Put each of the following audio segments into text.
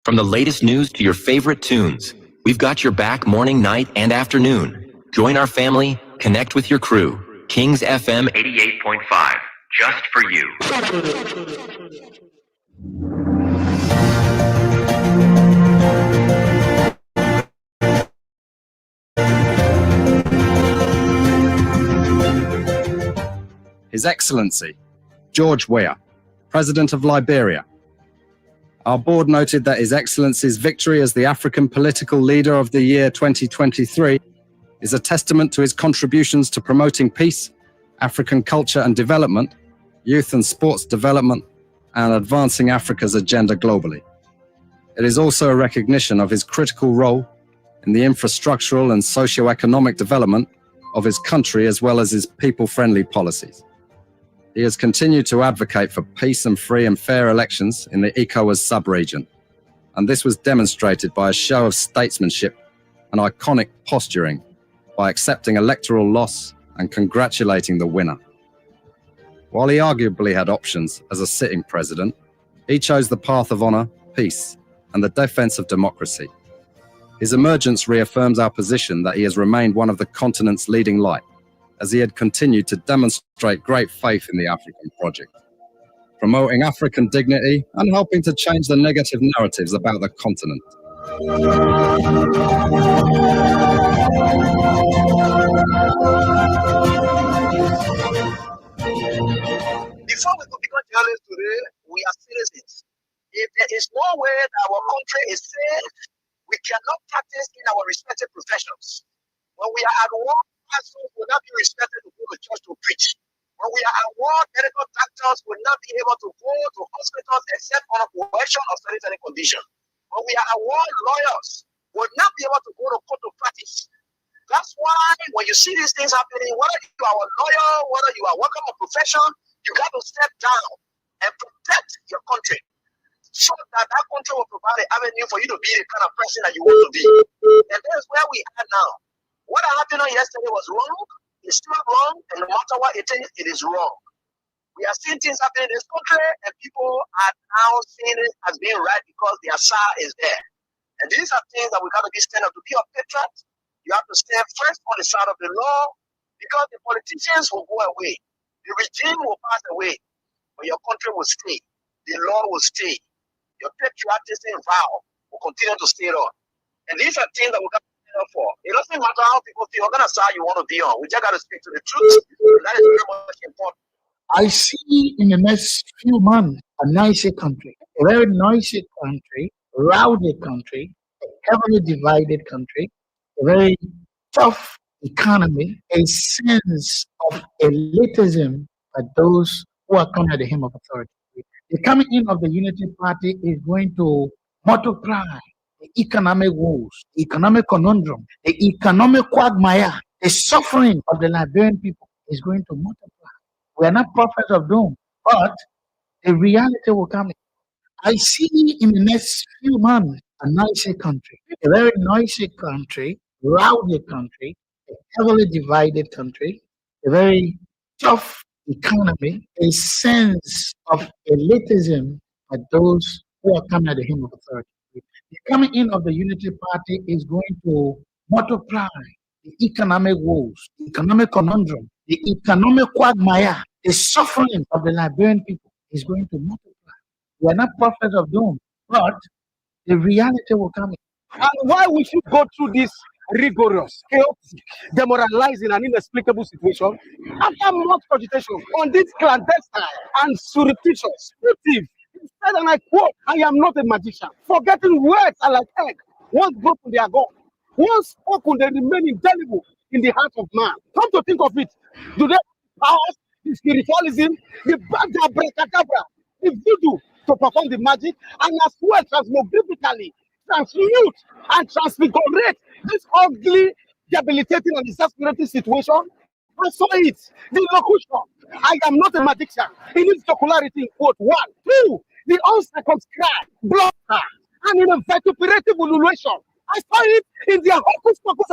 From the latest news to your favorite tunes, we've got your back morning, night, and afternoon. Join our family, connect with your crew. Kings FM 88.5, just for you. His Excellency, George Weah, President of Liberia. Our board noted that His Excellency's victory as the African Political Leader of the year 2023 is a testament to his contributions to promoting peace, African culture and development, youth and sports development, and advancing Africa's agenda globally. It is also a recognition of his critical role in the infrastructural and socio-economic development of his country as well as his people-friendly policies. He has continued to advocate for peace and free and fair elections in the ECOWAS sub-region, and this was demonstrated by a show of statesmanship and iconic posturing by accepting electoral loss and congratulating the winner. While he arguably had options as a sitting president, he chose the path of honor, peace, and the defense of democracy. His emergence reaffirms our position that he has remained one of the continent's leading light, as he had continued to demonstrate great faith in the African project, promoting African dignity and helping to change the negative narratives about the continent. Before we could become journalists today, we are citizens. If there is no way that our country is safe, we cannot practice in our respective professions. When we are at work, pastors will not be respected to go to church to preach. When we are at work, medical doctors will not be able to go to hospitals except on a coercion or sanitary condition. When we are at work, lawyers will not be able to go to court to practice. That's why when you see these things happening, whether you are a lawyer, whether you are working on a profession, you got to step down and protect your country so that that country will provide an avenue for you to be the kind of person that you want to be. And that's where we are now. What happened yesterday was wrong. It's still wrong, and no matter what it is wrong. We are seeing things happening in this country, and people are now seeing it as being right because their side is there. And these are things that we got to be stand up to be a patriot. You have to stand first on the side of the law, because the politicians will go away, the regime will pass away, but your country will stay. The law will stay. Your patriotism vow will continue to stay on. And these are things that we got. For. It doesn't matter how people feel, what kind of side you want to be on. We just got to speak to the truth. That is very much important. I see in the next few months a nicer country, a very noisy country, rowdy country, a heavily divided country, a very tough economy, a sense of elitism by those who are coming at the hem of authority. The coming in of the Unity Party is going to multiply the economic woes, the economic conundrum, the economic quagmire, the suffering of the Liberian people is going to multiply. We are not prophets of doom, but the reality will come in. I see in the next few months a noisy country, a very noisy country, rowdy country, a heavily divided country, a very tough economy, a sense of elitism by those who are coming at the hem of authority. The coming in of the Unity Party is going to multiply the economic woes, the economic conundrum, the economic quagmire, the suffering of the Liberian people is going to multiply. We are not prophets of doom, but the reality will come in. And why we should go through this rigorous, chaotic, demoralizing, and inexplicable situation after much cogitation on this clandestine and surreptitious motive. Instead, and I quote, I am not a magician. Forgetting words are like egg. Once broken, they are gone. Once spoken, they remain indelible in the heart of man. Come to think of it, do they powers, the spiritualism, the abracadabra, the voodoo to perform the magic, and as well transmogrifically transmute and transfigurate this ugly, debilitating, and exasperating situation? I saw it. The locution. I am not a magician. It needs jocularity in quote 1. 2. The uncircumscribed, blocker, and in a vituperative ululation. I saw it in their hocus pocus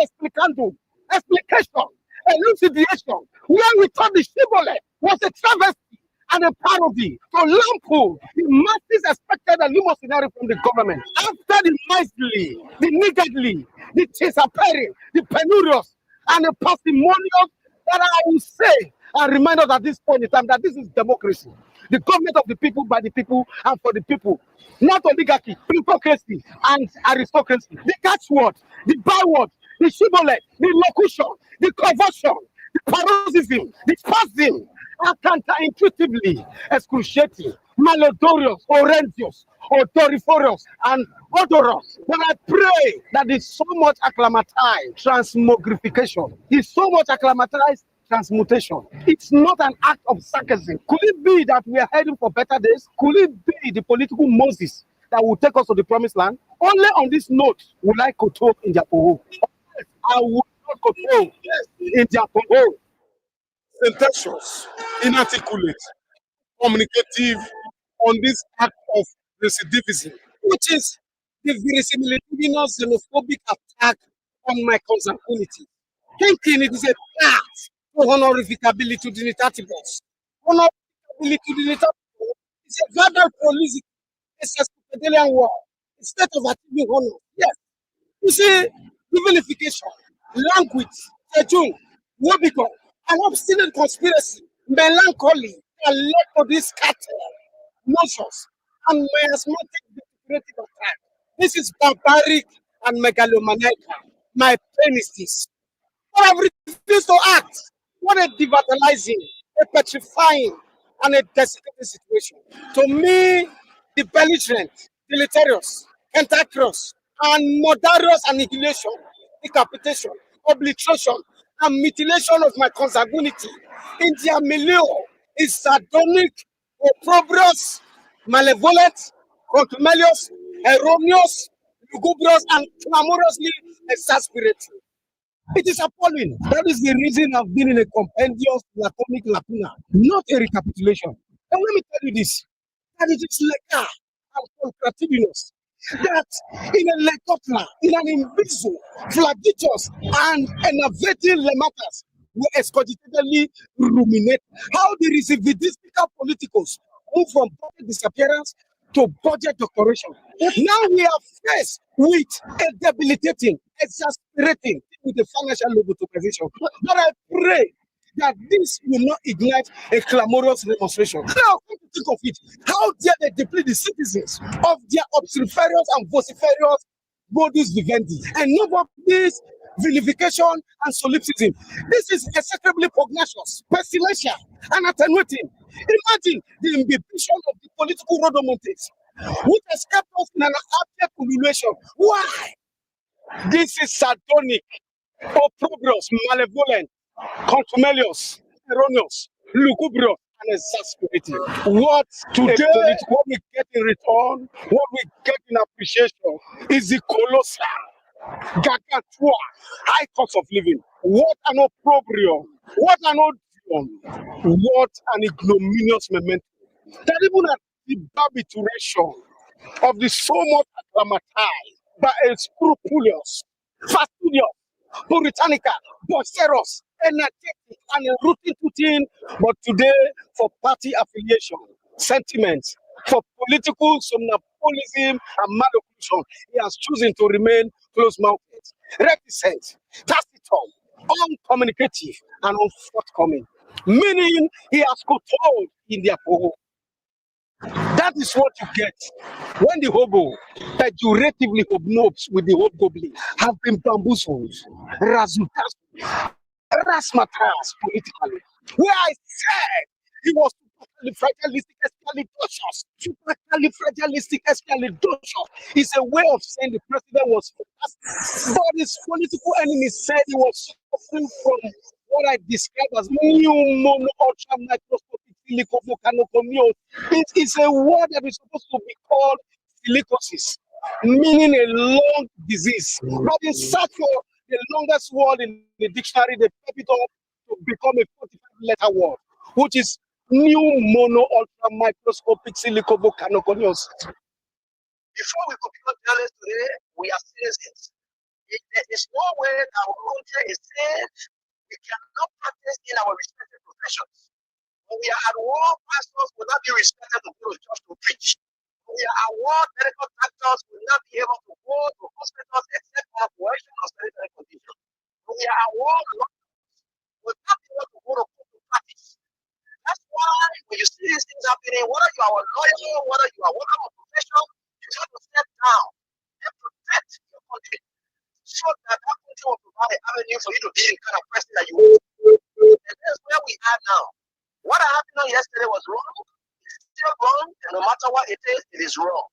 explication, elucidation, where we thought the shibboleth was a travesty and a parody to lampoon the masses expected a new scenario from the government. After the miserly, the niggardly, the disappearing, the penurious, and the parsimonious, that I will say and remind us at this point in time that this is democracy. The government of the people, by the people, and for the people. Not oligarchy, plutocracy, and aristocracy. The catchword, the byword, the shibboleth, the locution, the conversion, the paroxysm, the spasm are counterintuitively excruciating, malodorous, horrendous, odoriferous, and odorous. But I pray that is so much acclimatized transmogrification, is so much acclimatized transmutation. It's not an act of sarcasm. Could it be that we are heading for better days? Could it be the political Moses that will take us to the promised land? Only on this note will I kowtow in their poho. I will not kowtow in their poho. Sententious, inarticulate, communicative on this act of recidivism, which is the verisimilitudinous xenophobic attack on my consanguinity. Thinking it is a path to honorificability to the Nitativos. Honorificability to the Nitativos is a verbal policy, it's a Stupendalian war, a state of achieving honor. Yes. You see, vilification, language, jejun, wobiko, an obstinate conspiracy, melancholy, that led to this cartel, notions, and miasmatic decorative attack. This is barbaric and megalomaniacal. My pain is this. But I've refused to act. What a devitalizing, a petrifying, and a desiccating situation. To me, the belligerent, deleterious, cantankerous, and murderous annihilation, decapitation, obliteration, and mutilation of my consanguinity in their milieu is sardonic, opprobrious, malevolent, contumelious, erroneous, lugubrious, and clamorously exasperating. It is appalling. That is the reason I've been in a compendious platonic lacuna, not a recapitulation. And let me tell you this, that it is legal and concretibulous that in a lecotla, in an invisible, flagitious, and enervating lematas, we excogitatedly ruminate how the recidivistical politicals move from budget disappearance to budget decoration. Now we are faced with a debilitating, exasperating with the financial lobotomization. But I pray that this will not ignite a clamorous demonstration. Now, come to think of it, how dare they deplete the citizens of their obstreperous and vociferous modus vivendi, and none of this vilification and solipsism. This is execrably pugnacious, pestilential, and attenuating. Imagine the imbibition of the political rodomontes, which has kept us in an abject humiliation. Why? This is sardonic, opprobrious, malevolent, contumelious, erroneous, lugubrious, and exasperating. What today, what we get in return, what we get in appreciation is the colossal, gargantua, high cost of living. What an opprobrium, what an odium, what an ignominious memento. That even at the barbituration of the so much acclimatized by a scrupulous, fastidious, puritanical, boisterous, energetic, and a rooting, but today for party affiliation, sentiments, for political somnambulism and malocclusion, he has chosen to remain close-mouthed, reticent, taciturn, uncommunicative, and unforthcoming. Meaning he has foretold in their poho. That is what you get when the hobo, pejoratively hobnobs with the hobgoblin, have been bamboozled, razzmatazz, razzmatazz politically. Where I said he was supercalifragilistic expialidocious. Supercalifragilistic expialidocious is a way of saying the president was fast, but his political enemies said he was suffering from what I describe as new mono ultra microscopic silicovolcanocomios. It is a word that is supposed to be called silicosis, meaning a long disease. But in search for the longest word in the dictionary, they pep it up to become a 45-letter word, which is new mono ultra microscopic silicovolcanocomios. Before we could become journalists today, we are citizens. If there is no way our country is safe, we cannot practice in our respective professions. When we are at war, pastors will not be respected to go to church to preach. When we are at war, medical doctors will not be able to go to hospitals except on coercion or sanitary conditions. When we are at war, lawyers will not be able to go to parties. That's why when you see these things happening, whether you are a lawyer, whether you are working on professional, you have to step down and protect your country so that that country will provide an avenue for you to be the kind of person that you want. And that's where we are now. What happened on yesterday was wrong. It's still wrong, and no matter what it is wrong.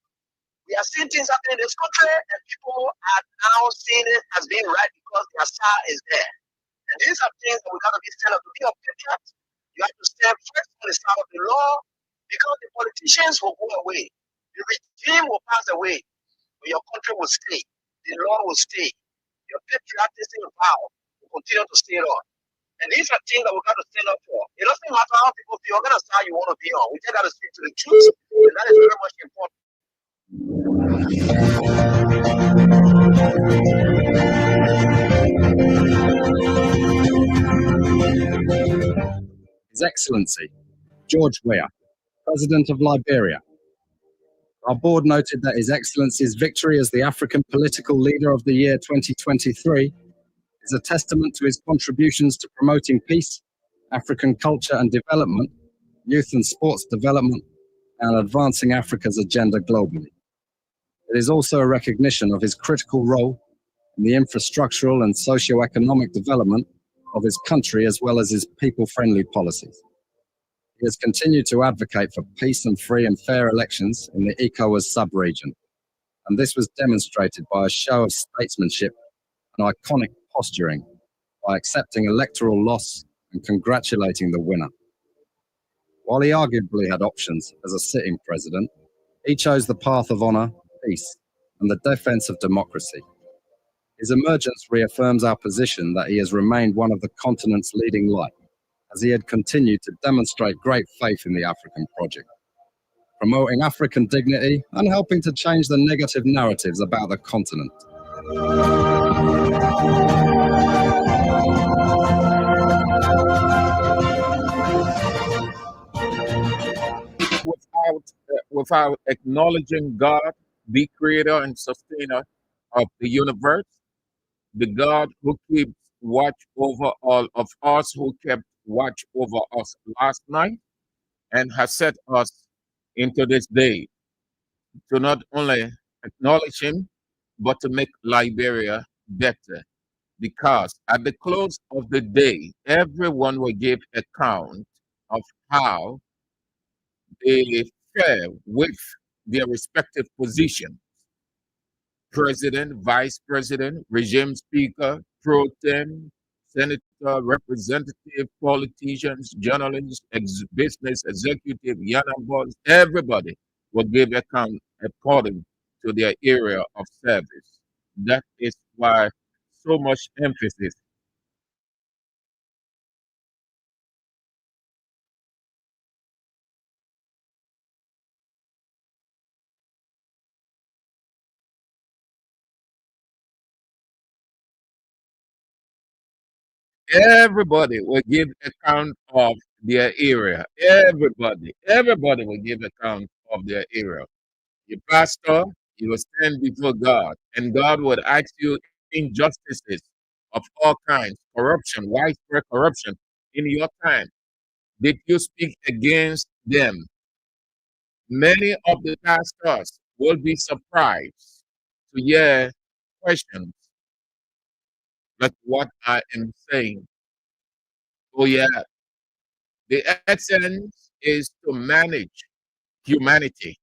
We are seeing things happening in this country, and people are now seeing it as being right because their star is there. And these are things that we got to be stand up to be a patriot. You have to stand first on the side of the law because the politicians will go away. The regime will pass away, but your country will stay. The law will stay. Your patriotism vow will continue to stay on. And these are things that we got to stand up for. It doesn't matter how people feel, you're going to say you want to be on. We just got to speak to the truth, and that is very much important. His Excellency George Weah, President of Liberia. Our board noted that His Excellency's victory as the African Political Leader of the Year 2023 is a testament to his contributions to promoting peace, African culture and development, youth and sports development, and advancing Africa's agenda globally. It is also a recognition of his critical role in the infrastructural and socio-economic development of his country as well as his people-friendly policies. He has continued to advocate for peace and free and fair elections in the ECOWAS sub-region, and this was demonstrated by a show of statesmanship and iconic posturing by accepting electoral loss and congratulating the winner. While he arguably had options as a sitting president, he chose the path of honor, peace, and the defense of democracy. His emergence reaffirms our position that he has remained one of the continent's leading light, as he had continued to demonstrate great faith in the African project, promoting African dignity and helping to change the negative narratives about the continent. Without acknowledging God, the creator and sustainer of the universe, the God who keeps watch over all of us, who kept watch over us last night and has set us into this day, to not only acknowledge him, but to make Liberia better. Because at the close of the day, everyone will give account of how they fare with their respective positions: president, vice president, regime speaker, pro tem, senator, representative, politicians, journalists, business executive, young boys. Everybody will give account according to their area of service. That is why so much emphasis. Everybody will give account of their area. Everybody will give account of their area. Your pastor, you will stand before God, and God would ask you injustices of all kinds, corruption, widespread corruption in your time. Did you speak against them? Many of the pastors will be surprised to hear questions like what I am saying. Oh, yeah, the essence is to manage humanity.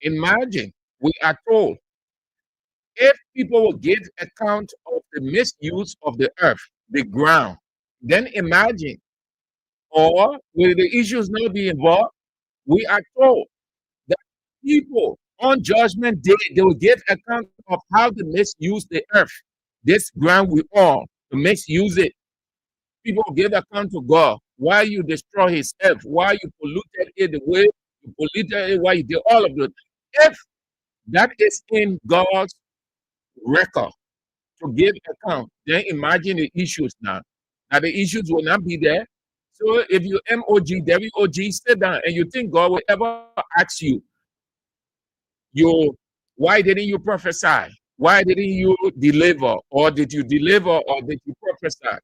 Imagine we are told if people will give account of the misuse of the earth, the ground, then imagine, or will the issues not be involved? We are told that people on judgment day, they will give account of how they misuse the earth, this ground we own, to misuse it. People will give account to God why you destroy his earth, why you polluted it the way you polluted it, why you did all of it. If that is in God's record to give account, then imagine the issues now. Now the issues will not be there. So if you MOG, WOG, sit down and you think God will ever ask you, why didn't you prophesy? Why didn't you deliver? Or did you deliver or did you prophesy?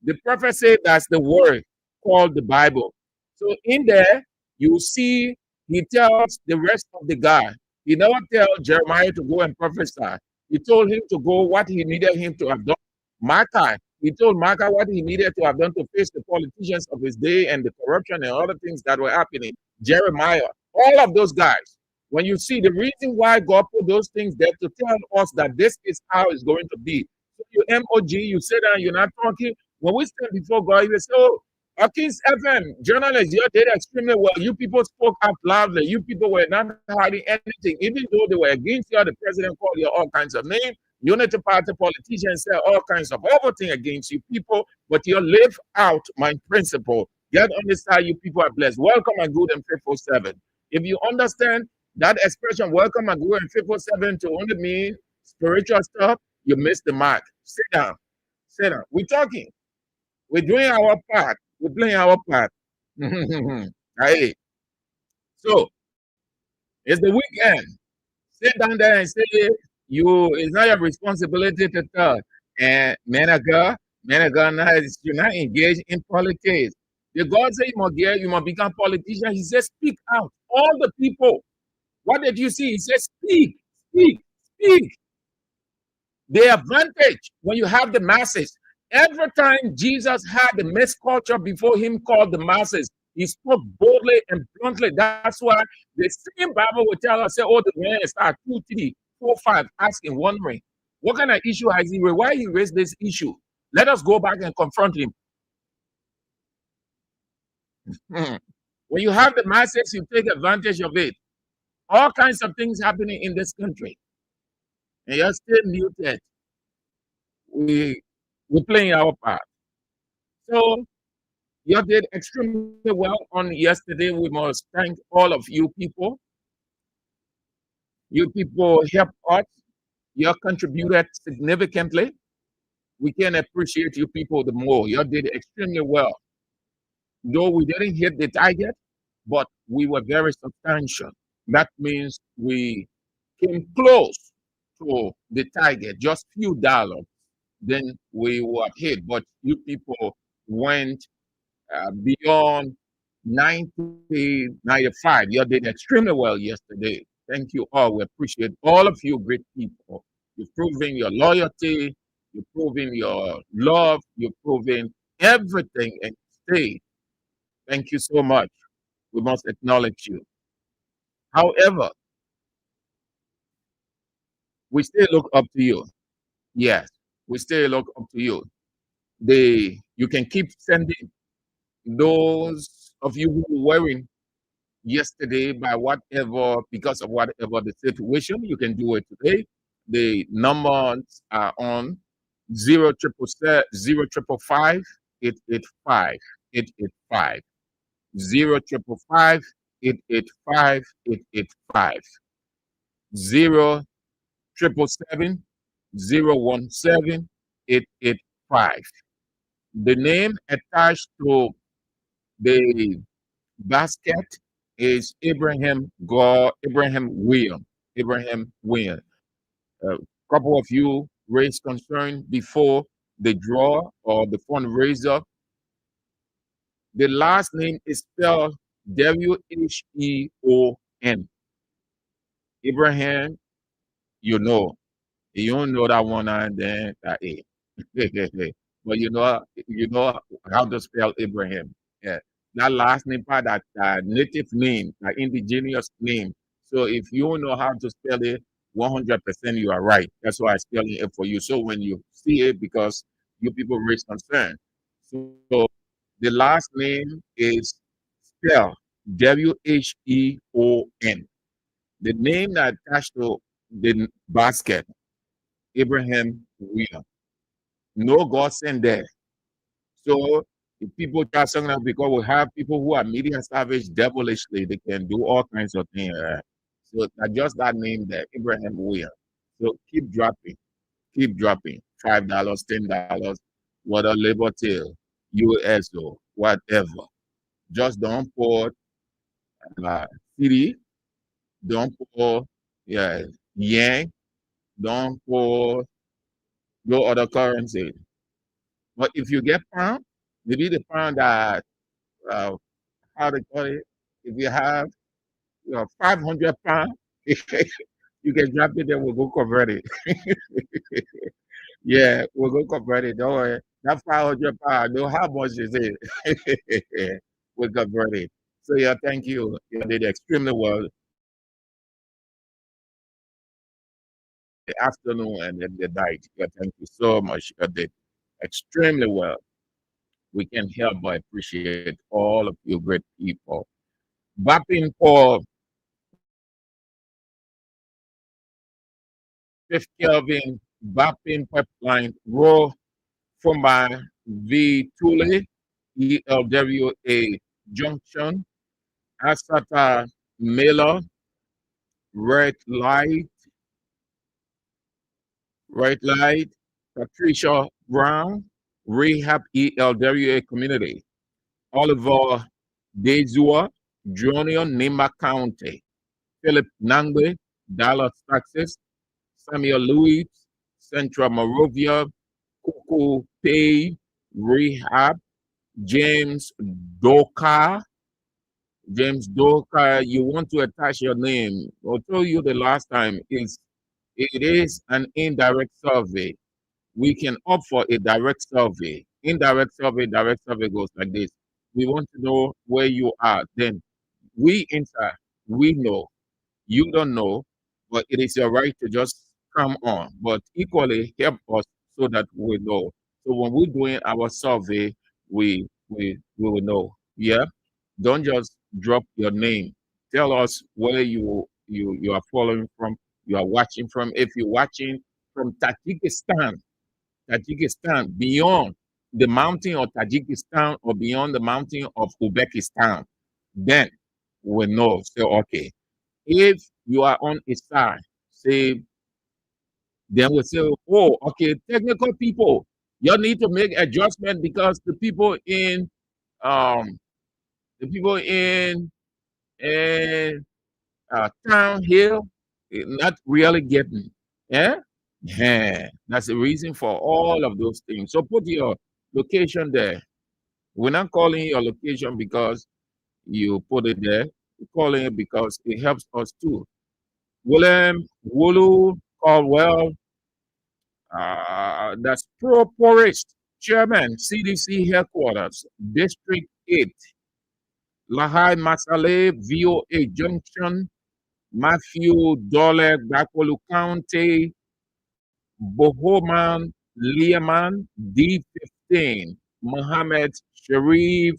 The prophecy, that's the word called the Bible. So in there, you see, he tells the rest of the guy. He never tell Jeremiah to go and prophesy. He told him to go what he needed him to have done. Micah, he told Micah what he needed to have done to face the politicians of his day and the corruption and other things that were happening. Jeremiah, all of those guys. When you see the reason why God put those things there to tell us that this is how it's going to be. So you MOG, you sit down, you're not talking. When we stand before God, you say, oh, Kings FM, journalists, you did extremely well. You people spoke up loudly. You people were not hiding anything, even though they were against you. The president called you all kinds of names. Unity Party politicians said all kinds of other things against you people, but you live out my principle. Yet on this side, you people are blessed. Welcome and good and faithful servant. If you understand that expression, welcome and good and faithful servant, to only mean spiritual stuff, you miss the mark. Sit down. Sit down. We're talking. We're doing our part. We're playing our part. Hey. So it's the weekend. Sit down there and say, it's not your responsibility to talk. And man of God, now you're not engaged in politics. The God say you must become politician. He says, speak out. All the people. What did you see? He says, speak, speak, speak. The advantage when you have the masses. Every time Jesus had the mixed culture before him called the masses, he spoke boldly and bluntly. That's why the same Bible will tell us, say, oh, the man start 2, 3, 4, 5, asking, wondering, what kind of issue has he raised? Why he raised this issue? Let us go back and confront him. When you have the masses, you take advantage of it. All kinds of things happening in this country. And you're still muted. We're playing our part. So you did extremely well on yesterday. We must thank all of you people. You people helped us. You contributed significantly. We can appreciate you people the more. You did extremely well. Though we didn't hit the target, but we were very substantial. That means we came close to the target, just few dollars. Then we were hit. But you people went beyond 90, 95. You did extremely well yesterday. Thank you all. We appreciate all of you great people. You're proving your loyalty. You're proving your love. You're proving everything and stay. Thank you so much. We must acknowledge you. However, we still look up to you. Yes, we still look up to you. You can keep sending those of you who were wearing yesterday because of whatever the situation, you can do it today. The numbers are on 055 885 885 055 885 885 077 017 885. The name attached to the basket is Abraham Weah. Abraham Weah. A couple of you raised concern before the draw or the fundraiser. The last name is spelled Wheon. Abraham, you know. You don't know that one and then that A. But you know how to spell Abraham. Yeah. That last name part, that native name, that indigenous name. So if you don't know how to spell it, 100% you are right. That's why I'm spelling it for you. So when you see it, because you people raise concern. So the last name is spelled Wheon. The name that attached to the basket, Abraham Weah. No God sent there. So if people try something because we have people who are media savage devilishly, they can do all kinds of things. So just that name there, Abraham Weah. So keep dropping, $5, $10, what a Liberty, USO, whatever. Just don't put city, don't put yen, don't put no other currency. But if you get pound, maybe the pound that uh, how to call it, if you have 500 pounds, you can drop it and we'll go convert it. Yeah, we'll go convert it. Don't worry. That 500 pounds, know how much is it? We'll convert it. So yeah, thank you. You did extremely well. The afternoon and then the night. Yeah, thank you so much. You did extremely well. We can help but appreciate all of you great people. Bapping for Fifth Kelvin, Bapping Pipeline, Raw Fumba V Tule, ELWA Junction, Asata Miller, Red Light, Patricia Brown, Rehab ELWA Community, Oliver Dezua, Junior Nima County, Philip Nangbe, Dallas, Texas, Samuel Louis, Central Morovia, Kuku Pay, Rehab, James Doka. James Doka, you want to attach your name. I'll tell you the last time it is an indirect survey. We can opt for a direct survey. Indirect survey, direct survey goes like this. We want to know where you are. Then we enter, we know. You don't know, but it is your right to just come on. But equally help us so that we know. So when we're doing our survey, we will know. Yeah. Don't just drop your name. Tell us where you are following from, you are watching from. If you're watching from Tajikistan, beyond the mountain of Tajikistan or beyond the mountain of Uzbekistan, then we know. So okay. If you are on a side, say, then we say, oh, okay, technical people, you need to make adjustment because um the people in town here not really getting. Yeah? Yeah. That's the reason for all of those things. So put your location there. We're not calling your location because you put it there. We're calling it because it helps us too. William Wulu Caldwell, that's Proporist Chairman, CDC Headquarters, District 8, Lahai Masale, VOA Junction, Matthew Dole, Dakolu County, Bohoman Liaman, D15, Mohammed Sharif,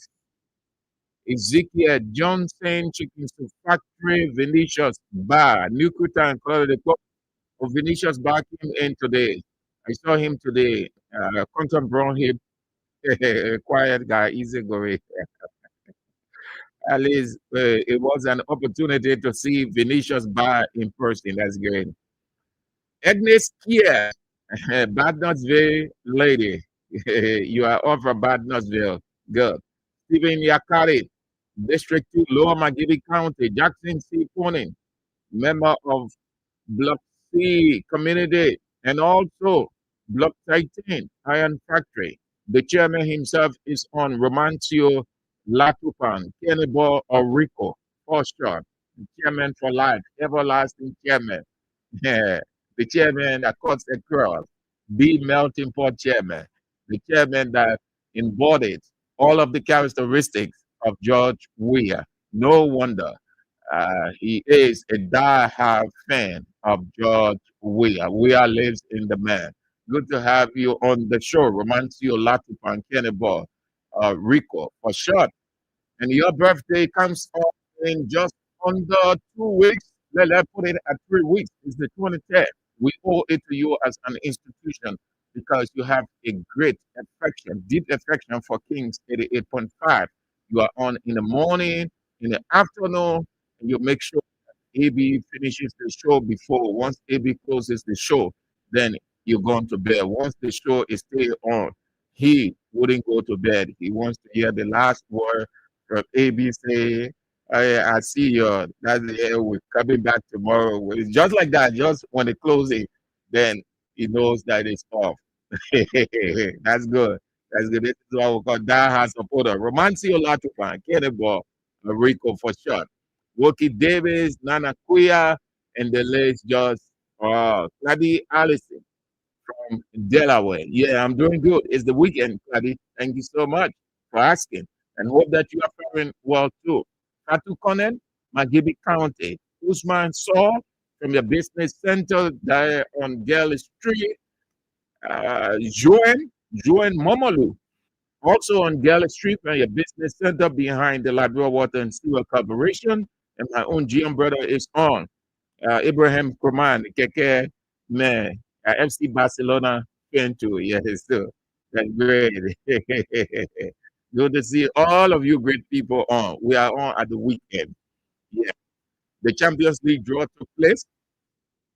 Ezekiel Johnson, Chicken Soup Factory, Venetia's Bar, Nukuta and Colorado. Oh, Vinicius back came in today. I saw him today. Quantum Brown hip, quiet guy, easy going. At least it was an opportunity to see Vinicius Bar in person. That's great. Agnes Kier, Bad Nutsville lady. You are off from Bad Nutsville. Good. Stephen Yakari, District 2, Lower Magidi County, Jackson C. Poning, member of Block C community, and also Block 13 Iron Factory. The chairman himself is on Romancio Latupan, Kenneball or Rico, for short. Chairman for life, everlasting chairman. Yeah. The chairman that cuts across, the melting pot chairman, the chairman that embodied all of the characteristics of George Weah. No wonder he is a die-hard fan of George Weah. Weah lives in the man. Good to have you on the show, Romancio Latupan Kenneball, Rico, for short. And your birthday comes up in just under 2 weeks. Let's put it at 3 weeks. It's the 23rd. We owe it to you as an institution because you have a great affection, deep affection for Kings 88.5. You are on in the morning, in the afternoon, and you make sure AB finishes the show before. Once AB closes the show, then you're going to bed. Once the show is still on, he wouldn't go to bed. He wants to hear the last word from ABC. I see your that's we're coming back tomorrow. It's just like that. Just when it closes, then he knows that it's off. That's good. That's good. This is what we call diehard supporter. Romancio Latufan, Kenneball, Rico for short. Wookie Davis, Nana Kuya, and the late just Clady Allison from Delaware. Yeah, I'm doing good. It's the weekend, Clady. Thank you so much for asking. And hope that you are faring well too. Fatu Konen, Magibi County. Usman Saw from your business center there on Gale Street. Joan Momolu, also on Gale Street, and your business center behind the Labrador Water and Sewer Corporation. And my own GM brother is on. Ibrahim Kroman, Keke, man, FC Barcelona fan too. Yes, so that's great. Good to see all of you great people on. We are on at the weekend. Yeah. The Champions League draw took place,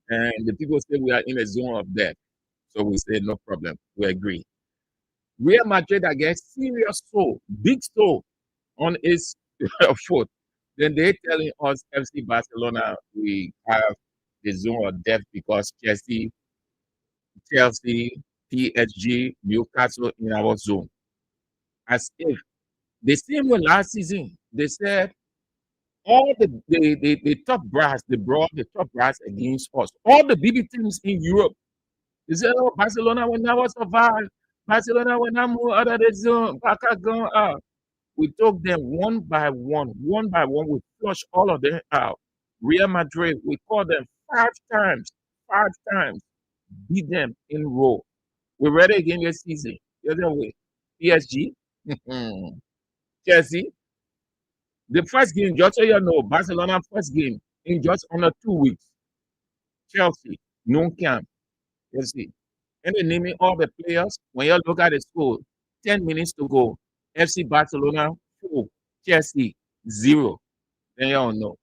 and the people say we are in a zone of death. So we say no problem. We agree. Real Madrid against serious soul, big soul on his foot. Then they telling us FC Barcelona we have the zone of death because Chelsea, PSG, Newcastle in our zone. As if the same way last season, they said all the top brass, they brought the top brass against us. All the big teams in Europe. They said, oh, Barcelona will never survive. Barcelona will not move out of the zone. Barca going out. We took them one by one. One by one, we flushed all of them out. Real Madrid, we called them five times, beat them in a row. We're ready again this season. The other way. PSG, Chelsea. The first game, just so you know, Barcelona first game in just under 2 weeks. Chelsea, no camp. You see. And they naming all the players. When you look at the score, 10 minutes to go. FC Barcelona 4, Chelsea 0. Then you don't know.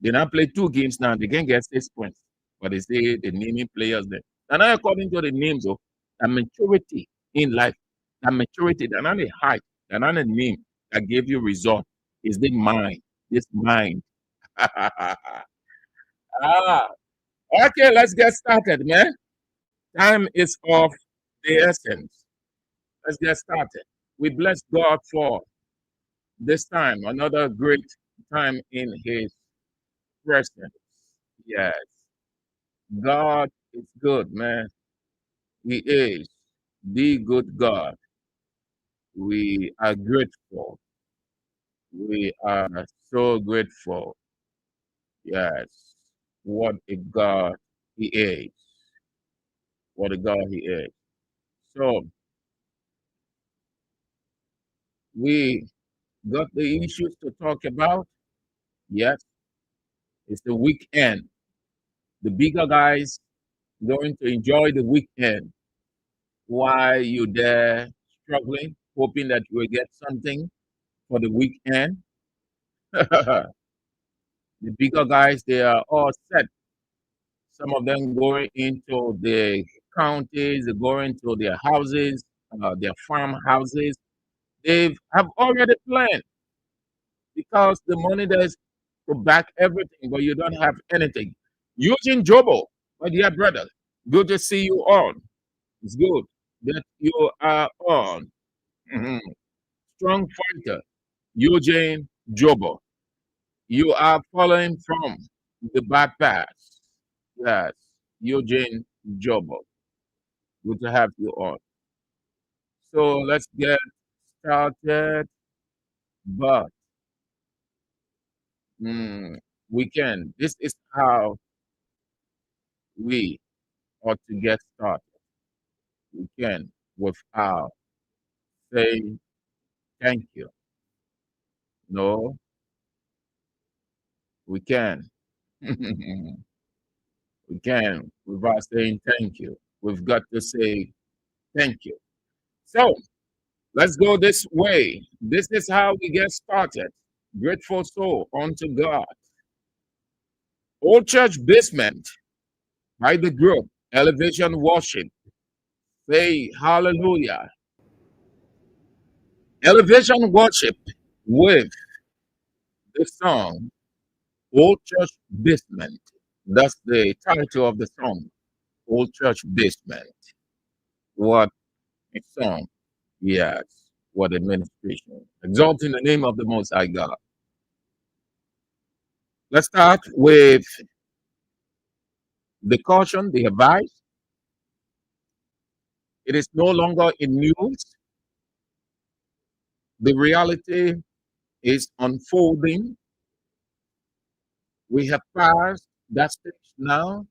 They now play 2 games now. They can get 6 points. But they say the naming players there. And now according to the names of the maturity in life, the maturity, they're not the height, they're not the name that gave you result. Is the mind. This mind. Ah, okay, let's get started, man. Time is of the essence. Let's get started. We bless God for this time, another great time in His presence. Yes, God is good, man. He is the good God. We are grateful. We are so grateful. Yes, what a God He is. What a God He is. So, we got the issues to talk about. Yes, it's the weekend. The bigger guys going to enjoy the weekend while you there struggling, hoping that you will get something for the weekend. The bigger guys, they are all set. Some of them going into the counties, they're going to their houses, their farmhouses. They have already planned because the money there's to back everything, but you don't have anything. Eugene Jobo, my dear brother, good to see you on. It's good that you are on. Mhm. Strong fighter, Eugene Jobo. You are following from the bad path. Yes, Eugene Jobo. Good to have you on. So let's get started. But we can. This is how we ought to get started. We can without saying thank you. No, we can. We can without saying thank you. We've got to say thank you. So let's go this way. This is how we get started. Grateful soul unto God. Old Church Basement by the group Elevation Worship. Say hallelujah. Elevation Worship with this song, Old Church Basement. That's the title of the song, Old Church Basement. What a song. Yes, what administration. Exalting the name of the Most High God. Let's start with the caution, the advice. It is no longer in news. The reality is unfolding. We have passed that stage now.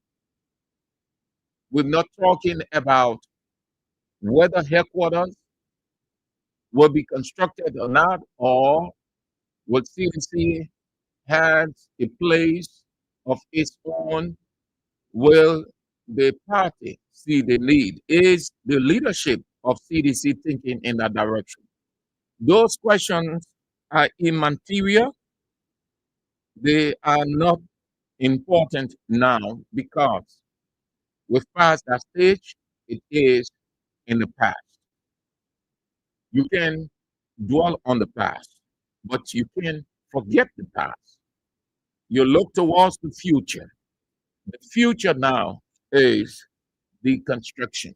We're not talking about whether headquarters will be constructed or not, or will CDC have a place of its own? Will the party see the lead? Is the leadership of CDC thinking in that direction? Those questions are immaterial. They are not important now because we've passed that stage. It is in the past. You can dwell on the past, but you can forget the past. You look towards the future. The future now is the construction.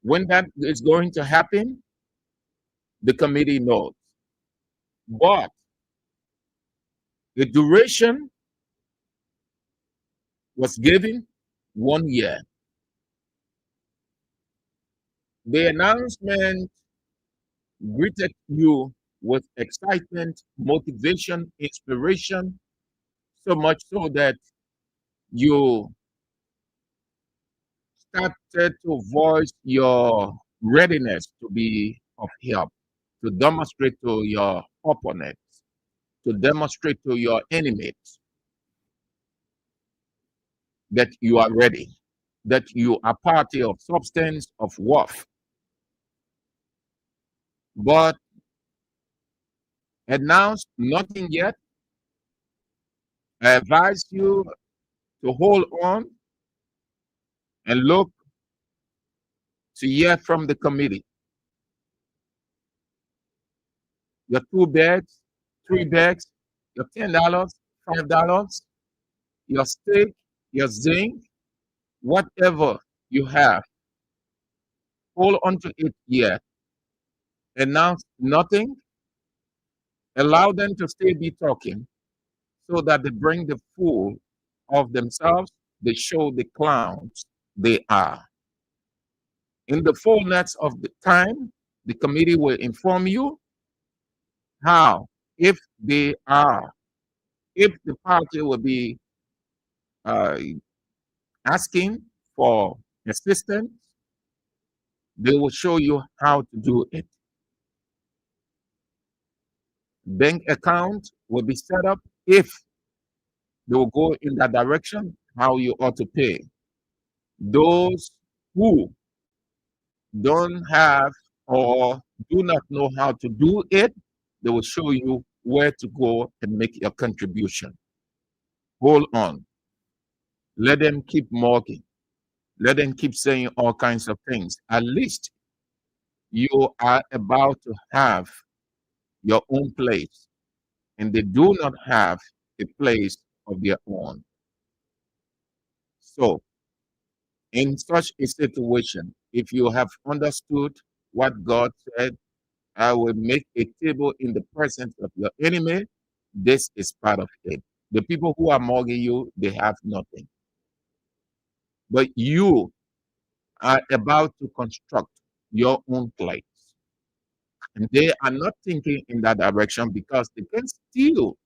When that is going to happen, the committee knows. But the duration was given 1 year. The announcement greeted you with excitement, motivation, inspiration, so much so that you started to voice your readiness to be of help, to demonstrate to your opponents, to demonstrate to your enemies that you are ready, that you are party of substance, of worth. But announced nothing yet. I advise you to hold on and look to hear from the committee. Your 2 bags, 3 bags, your $10, $5, your steak, your zinc, whatever you have, hold on to it yet. Announce nothing. Allow them to still be talking so that they bring the fool of themselves. They show the clowns they are. In the fullness of the time, the committee will inform you how, if they are, if the party will be uh, asking for assistance, they will show you how to do it. Bank account will be set up if they will go in that direction, how you ought to pay. Those who don't have or do not know how to do it, they will show you where to go and make your contribution. Hold on. Let them keep mocking. Let them keep saying all kinds of things. At least you are about to have your own place, and they do not have a place of their own. So, in such a situation, if you have understood what God said, I will make a table in the presence of your enemy, this is part of it. The people who are mocking you, they have nothing. But you are about to construct your own place. And they are not thinking in that direction because they can steal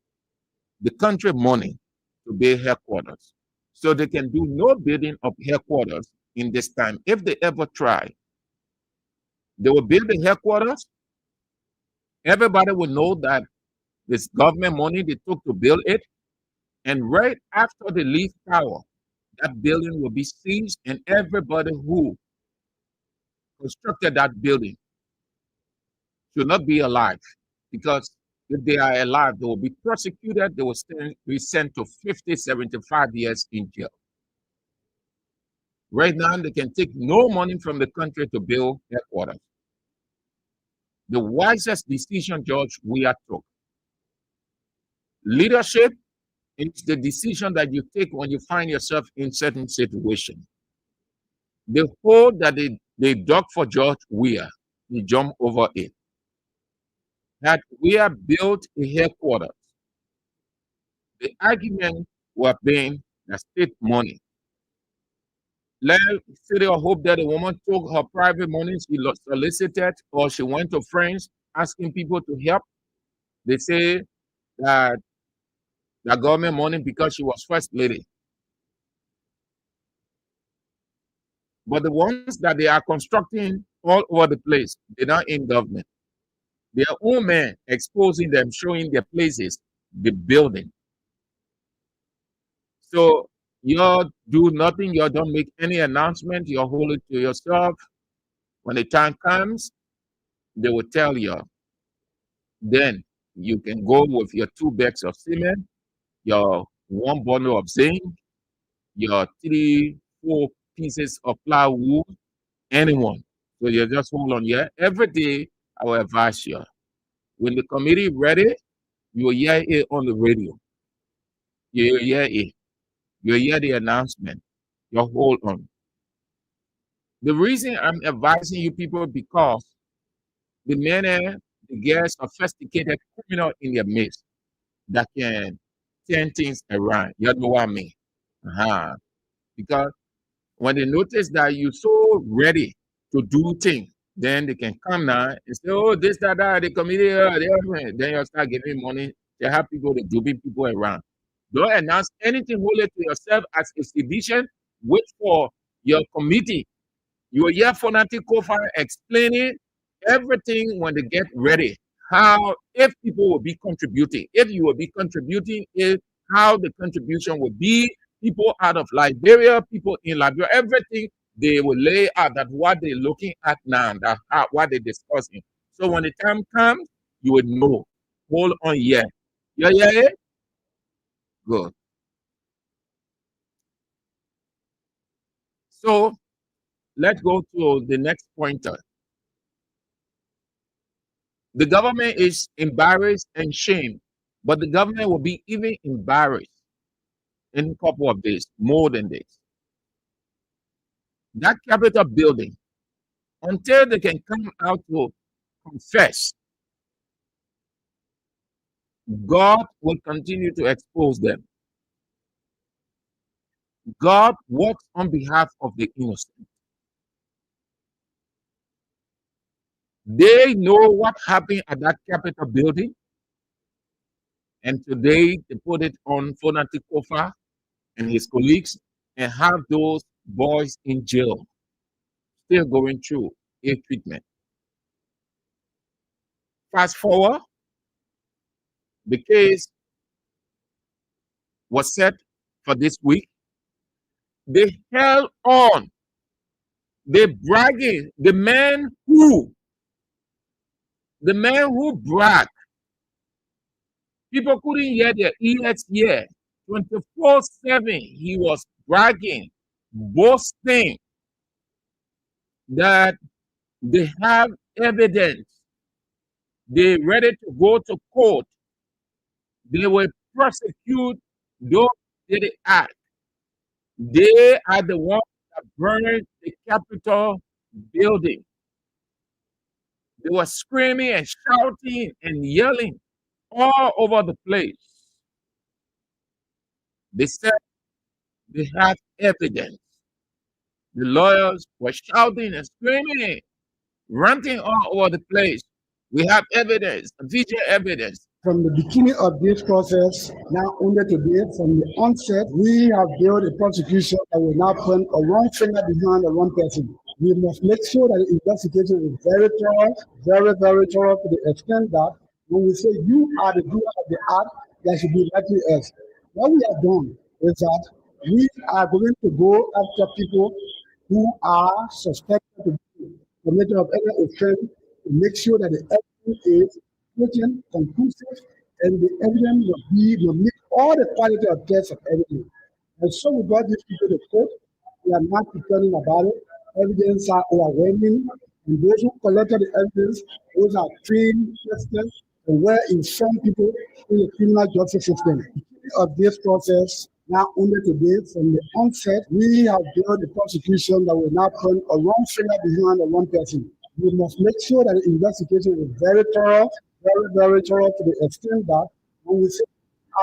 the country money to build headquarters. So they can do no building of headquarters in this time. If they ever try, they will build the headquarters. Everybody will know that this government money they took to build it. And right after they leave power, that building will be seized, and everybody who constructed that building should not be alive, because if they are alive, they will be prosecuted. They will be sent to 50, 75 years in jail. Right now, they can take no money from the country to build headquarters. The wisest decision George Weah took Leadership is the decision that you take when you find yourself in certain situation. The hole that they dug for George Weah, he jumped over it. Had Weah built a headquarters, the argument was being the state money. Let City of Hope that the woman took her private money she solicited, or she went to friends asking people to help. They say that the government money because she was first lady. But the ones that they are constructing all over the place, they're not in government. Their own men exposing them, showing their places, the building. So you do nothing, you don't make any announcement, you hold it to yourself. When the time comes, they will tell you. Then you can go with your 2 bags of cement, your 1 bundle of zinc, your 3, 4 pieces of plywood, anyone. So you just hold on here. Every day, I will advise you. When the committee ready, you will hear it on the radio. You will hear it. You will hear the announcement. You hold on. The reason I'm advising you people because the men and the girls are sophisticated criminal in their midst that can turn things around. You know what I mean? Because when they notice that you're so ready to do things, then they can come now and say, oh, this, that, the committee, then you start giving money to help people to duping people around. Don't announce anything wholly to yourself as a division. Wait for your committee. You will hear Fonati Kofa explaining everything when they get ready. How, if people will be contributing, if you will be contributing, if how the contribution will be, people out of Liberia, people in Liberia, everything they will lay out that what they're looking at now, that what they're discussing. So when the time comes, you will know. Hold on, yeah. Yeah. Good. So let's go to the next pointer. The government is embarrassed and shamed, but the government will be even embarrassed in a couple of days, more than this. That Capitol building, until they can come out to confess, God will continue to expose them. God works on behalf of the innocent. They know what happened at that Capitol building, and today they put it on Fonati Kofa and his colleagues and have those boys in jail, still going through a treatment. Fast forward, the case was set for this week. They held on. They bragging. The man who bragged, people couldn't hear their ears here. 24/7, he was bragging, boasting that they have evidence. They ready to go to court. They will prosecute those who did the act. They are the ones that burned the Capitol building. They were screaming and shouting and yelling all over the place. They said they have evidence. The lawyers were shouting and screaming, ranting all over the place. We have evidence, visual evidence. From the beginning of this process, now only today, from the onset, we have built a prosecution that will now point a wrong finger behind a wrong person. We must make sure that the investigation is very thorough, very thorough, to the extent that when we say you are the doer of the act, there should be likely us. What we have done is that we are going to go after people who are suspected to be committed of any offense to make sure that the evidence is potent, conclusive, and the evidence will meet all the quality of tests of evidence. And so we got these people to court. We are not complaining about it. Evidence are overwhelming, and those who collected the evidence, those are trained, tested, and where informed people in the criminal justice system. The key of this process now only today, from the onset, we have built a prosecution that will now point a wrong finger behind a one person. We must make sure that the investigation is very thorough, very thorough, to the extent that when we say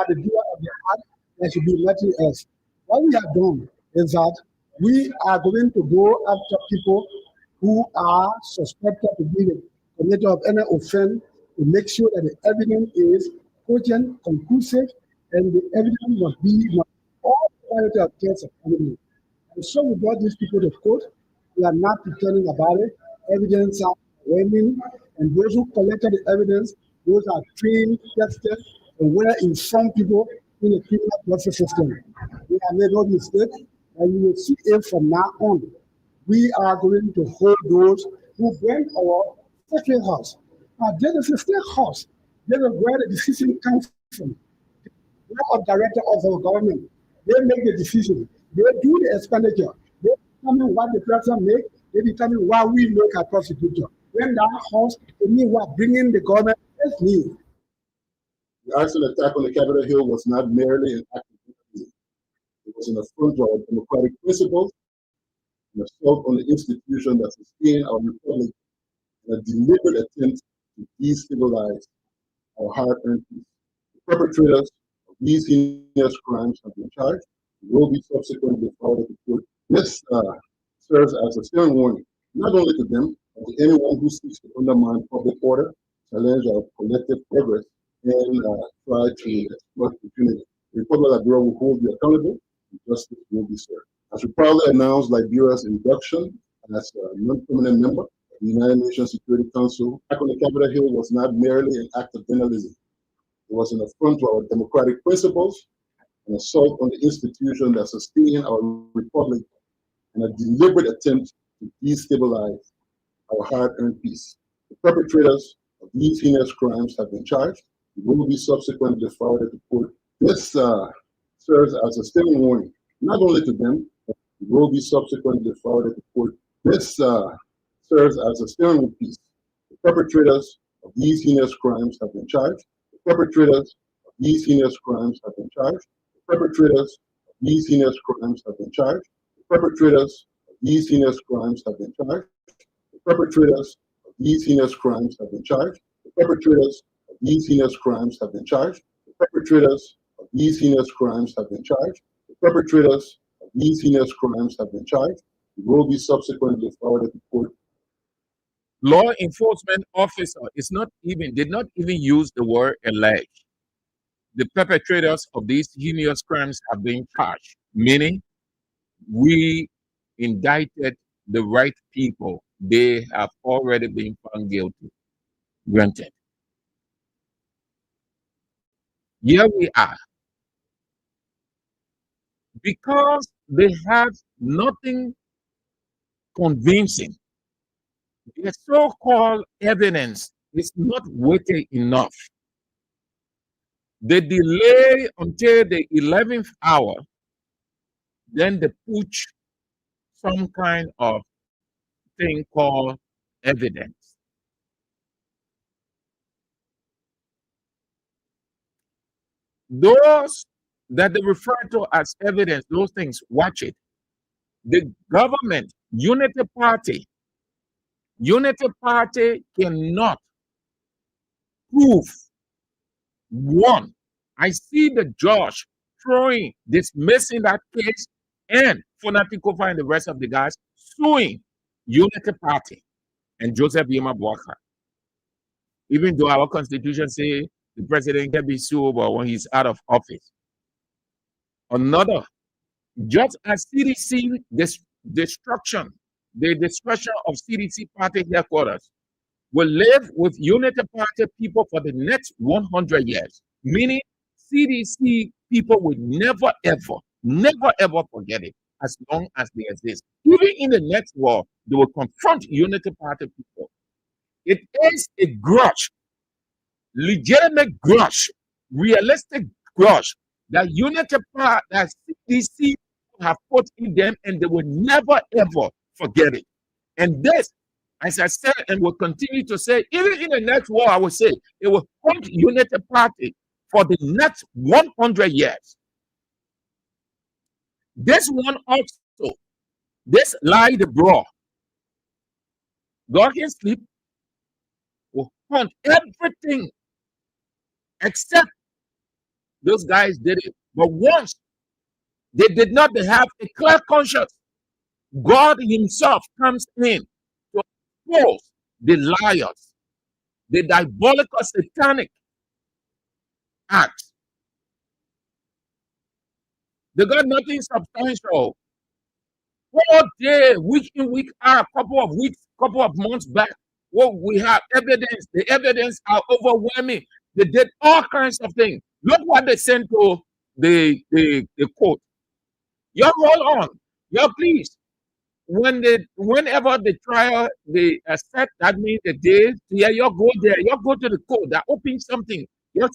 the doer of the act, there should be nothing else. What we have done is that we are going to go after people who are suspected to be the committer of any offense, to make sure that the evidence is cogent, conclusive, and the evidence must be all quality of case of evidence. And so we brought these people to court. We are not pretending about it. Evidence are overwhelming, and those who collected the evidence, those are trained, tested, and well-informed people in the criminal justice system. We have made no mistake, and you will see it from now on. We are going to hold those who bring our state house. Now, there is a state house. There is where the decision comes from. The board of directors of our government, they make the decision. They do the expenditure. They determine what the president make. They determine what we make as prosecutor. When that house, to me, what bringing the government is me. The arson attack on the Capitol Hill was not merely an act of vandalism. It was an affront to our democratic principles, an assault on the institution that sustained our republic, and a deliberate attempt to destabilize our hard-earned peace. The perpetrators of these heinous crimes have been charged and will be subsequently filed to court. This serves as a stern warning, not only to them, but to anyone who seeks to undermine public order, challenge our collective progress, and try to exploit impunity. The Republic of Liberia will hold you accountable, and justice will be served. As we proudly announce Liberia's induction as a non-permanent member of the United Nations Security Council, attack on the Capitol Hill was not merely an act of vandalism. It was an affront to our democratic principles, an assault on the institution that sustained our republic, and a deliberate attempt to destabilize our hard-earned peace. The perpetrators of these heinous crimes have been charged and will be subsequently filed to court. This serves as a stern warning, not only to them, but will be subsequently filed to court. This serves as a stern piece. The perpetrators of these heinous crimes have been charged. The perpetrators of these heinous crimes have been charged. The perpetrators of these heinous crimes have been charged. The perpetrators of these heinous crimes have been charged. The perpetrators of these heinous crimes have been charged. The perpetrators of these heinous crimes have been charged. The perpetrators of these heinous crimes have been charged. The perpetrators of these heinous crimes have been charged and will be subsequently forwarded to court. Law enforcement officer did not even use the word alleged. The perpetrators of these heinous crimes have been charged, meaning we indicted the right people. They have already been found guilty. Granted. Here we are. Because they have nothing convincing, their so-called evidence is not weighty enough. They delay until the 11th hour, then they push some kind of thing called evidence. Those that they refer to as evidence, those things, watch it. The government, Unity Party cannot prove one. I see the judge dismissing that case, and Fonatikofa and the rest of the guys suing Unity Party and Joseph Yema Boaka. Even though our constitution says the president can be suable when he's out of office. Another, just as CDC destruction, the destruction of CDC party headquarters will live with Unity Party people for the next 100 years, meaning CDC people will never ever forget it as long as they exist. Even in the next war, they will confront Unity Party people. It is a grudge, legitimate grudge, realistic grudge that Unity Party, that CDC have put in them, and they will never ever forget it. And this, As I said and will continue to say, even in the next war, I will say it will hunt Unity Party for the next 100 years. This one also, this lie the bro, God can sleep, will hunt everything except those guys did it. But once they did not have a clear conscience, God himself comes in to expose the liars, the diabolical satanic acts. They got nothing substantial. All day, week in, week out, couple of weeks, couple of months back, well, we have evidence. The evidence are overwhelming. They did all kinds of things. Look what they sent to the court. You hold on. You please. Whenever the trial they set, that means the day, yeah, you go there, you go to the court, they open something. You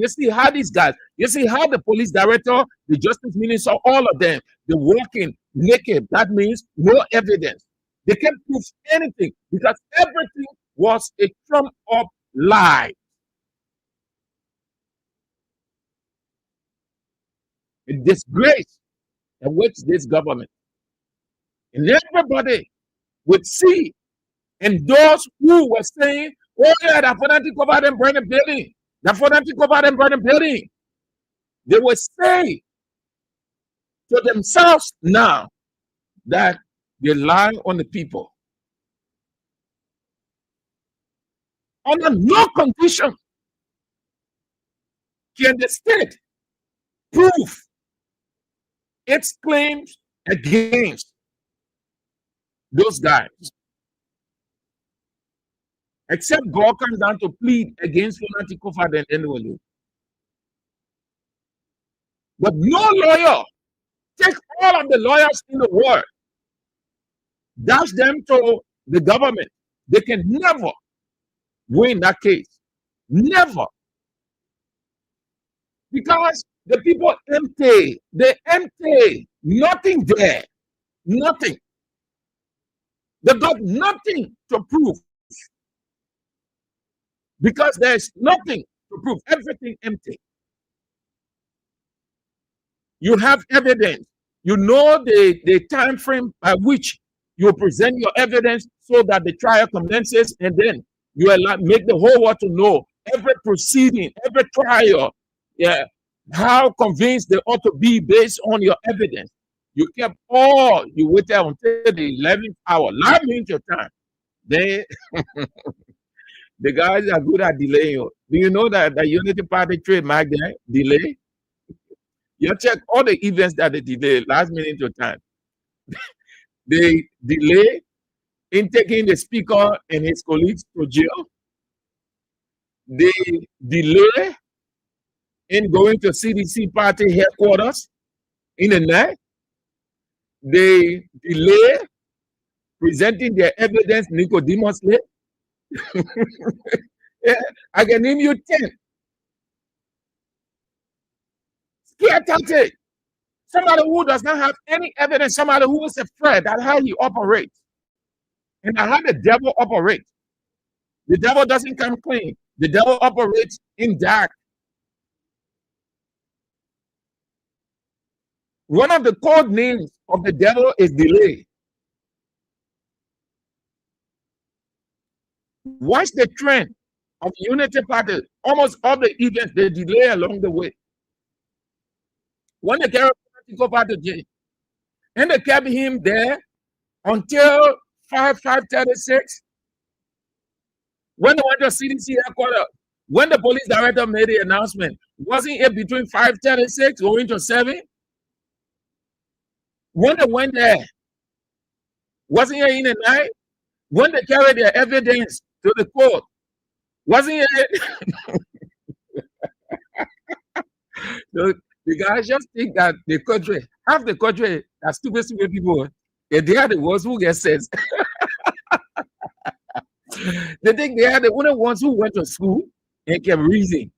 see how these guys, you see how the police director, the justice minister, all of them, they're walking naked. That means no evidence. They can't prove anything because everything was a trumped up lie. A disgrace awaits this government. And everybody would see, and those who were saying, oh yeah, the fanatic over them burning building, the fanatic over them burning building, they would say to themselves now that they lie on the people. Under no condition can the state prove its claims against those guys. Except God comes down to plead against fanatic over them annually. But no lawyer, take all of the lawyers in the world, dash them to the government. They can never win that case. Never. Because the people empty. They empty. Nothing there. Nothing. They got nothing to prove. Because there's nothing to prove. Everything empty. You have evidence. You know the time frame by which you present your evidence so that the trial commences, and then you make the whole world to know every proceeding, every trial, yeah, how convinced they ought to be based on your evidence. You kept all, you waited until the 11th hour. That means your time. They, the guys are good at delaying. Do you know that the Unity Party trademark there, delay? You check all the events that they delay last minute your time. They delay in taking the speaker and his colleagues to jail. They delay in going to CDC party headquarters in the night. They delay presenting their evidence Nicodemusly. Yeah, I can name you 10. Scare tactic. Somebody who does not have any evidence, somebody who is afraid that how he operates and how the devil operates. The devil doesn't come clean. The devil operates in dark. One of the code names of the devil is delay. Watch the trend of Unity Party. Almost all the events, they delay along the way. When they carry go back to jail, and they kept him there until 5:36. When they went to CDC headquarters, when the police director made the announcement, wasn't it between 5:36 going to 7? When they went there, wasn't it in the night? When they carried their evidence to the court, wasn't it? The guys just think that the country, half the country are stupid people. And they are the ones who get sense. They think they are the only ones who went to school and can reason.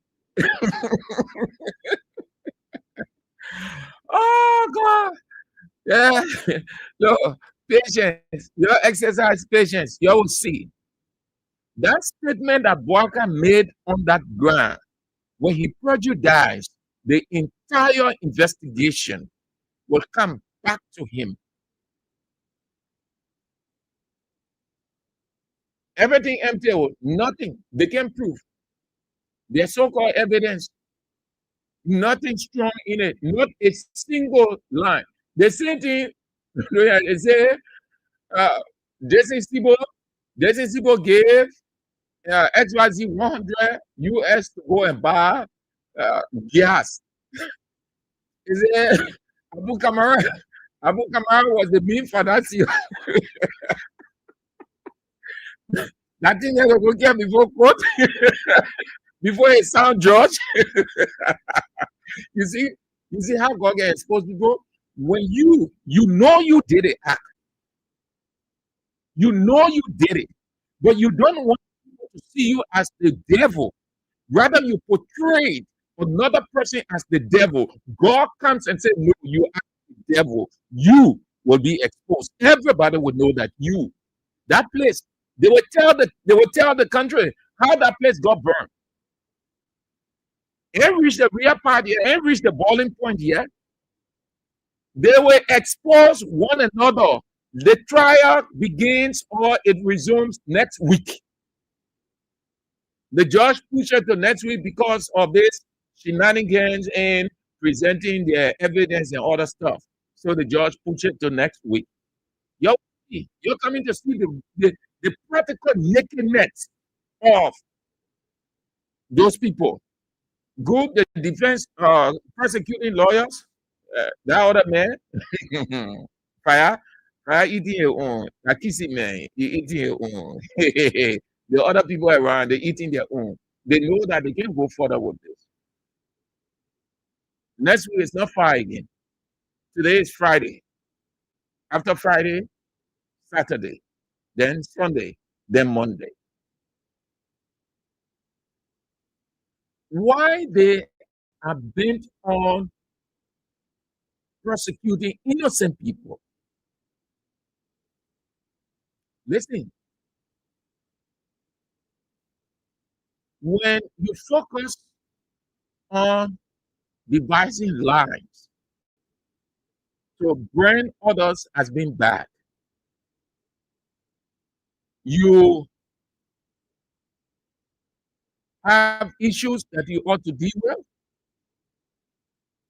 Oh God. Yeah. No, Patience. You exercise patience. You will see. That statement that Boaka made on that ground, when he prejudiced the entire investigation, will come back to him. Everything empty, nothing. They can prove. Their so-called evidence, nothing strong in it, not a single line. The same thing, they say, uh, Jason Sibo gave XYZ 100 US to go and buy gas. He said, Abu Kamara, Abu Kamara was the main financier. That thing never go get before court, before a sound judge. You see how God gets exposed people? When you know you did it, you know you did it, but you don't want people to see you as the devil. Rather, you portray another person as the devil. God comes and says, no, you are the devil. You will be exposed. Everybody will know that that place, they will tell the country how that place got burned. And reach the real part here, and reach the boiling point here. They will expose one another. The trial begins or it resumes next week. The judge pushed it to next week because of this shenanigans and presenting their evidence and other stuff. So the judge pushed it to next week. You're coming to see the practical nakedness of those people. Good, the defense prosecuting lawyers, that other man, fire eating your own. Akisi man, you eating your own. The other people around, they're eating their own. They know that they can't go further with this. Next week is not far again. Today is Friday. After Friday, Saturday, then Sunday, then Monday. Why they are bent on prosecuting innocent people? Listen, when you focus on devising lies to brand others as being bad, you have issues that you ought to deal with,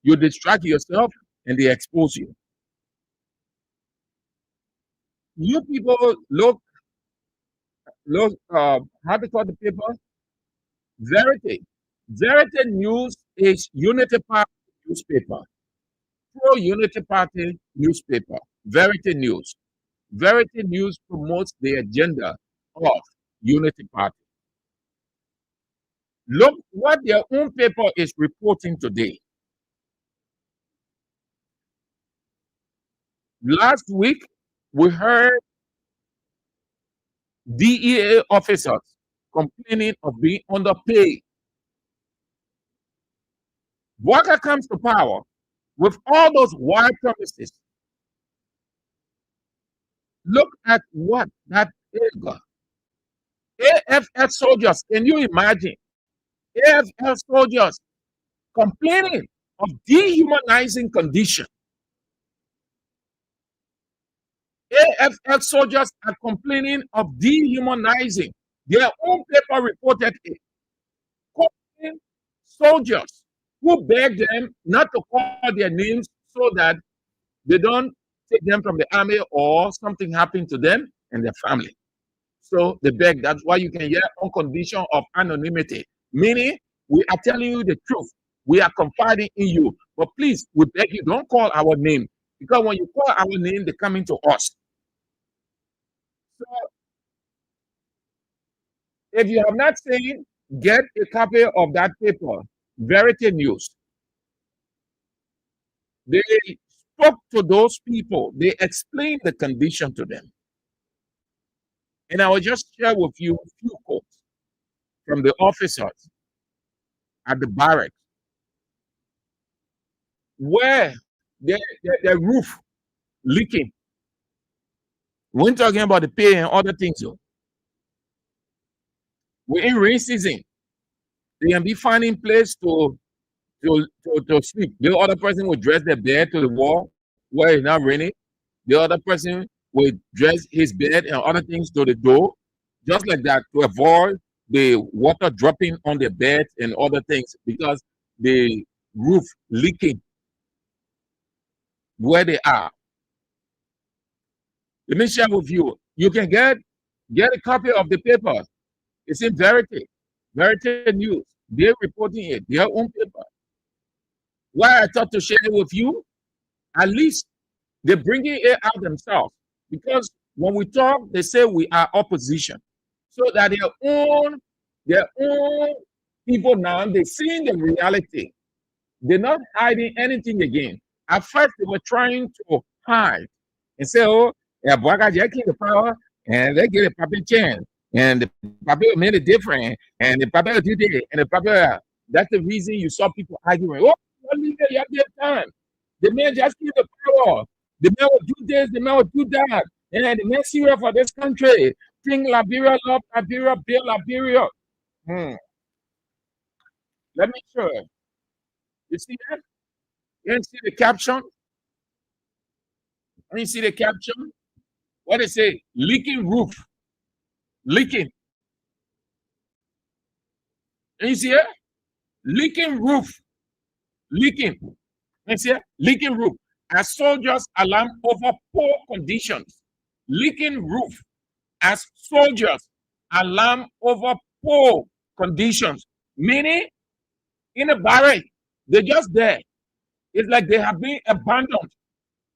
you distract yourself, and they expose you. You people look, how to call the paper? Verity. Verity News is Unity Party newspaper, pro-Unity Party newspaper, Verity News. Verity News promotes the agenda of Unity Party. Look what their own paper is reporting today. Last week, we heard DEA officers complaining of being underpaid. Walker comes to power with all those wild promises. Look at what that AFF soldiers, can you imagine? AFF soldiers complaining of dehumanizing condition. AFF soldiers are complaining of dehumanizing. Their own paper reported it. Calling soldiers who beg them not to call their names so that they don't take them from the army or something happened to them and their family. So they beg. That's why you can hear on condition of anonymity, meaning we are telling you the truth. We are confiding in you. But please, we beg you, don't call our name. Because when you call our name, they're coming to us. So if you have not seen, get a copy of that paper, Verity News. They spoke to those people. They explained the condition to them. And I will just share with you a few quotes from the officers at the barracks, where their roof leaking. We ain't talking about the pay and other things. Though. We're in rain season. They can be finding place to sleep. The other person will dress their bed to the wall where it's not raining. The other person will dress his bed and other things to the door, just like that, to avoid the water dropping on the bed and other things because the roof leaking where they are. Let me share with you. You can get a copy of the paper. It's in Verity News. They're reporting it, their own paper. Why I thought to share it with you, at least they're bringing it out themselves. Because when we talk, they say we are opposition. So that their own people now, they're seeing the reality. They're not hiding anything again. At first, they were trying to hide and say, oh, yeah, Boaga Jackie the power, and they get a puppet chance. And the puppet made it different, and the puppet did it, and the puppet. That's the reason you saw people arguing. Oh, you have time. The man just give the power. The man will do this, the man will do that. And then the next year for this country, King Liberia, love Liberia, build Liberia. Let me show you. You see that? You see the caption? Let me see the caption. What they say? Leaking roof. Leaking. And you see it? Leaking roof. Leaking. You see it? Leaking roof. As soldiers alarm over poor conditions. Leaking roof. As soldiers alarm over poor conditions. Meaning, in a barrack, they're just there. It's like they have been abandoned.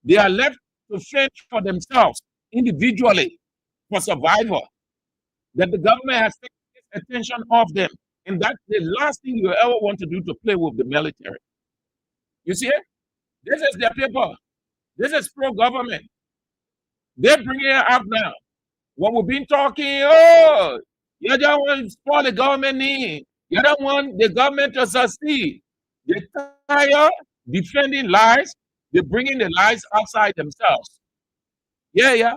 They are left to fend for themselves individually for survival. That the government has taken attention off them. And that's the last thing you ever want to do to play with the military. You see it? This is their paper. This is pro-government. They're bringing it up now. When we've been talking, oh, you don't want to spoil the government need. You don't want the government to succeed. They're tired defending lies. They're bringing the lies outside themselves. Yeah.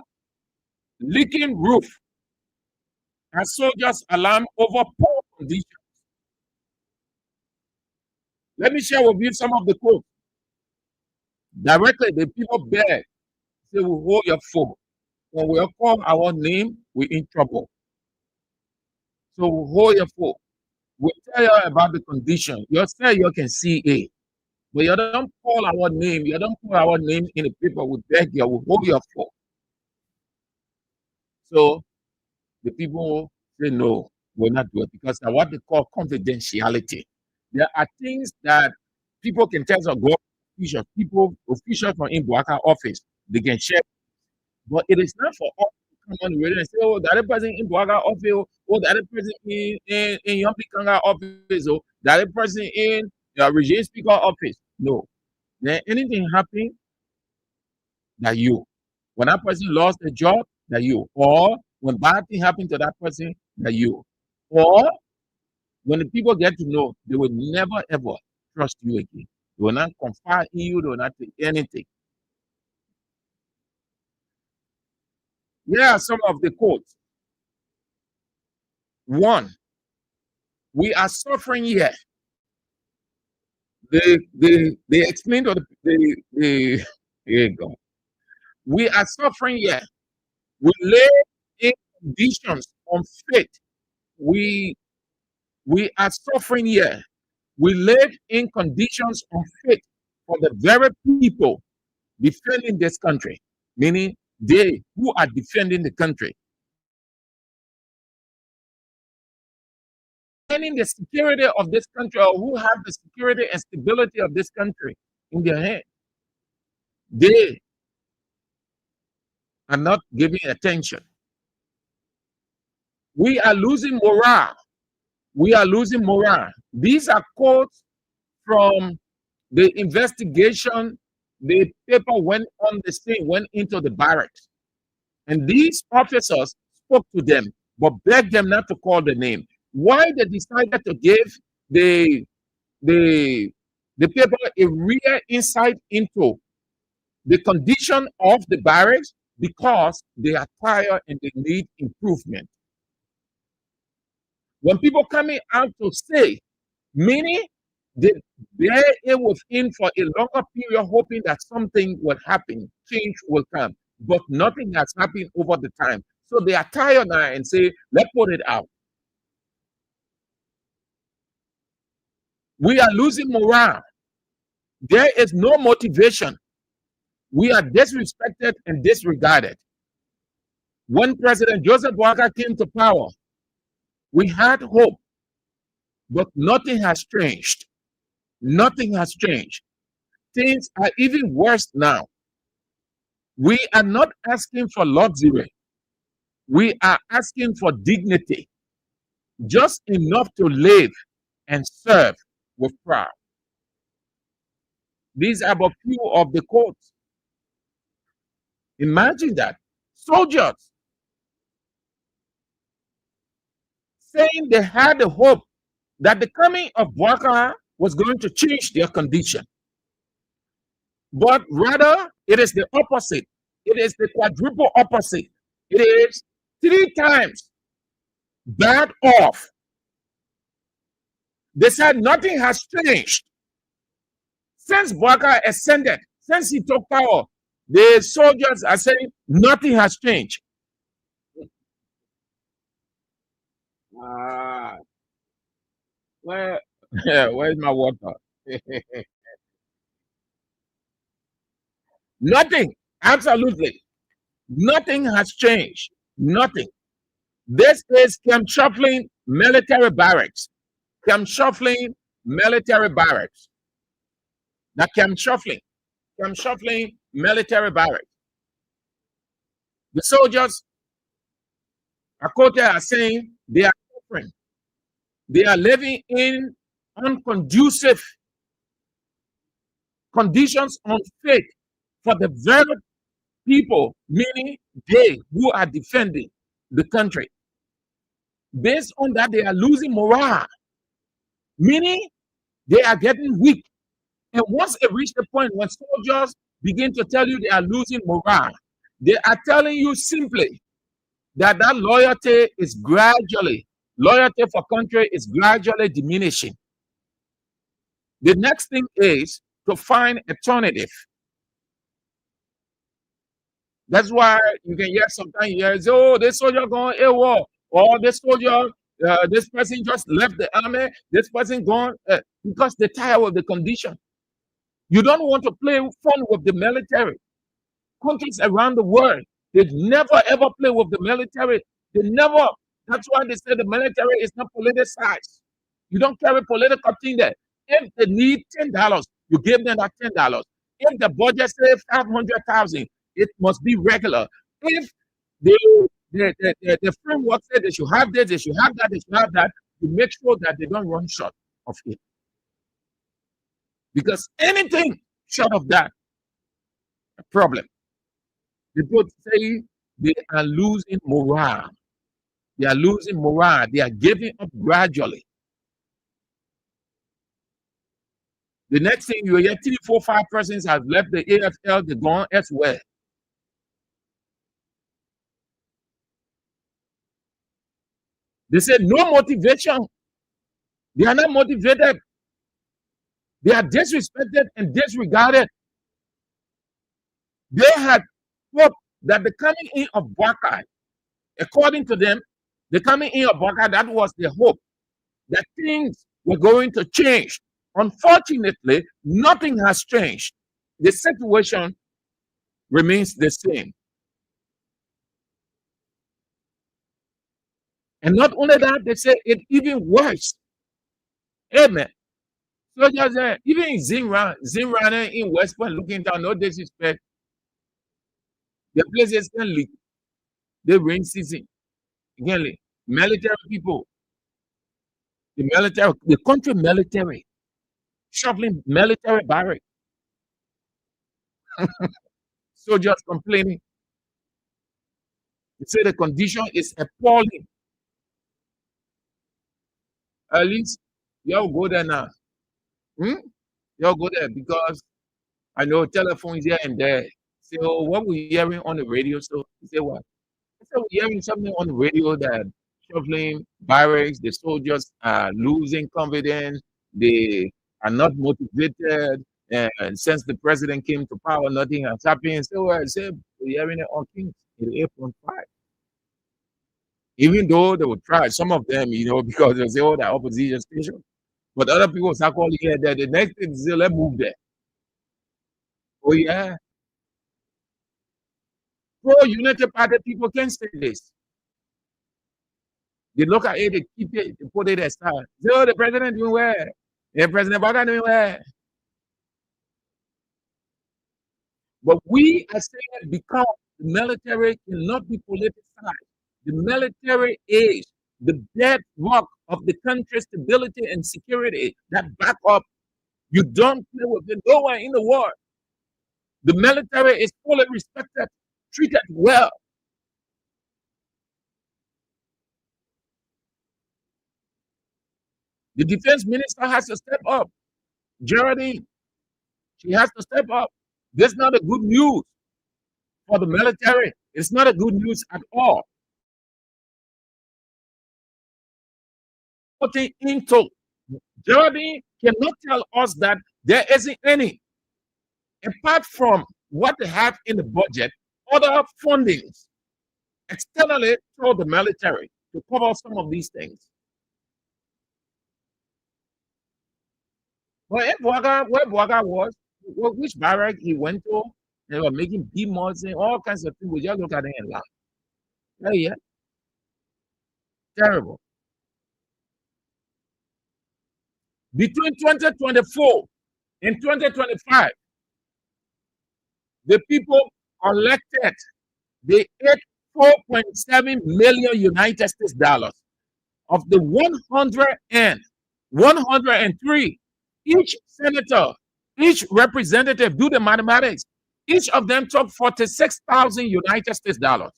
Leaking roof. As soldiers alarm over poor conditions. Let me share with you some of the quotes. Directly, the people beg, say, we hold your phone. When we call our name, we're in trouble. So we hold your phone. We tell you about the condition. You say you can see it. But you don't call our name. You don't put our name in the paper. We beg you, we hold your phone. So the people say, no, we're not doing it because of what they call confidentiality. There are things that people can tell us government officials, officials from in Boaca office, they can share. But it is not for us to come on the radio and say, oh, the other person in Boaca office, oh, the other person in Yompi Kanga office, oh, the other person in the regime speaker office. No. Then anything happen, that you. When that person lost a job, that you. Or when bad thing happened to that person, that you. Or when the people get to know, they will never ever trust you again. They will not confide in you, they will not take anything. Here are some of the quotes. One, we are suffering here. They explained to the here you go. We are suffering here. We live in conditions unfit. We are suffering here. We live in conditions unfit for the very people defending this country, meaning they who are defending the country. Defending the security of this country, or who have the security and stability of this country in their hand. They are not giving attention. We are losing morale. We are losing morale. These are quotes from the investigation. The paper went on the scene, went into the barracks. And these officers spoke to them, but begged them not to call the name. Why they decided to give the paper a real insight into the condition of the barracks, because they are tired and they need improvement. When people coming out to say, meaning they bear within for a longer period, hoping that something will happen, change will come, but nothing has happened over the time. So they are tired now and say, let's put it out. We are losing morale. There is no motivation. We are disrespected and disregarded. When President Joseph Boakai came to power, we had hope, but nothing has changed. Nothing has changed. Things are even worse now. We are not asking for luxury. We are asking for dignity, just enough to live and serve with pride. These are but few of the quotes. Imagine that. Soldiers saying they had the hope that the coming of Boakai was going to change their condition. But rather, it is the opposite. It is the quadruple opposite. It is 3 times bad off. They said nothing has changed. Since Boakai ascended, since he took power, the soldiers are saying nothing has changed. Where's my water? Nothing, absolutely. Nothing has changed. Nothing. This is Camp Shuffling military barracks. Camp Shuffling military barracks. Now, Camp Shuffling military barracks. The soldiers, are saying they are suffering. They are living in unconducive conditions, unfit for the very people, meaning they who are defending the country. Based on that, they are losing morale, meaning they are getting weak. And once it reaches the point when soldiers begin to tell you they are losing morale, they are telling you simply that loyalty for country is gradually diminishing. The next thing is to find alternative. That's why you can hear sometimes oh, this soldier going AWOL, or this soldier, this person just left the army, this person gone, because they're tired of the condition. You don't want to play fun with the military. Countries around the world, they never ever play with the military. They never. That's why they say the military is not politicized. You don't carry political thing there. If they need $10, you give them that $10. If the budget says 500,000, it must be regular. If the framework said they should have this, they should have that, they should have that, to make sure that they don't run short of it. Because anything short of that, a problem. The both say they are losing morale. They are losing morale. They are giving up gradually. The next thing you hear, 3, 4, 5 persons have left the AFL, they're gone elsewhere. They say no motivation. They are not motivated. They are disrespected and disregarded. They had hope that the coming in of Boakai, according to them, the coming in of Boakai, that was their hope, that things were going to change. Unfortunately, nothing has changed. The situation remains the same. And not only that, they say it even worse. Amen. So just even in Zimran in West Point, looking down, no disrespect, the places can leak. The rain season. Again, military people, the country military, shuffling military barrack. Soldiers complaining. They say the condition is appalling. At least y'all go there now. Y'all go there because I know telephones here and there. Say, oh, what we hearing on the radio? So he said, what? I said, we're hearing something on the radio that shuffling barracks, the soldiers are losing confidence, they are not motivated, and since the president came to power, nothing has happened. So I said, we're hearing it on Kings 88.5. Even though they would try, some of them, because they say, oh, the opposition station. But other people start calling here that the next thing is, let's move there. Oh, yeah. Pro-United Party people can say this. They look at it, they keep it, they put it aside. Say, oh, the president doing well. The President Biden doing well. But we are saying because the military cannot be politicized. The military is the bedrock of the country's stability and security. That back up, you don't play with it nowhere in the world. The military is fully respected, treated well. The defense minister has to step up. Geraldine, she has to step up. This is not a good news for the military. It's not a good news at all. Putting into Geraldine cannot tell us that there isn't any, apart from what they have in the budget, other fundings externally to the military to cover some of these things. Well, where Boaga was, which barrack he went to, they were making BMOs and all kinds of things. We just look at it and laugh. Oh, yeah. Terrible. Between 2024 and 2025, the people collected, they ate 4.7 million United States dollars. Of the 103, each senator, each representative, do the mathematics, each of them took 46,000 United States dollars.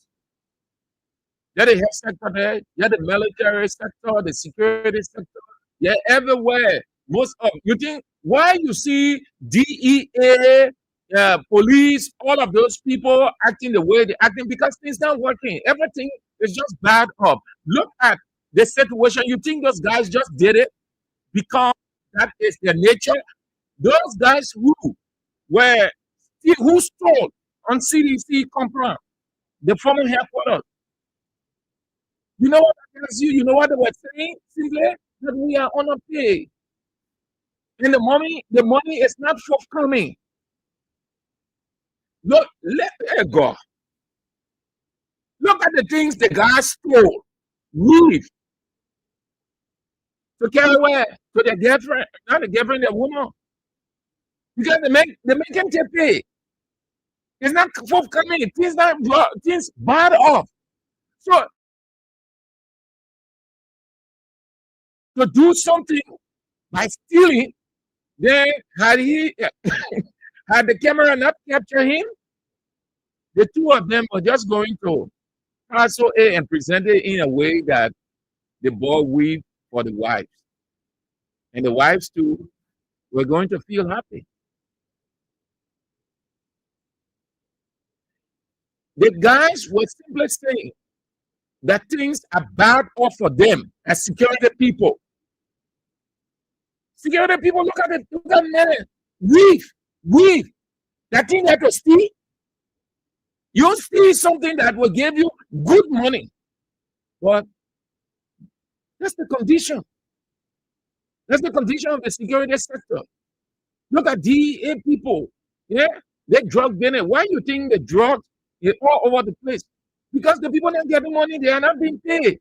Yeah, the health sector there, yeah, the military sector, the security sector, yeah, everywhere. Most of you think why you see DEA, police, all of those people acting the way they're acting because things not working. Everything is just bad up. Look at the situation. You think those guys just did it because that is their nature? Those guys who stole on CDC compound, the former headquarters. You know what I tells you? You know what they were saying? Simply that we are underpaid. And the money is not forthcoming. Look, let it go. Look at the things the guys stole. Leave. To carry away to their girlfriend, not the girlfriend, the woman. Because they make them pay. It's not forthcoming. Things bad off. So to do something by stealing, then had the camera not capture him, the two of them are just going to also and present it in a way that the boy weave for the wives. And the wives too were going to feel happy. The guys were simply saying that things are bad off for them as security people. Security people, look at it, look at it. Weave. That thing that was steal, you steal something that will give you good money. But that's the condition. That's the condition of the security sector. Look at DEA people. Yeah, they drug business. Why you think the drugs is all over the place? Because the people that getting money, they are not being paid.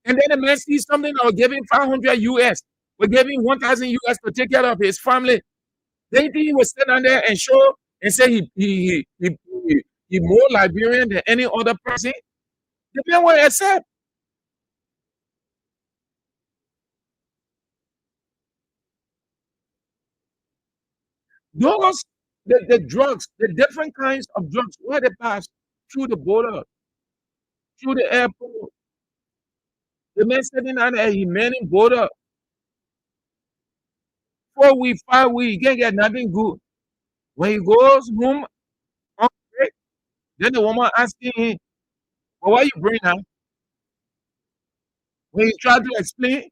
And then the man sees something or giving 500 US, we're giving 1,000 US to take care of his family. They think he will sit down there and show and say he more Liberian than any other person. The man will accept. Those the drugs, the different kinds of drugs, where they pass through the border, through the airport. The man sitting on a remaining border. 4 weeks, 5 weeks, he can't get nothing good. When he goes home, Then the woman asking him, well, why you bring her? When he tried to explain,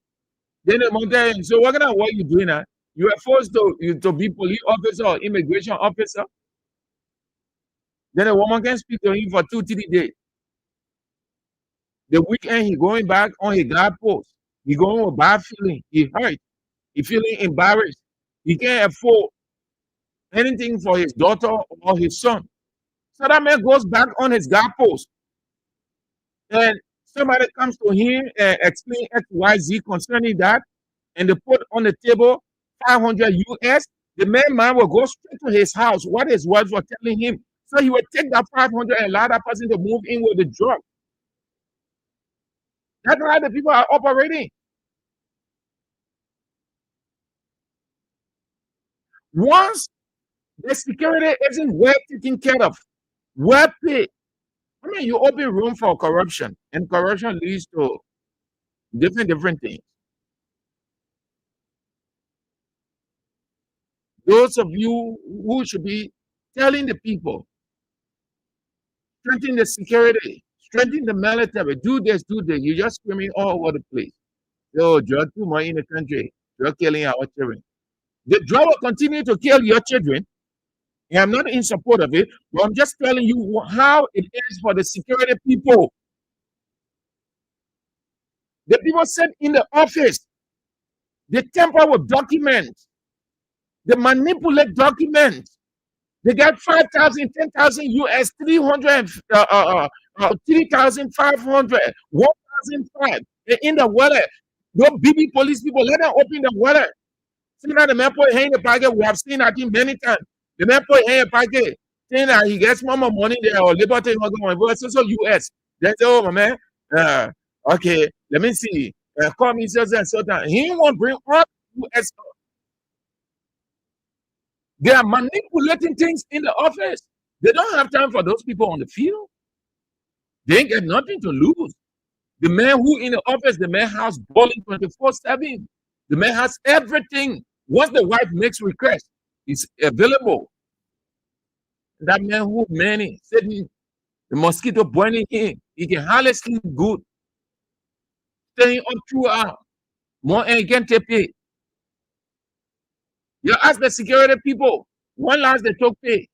then the man tell him, so what kind of work you doing now? You are forced to be police officer or immigration officer. Then the woman can speak to him for 2-3 days. The weekend he going back on his guard post. He going with bad feeling. He hurt. He feeling embarrassed. He can't afford anything for his daughter or his son. So that man goes back on his guard post. And somebody comes to him and explain XYZ concerning that, and they put on the table 500 US. The man will go straight to his house. What his wife was telling him. So he would take that 500 and allow that person to move in with the drug. That's how the people are operating. Once the security isn't well taken care of, well paid, I mean, you open room for corruption, and corruption leads to different things. Those of you who should be telling the people, strengthen the security, strengthen the military, do this, do that. You're just screaming all over the place. Yo, drug too much in the country. Drug killing our children. The drug will continue to kill your children. And I'm not in support of it, but I'm just telling you how it is for the security people. The people sit in the office. They tamper with documents. They manipulate documents. They get 5,000, 10,000 US, 300, 3,500, 1,005 in the wallet. Those BB police people, let them open the wallet. See now the man put in the pocket. We have seen that thing many times. The man put in the pocket, saying that he gets more money there or liberty so US. They say, oh my man, okay, let me see. Call me so that he won't bring up US. They are manipulating things in the office. They don't have time for those people on the field. They ain't got nothing to lose. The man who in the office, the man has balling 24/7. The man has everything. Once the wife makes request, it's available. That man who many sitting, the mosquito burning in, he can hardly sleep good. Staying up throughout. More and can take pay. You ask the security people, one last they took pay.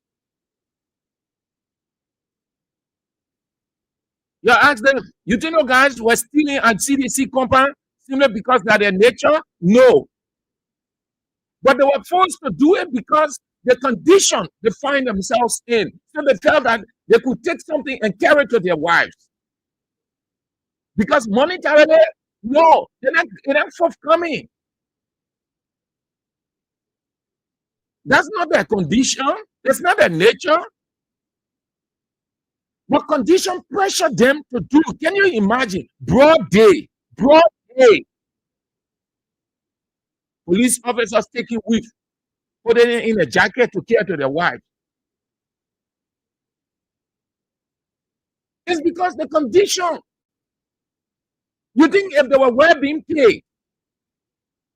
You ask them, you think those guys were stealing at CDC compound simply because they're their nature? No. But they were forced to do it because the condition they find themselves in. So they felt that they could take something and carry it to their wives. Because monetarily, no, they're not forthcoming. That's not their condition. That's not their nature. But condition pressure them to do. Can you imagine? Broad day. Police officers taking whip, putting it in a jacket to care to their wife. It's because the condition. You think if they were well being paid,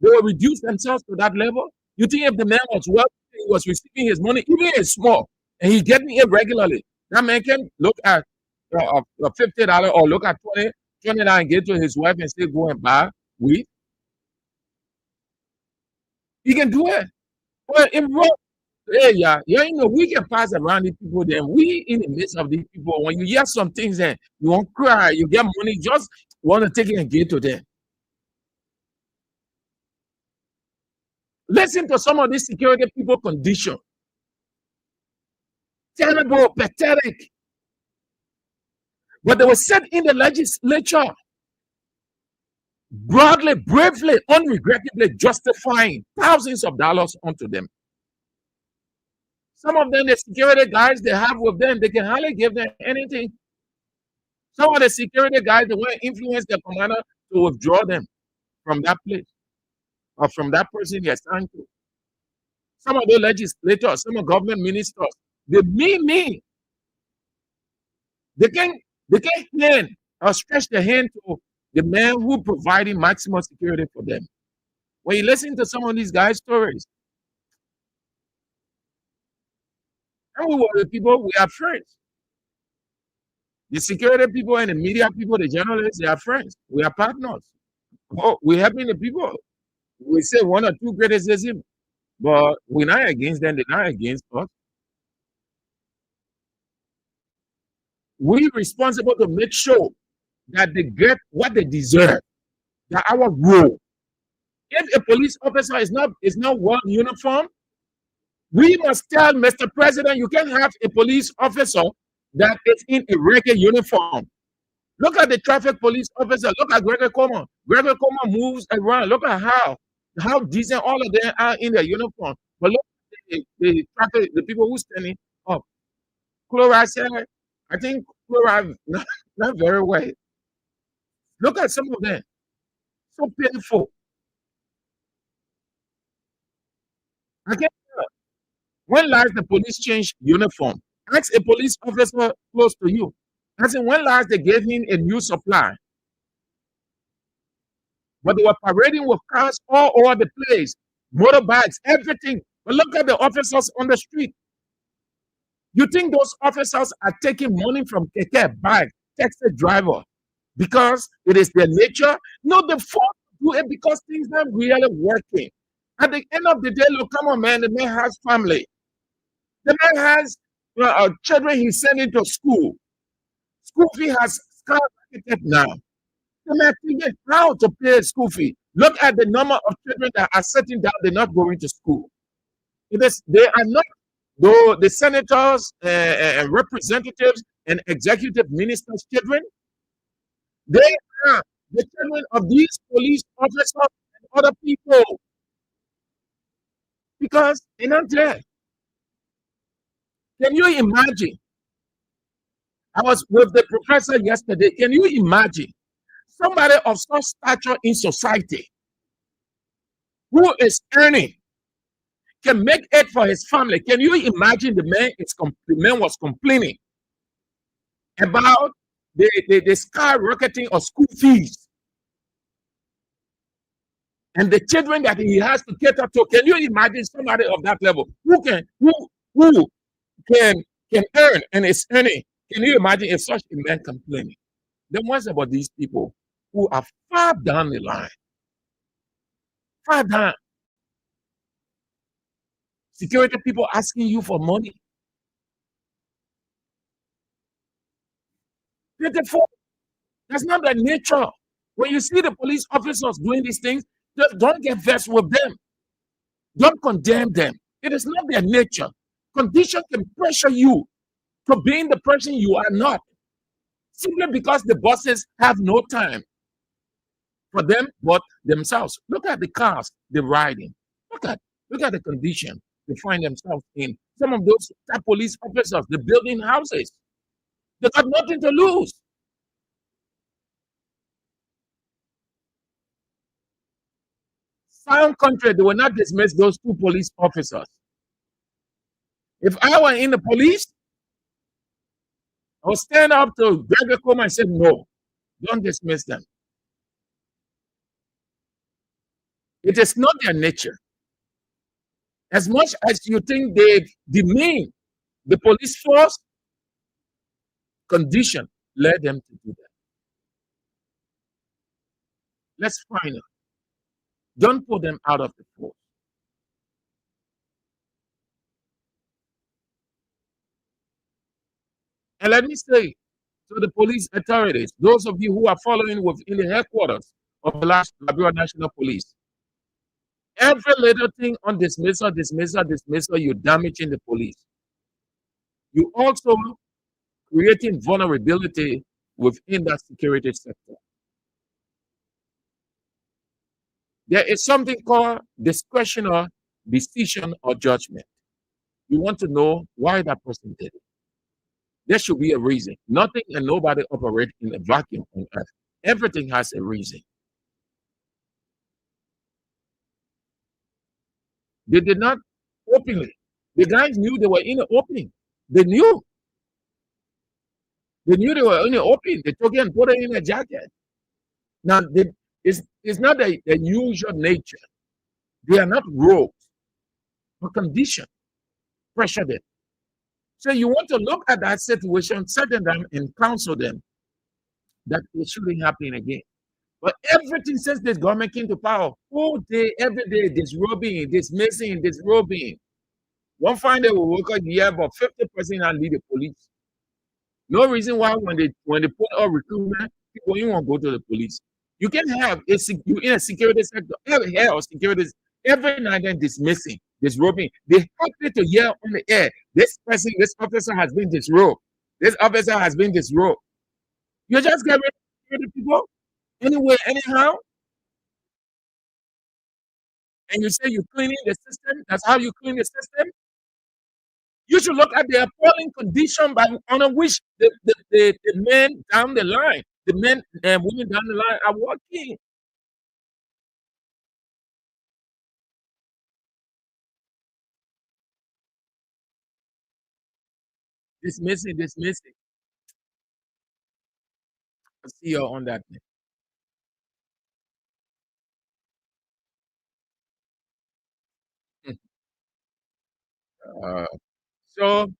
they will reduce themselves to that level? You think if the man was well paid, he was receiving his money, even if it's small, and he's getting it regularly, that man can look at $50 or look at $20 and get to his wife and say, go and buy weed? He can do it. Well, in rural area, we can pass around these people. Then we in the midst of these people, when you hear some things, then you won't cry. You get money, just want to take it and give to them. Listen to some of these security people condition. Terrible, pathetic. But they were set in the legislature broadly, bravely, unregrettably justifying thousands of dollars onto them. Some of them, the security guys they have with them, they can hardly give them anything. Some of the security guys, they want to influence the commander to withdraw them from that place or from that person they assigned to. Some of the legislators, some of government ministers, they mean. They can't hand or stretch the hand to the man who providing maximum security for them. When you listen to some of these guys' stories, and we were the people, we are friends. The security people and the media people, the journalists, they are friends. We are partners. Oh, we're helping the people. We say one or two criticism, but we're not against them, they're not against us. We're responsible to make sure that they get what they deserve. That our role. If a police officer is not well uniform, we must tell Mr. President, you can't have a police officer that is in a regular uniform. Look at the traffic police officer. Look at Gregory Comer. Gregory Comer moves around. Look at how decent all of them are in their uniform. But look at the traffic, the people who standing up. Chloride said, I think Chloride not very well. Look at some of them. So painful. I can't tell. When last the police changed uniform? Ask a police officer close to you. Ask him when last they gave him a new supply. But they were parading with cars all over the place, motorbikes, everything. But look at the officers on the street. You think those officers are taking money from keke, bike, taxi driver because it is their nature? No, they force to do it because things are really working. At the end of the day, look, come on, man, the man has family. The man has children he's sending to school. School fee has skyrocketed now. The man thinking how to pay school fee. Look at the number of children that are sitting down, they're not going to school. They are not, though the senators, representatives, and executive ministers' children, they are the children of these police officers and other people because they're not there. Can you imagine? I was with the professor yesterday. Can you imagine somebody of such stature in society who is earning can make it for his family? Can you imagine the man was complaining about the skyrocketing of school fees and the children that he has to cater to? Can you imagine somebody of that level who can earn and is earning? Can you imagine if such a man complaining? Then what's about these people who are far down the line? Far down. Security people asking you for money. Pitiful. That's not their nature. When you see the police officers doing these things, don't get vexed with them. Don't condemn them. It is not their nature. Condition can pressure you to being the person you are not, simply because the bosses have no time for them but themselves. Look at the cars they're riding. Look at the condition they find themselves in. Some of those police officers, they're building houses. They got nothing to lose. Sound country, they will not dismiss those two police officers. If I were in the police, I would stand up to Gregory Comer and say, no, don't dismiss them. It is not their nature. As much as you think they demean the police force, condition led them to do that. Let's find out. Don't put them out of the force. And let me say to the police authorities, those of you who are following within the headquarters of the Liberia National Police, every little thing on dismissal, you're damaging the police. You also creating vulnerability within that security sector. There is something called discretionary decision or judgment. You want to know why that person did it. There should be a reason. Nothing and nobody operates in a vacuum on earth. Everything has a reason. They did not openly. The guys knew they were in the opening. They knew. They knew they were in the opening. They took it and put it in a jacket. Now, it's not their usual nature. They are not rogues. But condition pressure them. So you want to look at that situation, settle them and counsel them that it shouldn't happen again. But everything since this government came to power, all day, every day, disrobing, dismissing, disrobing. One fine day we woke up here, but 50% now lead the police. No reason why when they put out recruitment, people you won't go to the police. You can have you in a security sector, every hair or security every night then dismissing, disrobing. They happy to hear on the air. This person, this officer has been disrobed. This officer has been disrobed. You just get rid of people anyway, anyhow. And you say you're cleaning the system. That's how you clean the system. You should look at the appalling condition by on which the men down the line, the men and women down the line are working. Dismissing, dismissing. I'll see you on that. Uh, so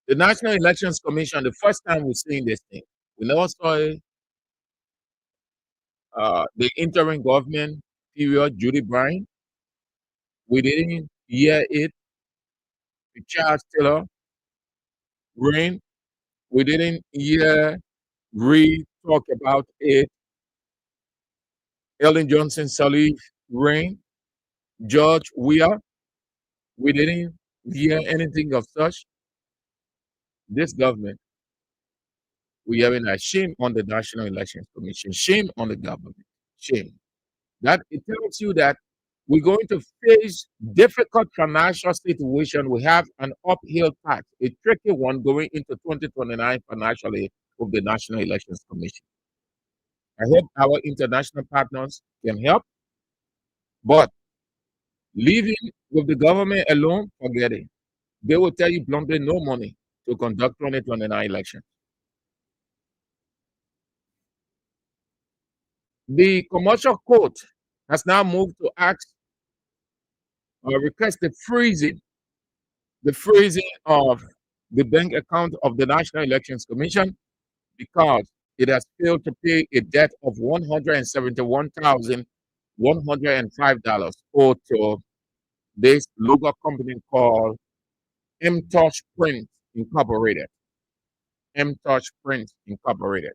the National Elections Commission, the first time we're seeing this thing, we never saw it, the interim government period, Judy Bryan. We didn't hear it. The Charles Taylor reign. We didn't hear Reid talk about it. Ellen Johnson Sirleaf reign. George Weah. We didn't hear anything of such. This government, we having a shame on the National Elections Commission, shame on the government, shame. That it tells you that we're going to face difficult financial situation. We have an uphill path, a tricky one going into 2029 financially of the National Elections Commission. I hope our international partners can help, but leaving with the government alone, forget it. They will tell you bluntly no money to conduct 2029 election. The commercial court has now moved to ask or request the freezing of the bank account of the National Elections Commission because it has failed to pay a debt of $171,105 owed to this local company called M-Touch Print Incorporated. M-Touch Print Incorporated.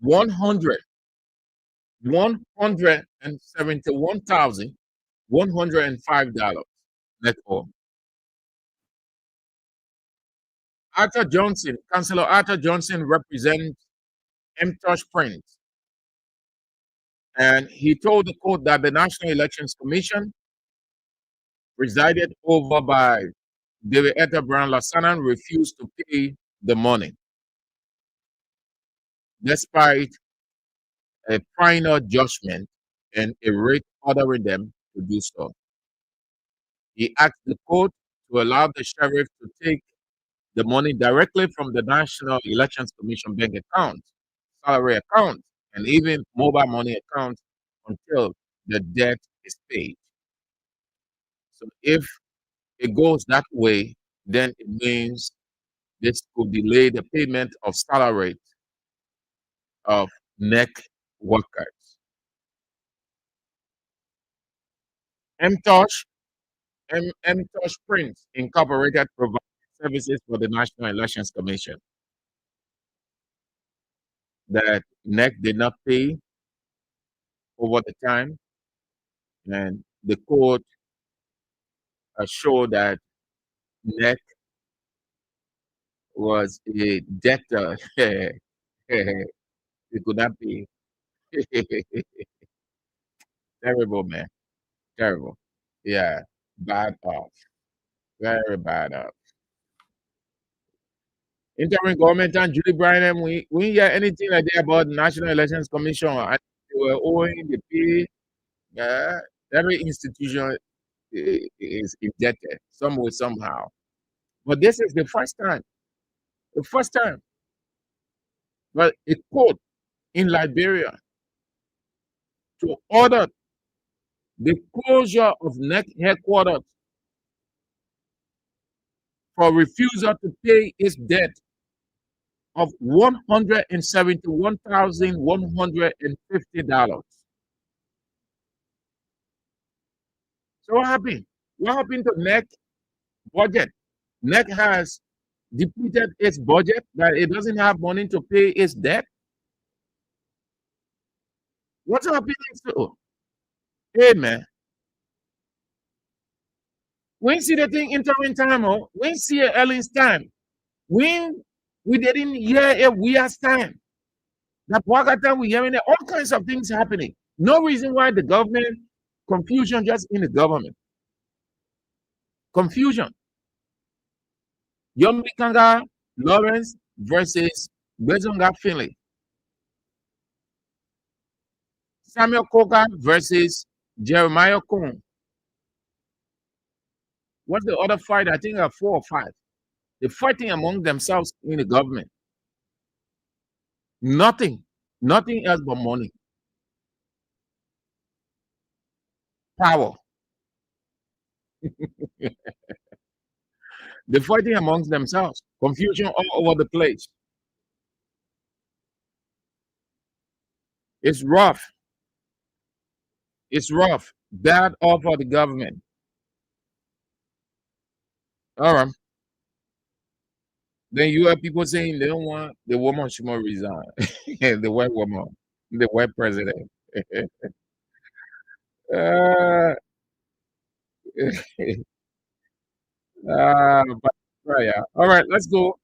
171,105 net all. Arthur Johnson, Councillor Arthur Johnson represents M-Touch Print. And he told the court that the National Elections Commission, presided over by David Etta Brown Lassanan, refused to pay the money, despite a final judgment and a rate ordering them to do so. He asked the court to allow the sheriff to take the money directly from the National Elections Commission bank account, salary account, and even mobile money account until the debt is paid. So if it goes that way, then it means this could delay the payment of salary of NEC workers. MTOSH, MTOSH Prince Incorporated provides services for the National Elections Commission that NEC did not pay over the time, and the court showed that NEC was a debtor. It could not pay. Terrible, man. Terrible. Yeah. Bad off. Very bad off. Interim government and Judy Bryan, we didn't hear anything like that about the National Elections Commission. And they were owing the pay. Yeah. Every institution is indebted some way, somehow. But this is the first time. The first time. But a court in Liberia to order the closure of NEC headquarters for refusal to pay its debt of $171,150. So what happened? What happened to NEC budget? NEC has depleted its budget, that it doesn't have money to pay its debt. What's happening to? Hey man, we see the thing interim time, oh, we see a Ellen's time. When we didn't hear a Weah's time. That time we're hearing all kinds of things happening. No reason why the government, confusion just in the government. Confusion. Yombi Kanga Lawrence versus Bezonga Finley. Samuel Koga versus Jeremiah Kung. What's the other fight? I think 4 or 5. They're fighting among themselves in the government. Nothing else but money. Power. They're fighting amongst themselves. Confusion all over the place. It's rough. It's rough. Bad all for the government. All right. Then you have people saying they don't want the woman should not resign. The white woman, the white president. uh, but, yeah. All right, let's go.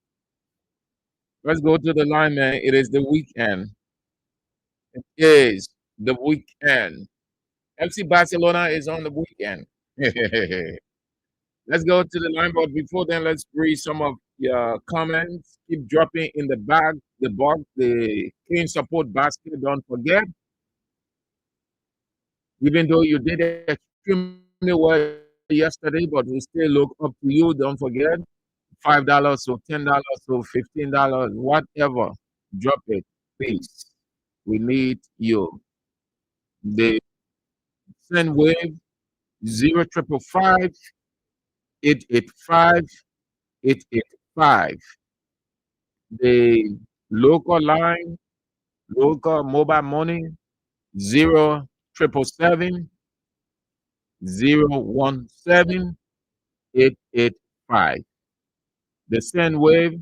Let's go to the line, man. It is the weekend. It is the weekend. FC Barcelona is on the weekend. Let's go to the line, but before then, let's read some of your comments. Keep dropping in the bag, the box, the Kane support basket. Don't forget. Even though you did extremely well yesterday, but we still look up to you. Don't forget. $5 or $10 or $15, whatever. Drop it, please. We need you. The send wave 0555 885 885. The local line, local mobile money 0777 017 885. The send wave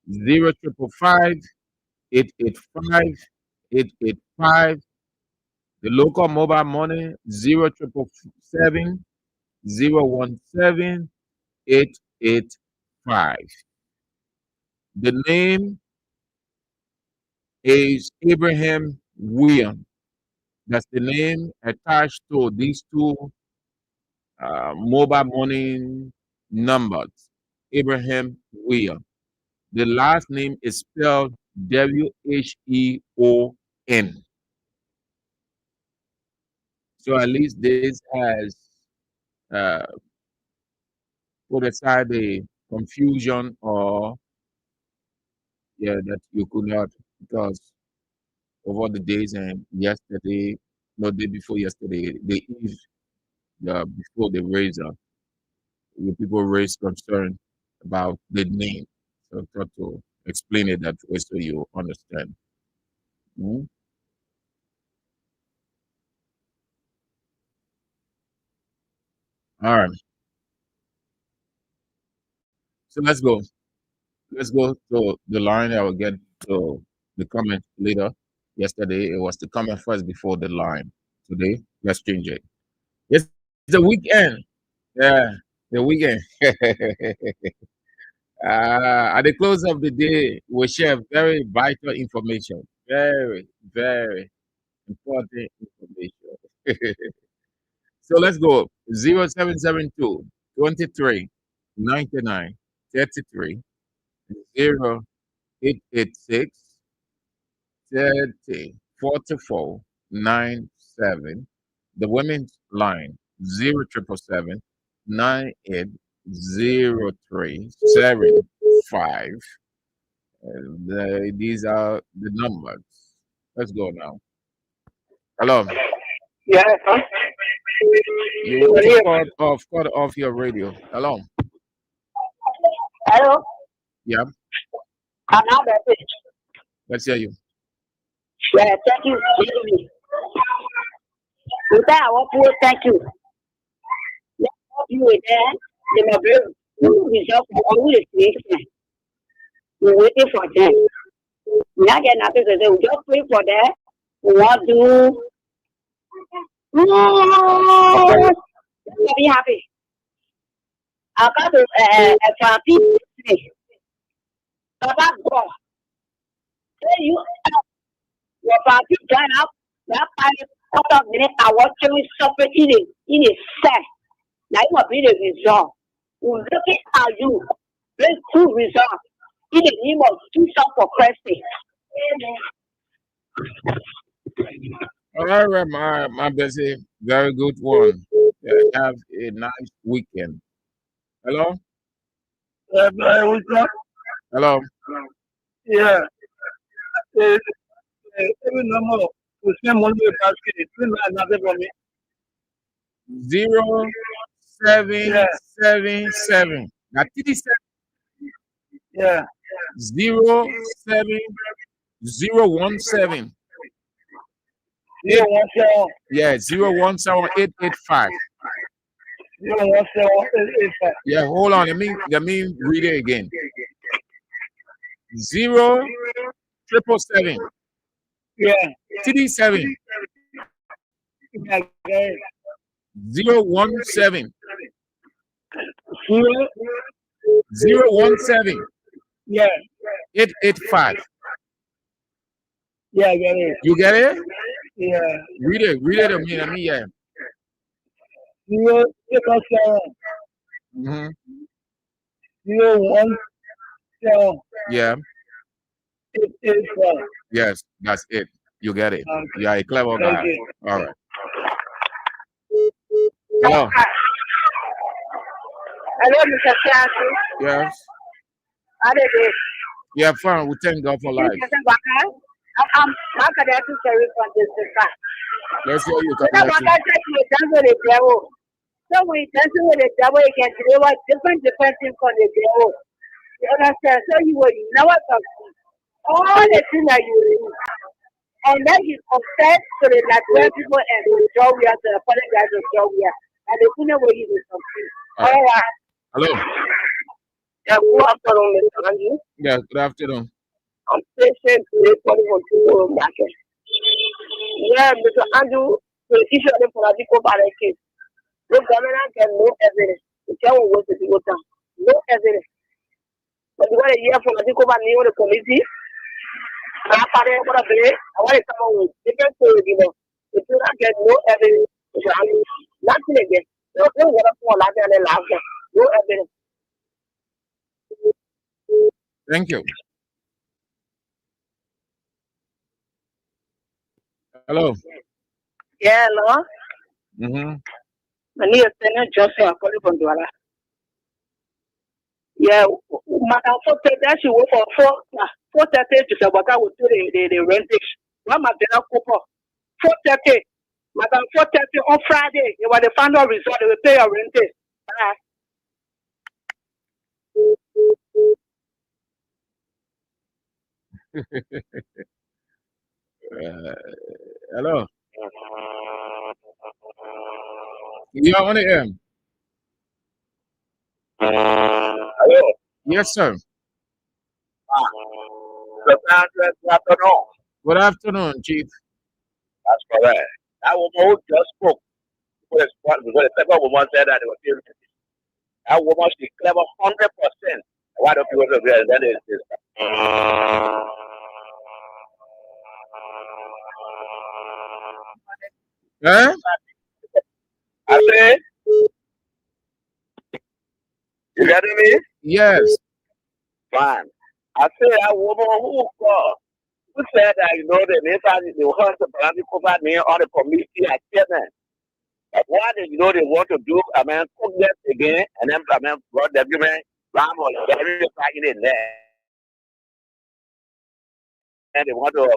0555 885 885. The local mobile money 0777 017 885. The name is Abraham Weah. That's the name attached to these two mobile money numbers. Abraham Weah. The last name is spelled WHEON. So at least this has put aside the confusion or that you could not, because over the days and yesterday, no day before yesterday, the eve before the razor, the people raised concern about the name. So I thought to explain it that way so you understand. Mhm. All right. So let's go. Let's go to the line. I will get to the comment later. Yesterday it was the comment first before the line. Today, let's change it. It's the weekend. Yeah, the weekend. At the close of the day, we share very vital information. Very, very important information. So let's go. 0772 23 99 33 0886 30 44 97. The women's line 0777 980375. These are the numbers. Let's go now. Hello. Yeah. You want to cut off your radio. Hello. Hello. Yeah. I'm not that bitch. Let's hear you. Yeah, thank you. With that, I want to thank you. Let's help you with that. The mobile, who result for all the things. We're waiting for them. We're not getting nothing to say. We just pray for that. We want to be happy. I got a people. Baba God. Say you your party join up. That party out of minute I watch you suffer in a set. Now you will be the result. We looking at you. Bring two results. In the name of Jesus for Christ. All right, my busy. Very good one. Yeah, have a nice weekend. Hello? Hello? Yeah. Every number we spend money with basket. It's another for me. 0777. Now, 37. Yeah. 07017. 017. Yeah, 017885. 01785. Yeah, hold on. Let me read it again. 0777. Yeah. 37. Yeah. 017. 017. Yeah. 885. Yeah, I get it. You get it? Yeah. Read it to me. Let me, yeah. 017. Mm-hmm. 017. Yeah. 885. Yes, that's it. You get it. Okay. You are a clever guy. Thank you. All right. Hello. Hello, Mr. Chancy. Yes. How did it? Yeah, fine. We thank God for life. I'm not going to carry from this time. Let's hear you. So when you dance with the devil, you can deliver different things from the devil. You understand? So you will never succeed. All the things that you do. And then you confess to the Nigerian people and the Georgia to apologize to Georgia. And the thing where you will succeed. All right. Hello. Yeah, good afternoon, Mr. Andrew. Yeah, good afternoon. I'm patient today for the market. Yeah, Mr. Andrew, the issue of the political barricade. No government can no evidence. The tell what to do with them. No evidence. But you want to hear from the people the committee? I want to come on with different stories, you know. If you don't get no evidence, nothing again. No, what up for laughing and laughing. No evidence. Thank you. Hello. Yeah, hello. Mm-hmm. My name is Senator Johnson. I'm calling from Douala. Yeah, Madam that she work for 4:30 to Sabaka will do the rentage. One Madam Cooper. 4:30. Madam 4:30 on Friday. You want the final result, they will pay your rentage. Hello. You are on the air. Hello. Yes, sir. Good afternoon. Good afternoon, Chief. That's correct. That woman just spoke. Because the second woman said that they were serious. That woman, she clever 100%. Why don't people agree that is this? Huh? I say, you getting me? Yes. Fine. I say that woman who said that, you know, they want to brand the cover name on the committee at chairman. But why they, you know, they want to do, cook them again, and then, brought the argument, Ramon, every fighting in there. And they want to,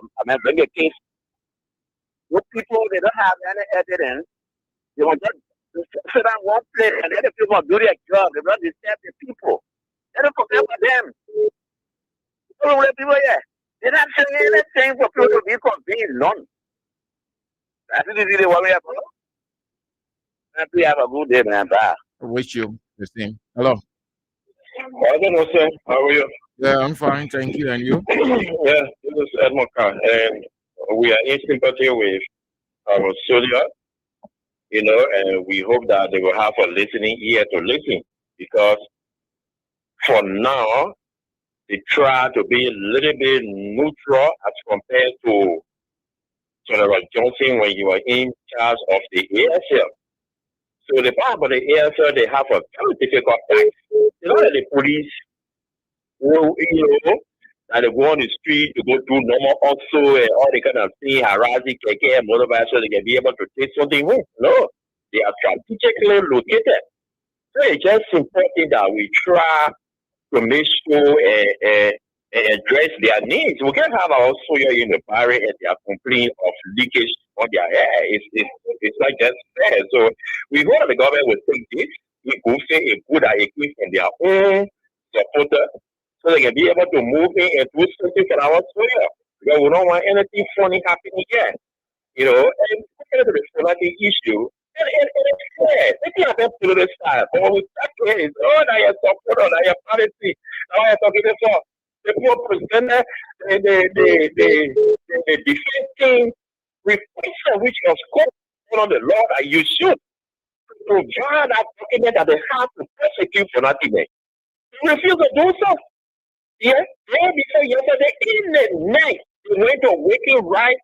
bring a case. Those people, they don't have any evidence. They will just sit down one place and let the people do their job. They don't disturb the people. They don't forget about them. All the people here, they're not saying anything for people to be convinced. None. That's really what we have. And we have a good day, man. Bye. I wish you the same. Hello. I don't know, sir. How are you? Yeah, I'm fine, thank you. And you? Yeah, this is Edmond Carr, and we are in sympathy with our soldier, and we hope that they will have a listening ear to listen, because for now, they try to be a little bit neutral as compared to General Johnson when he was in charge of the ASL. So the part about the ASL, they have a very difficult task. The police, that they go on the street to go do normal also and all the kind of thing, harassing, motorbikes, so they can be able to take something home. No, they are strategically located. So it's just important that we try to make sure and address their needs. We can have our soldier in the barrack and they are complaining of leakage on their air. It's not just fair. So we hope that the government will take this, we go say a good equip in their own supporter, so they can be able to move in and do something for our soldier. Because we don't want anything funny happening here. And looking at the responsibility issue, and it's fair. They can have political style. But when we start here, it's, now you're supporter, now you're policy, now you're talking about the poor president, the defense team, request which was called on the law that you should provide that document that they have to prosecute for nothing. You refuse to do so. Yeah, day before yesterday, in the night, we went to Waking Right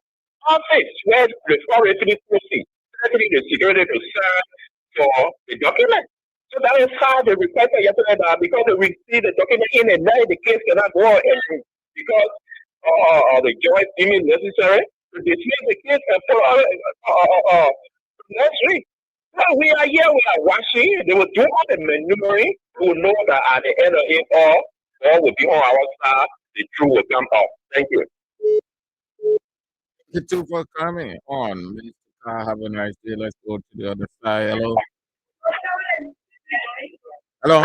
office where the foreign proceed, certainly the security concern for the document. So that is how they requested yesterday that because they received the document in the night, the case cannot go on because the joint deeming necessary to dismiss the case and for next week. Well, we are here, we are watching. They will do all the maneuvering. We will know that at the end of it all will be on our side. The truth will come out. Thank you. Thank you too for coming on. Minister Carr, have a nice day. Let's go to the other side. Hello. Hello.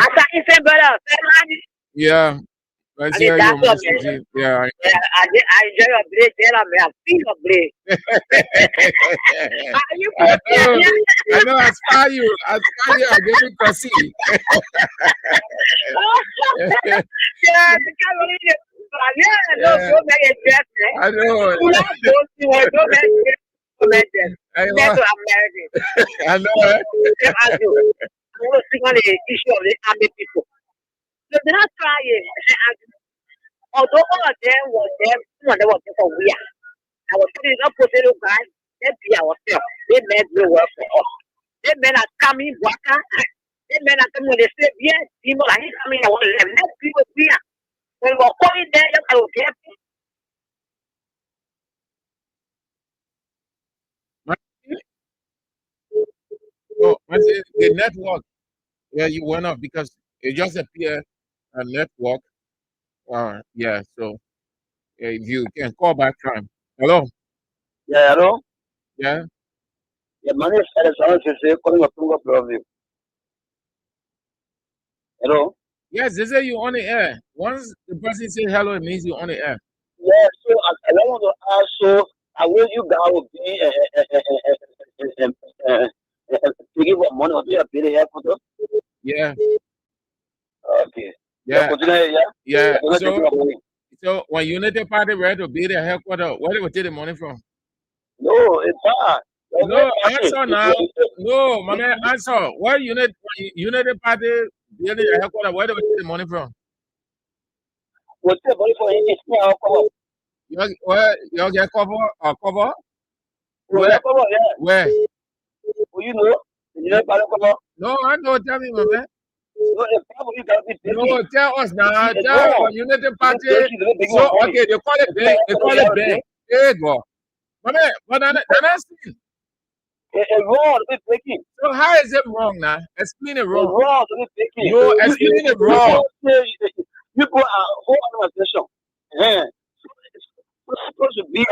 Yeah. Let's hear you, Minister G. Yeah. I enjoy your break. I feel your break. I know. I spy you. I give you Kasi. I know. I know. I want to speak on the issue of the army people. So they're not trying. Although all of them were there, some of them were for Weah. I was telling you, potato guys, they be ourselves. They made no work for us. They men are coming, Waka. They men are coming, they say, yes, people are coming, I want to live. Let people be. When we're calling there, I will get Oh, the network, yeah, you went off because it just appeared a network. Yeah, so if you can call back time. Hello? Yeah, hello? Yeah? Yeah, my name is Alexander, calling a problem. Hello? Yes, they say you're on the air. Once the person says hello, it means you're on the air. Yeah, so I want to ask, so I will you guys will be to give up money or be a bit here for them? Yeah. Okay. Yeah. Yeah. So when United Party ready to be the headquarters, where they will take the money from? No, it's bad. No, answer now. No, my man, answer. Where United Party building the headquarters, where they will take the money from? What's the money for it? You get cover or cover? Where? Where? You know? No, I know. Tell me, my man. No, tell us now. Tell United Party. So okay, they call it bank. They call it bank. There you go. My man, but that's wrong. Breaking. So how is it wrong now? Explain it wrong. Wrong. No, explain it wrong. You go whole organization. We're supposed to be a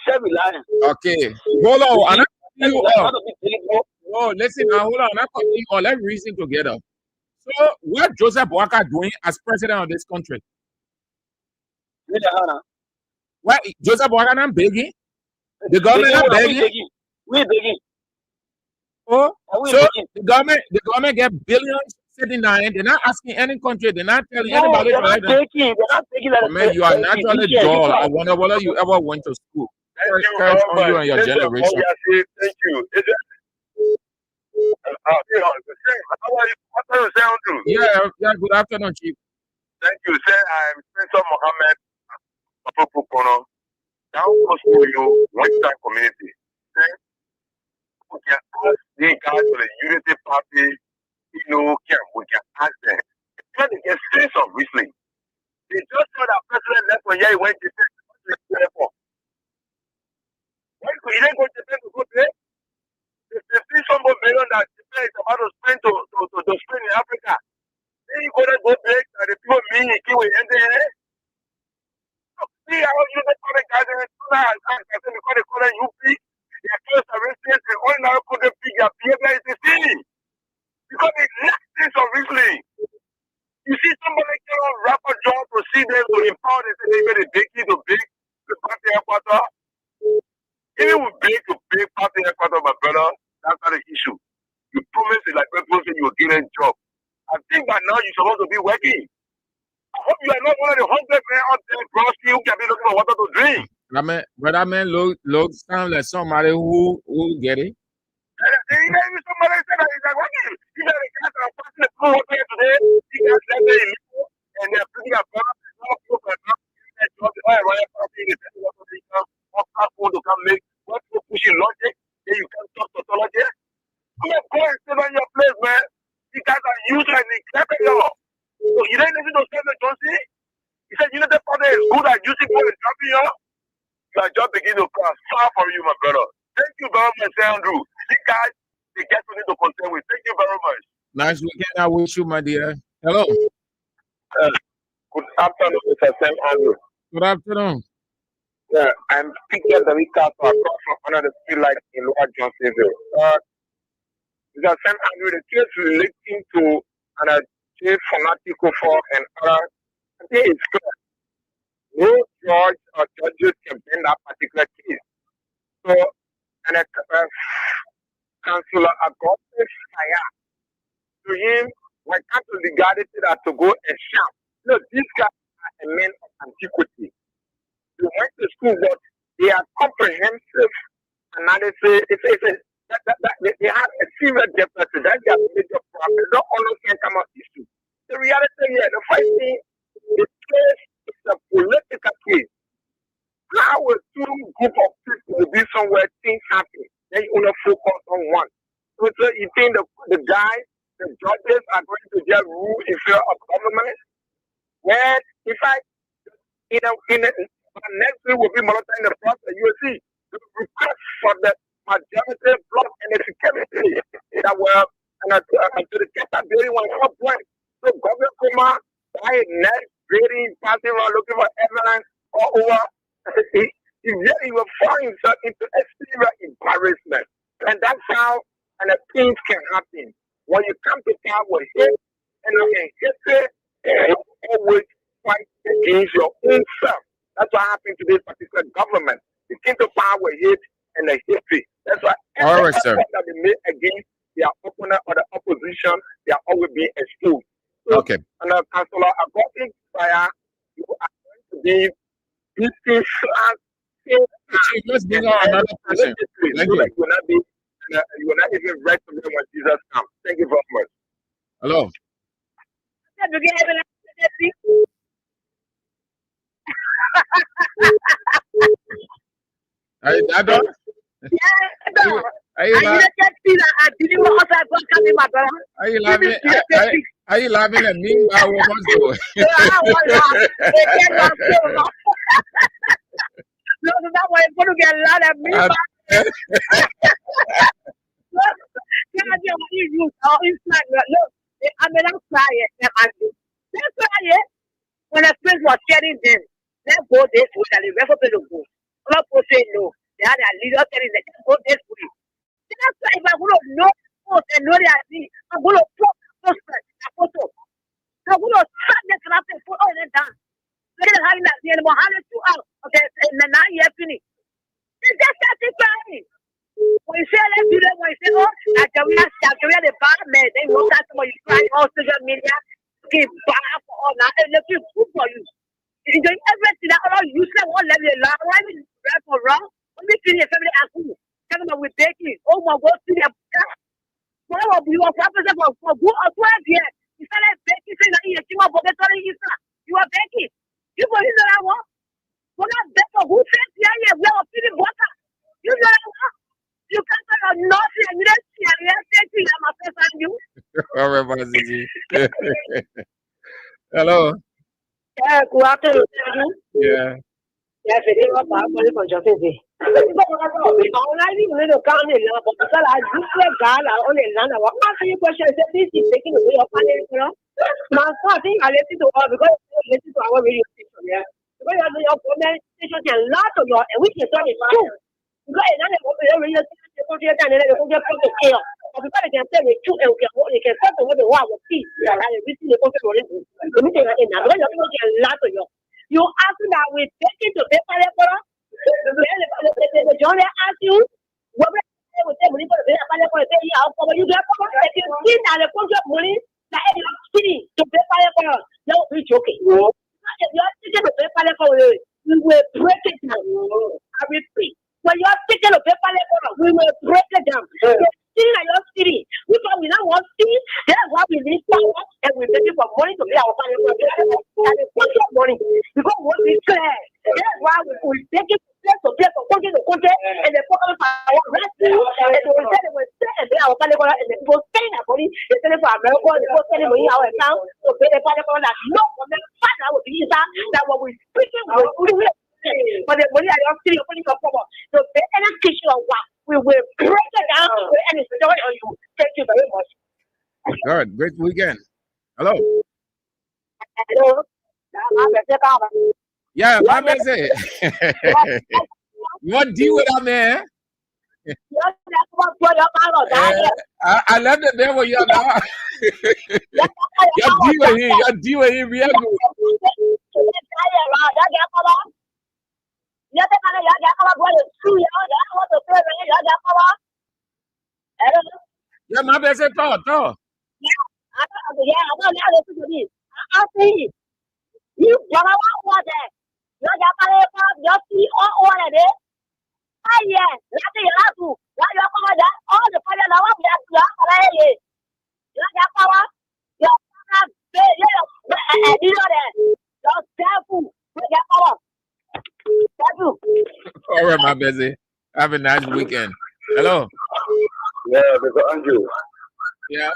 self-reliant. Okay. Hold on. I'm not cutting you off. Not to be political. No, listen now. Hold on. I'm not cutting you off. Let's reason together. So, what Joseph Boakai doing as president of this country? What Joseph Boakai not begging? The government not begging? We're begging. Oh, We so begging. the government get billions sitting down. They're not asking any country. They're not telling No, anybody. they're not taking. They're not taking that. Oh, man, you are naturally dull. I wonder whether you ever went to school. Curse on you and your generation. Thank you. How are you? What are you sound to? Yeah, good afternoon, Chief. Thank you, sir. I'm Spencer Mohammed Apopokono. Down close to you, one time community. Okay? We can ask the guys for the Unity Party, we can ask them. Because they can say some recently. They just saw that President left when he went to the for. When he didn't go to Japan to go there, they see some more billion that Japan is about to spend to spend in Africa. Then you go there and the people mean you keep in there. See how you the public guys and because they call it UP, their first arrests and all now put the big behavior is the same. Because they lack this recently. You see somebody get on rapper job proceedings to empower them, say they made a big key to big the party headquarters. Even with big party headquarters, my brother, that's not the issue. You promised it like people say you will get a job. I think by now you're supposed to be working. I hope you are not one of the 100 men out there grocery who can be looking for water to drink. That man looks sound like somebody who get it. Somebody said that he's like, what is it? You know the guys that are passing the food water today, you guys that they illegal and they're putting a bar, all people are not doing that job, the oil right party, the best water they come, all platform to come make, what people pushing logic, then you can't talk tautology. I'm not going to sit on your place, man. You guys are using and neglecting y'all. So you didn't listen to Stephen Johnson? He said, you know, the party is good at using people and dropping y'all. You are just beginning to cross far from you, my brother. Thank you very much, Andrew. You guys, they get something to contend with. Thank you very much. Nice weekend. I wish you, my dear. Hello. Good afternoon, Mr. Sam Andrew. Good afternoon. Yeah, I'm speaking the week after across from another field like in Lower Johnsonville. Mr. Sam Andrew, the case relating to an jail fanatical for and other, I think it's clear. No judge or judges can bring that particular case. So, and Councillor Augustus Fire to him, why can't we regard it that to go and shout? Look, these guys are a men of antiquity. They went to school, but they are comprehensive analysis. They have a serious deficit. That's their major problem. They don't understand come out issue. The reality here, the first thing, the case is a political case. How will two group of people will be somewhere things happen? Then you only focus on one. So you think the guys, the judges are going to just rule in favor of government? Well, in fact, next week will be monitoring the process. You will see the request for the majority block and the security that were to the capability one point. So government come out by next grading, passing around looking for evidence all over. He really will find himself into a serious embarrassment. And that's how things can happen. When you come to power with hate and hatred, you always fight against your own self. That's what happened to this particular government. They came to power with hate and the history. That's why every effort that they made against their opponent or the opposition, they are always being exposed. So, okay. And Councillor Augustus Fire, you are going to be beating let's bring on another person. Thank you. You will not even rest of them when Jesus comes. Thank you very much. Hello. Are you done? Yeah, Are you laughing? Are you laughing at me? I was no, that way I'm going to get a lot of me. I mean, I'm crying. Let's try it. When the spirit was shedding them, let's go this way. the rest of the go. Not say no. They had a leader telling them go this way. That's why if I'm going to know post and know that I'm going to post a photo. I'm going to start the class and put all that down. Look at how that the animal had to out. Okay, and the 9 year finish. It's just satisfying. When you say let's do that, when you say, oh, Nigeria, the bad man, they look at somebody crying on social media, give bad for all that, and look, it's good for you. If you're doing everything that all useless, one level of life, why is it right or wrong? When we feel your family at home, talking about with baking, oh my God, see them. One of you are representing for good or 12 years. You started baking, saying that you are you are baking. You believe that I want? We're not better. Who says, yeah, we are feeling water. You know that I want? You can't say nothing and you don't see and you're saying I'm a person you. All right, Mazizi. Hello. Yeah, good afternoon. Yeah. Yes, it is what I'm going to just say. Only little county level, because I just let God only land. I want to ask you a question. This is taking away your financial. My thing I listen to all because I listen to our radio station. Yeah. Because your comment station can lot of your, and we can talk it too. Because another radio station, and then they can put the scale. Because they can tell you two and they can talk to what they want to see. And we see the concept of it. Let me tell you now. Because you can lot of your. You ask that we take it to paper level. The John ask you, what will say money for the paper level? Say, yeah, how you get for it? If you see that the contract money, that is skinny to paper level. Don't be joking. If you're taking the paper level, we will break it down. I repeat. When you're taking the paper level, we will break it down. Sitting at your city, which one we now want to see, that's why we need power and we're begging for money to pay our financial and the contract money. Because what we clear, that's why we take it to place for country to country and the focus on our rescue and they will say they will stay and pay our financial and the people staying at money, they send it for America, they will send it money in our account to pay the financial that no one will find out that what we're speaking with. But the money I don't see your money for so the education of what we will break it down and it's on you. Thank you very much. Good. Great weekend. Hello. Hello. Yeah, my man say. What deal with that man? I left the devil here now. Your deal with him real good. Yeah, my man say talk. I see you what there. You see all of it. Ah, yeah, nothing you have to. All the fire now, we have to. You power. You know that. Just careful. Power. All right, my busy. Have a nice weekend. Hello. Yeah, Mr. Andrew. Yeah.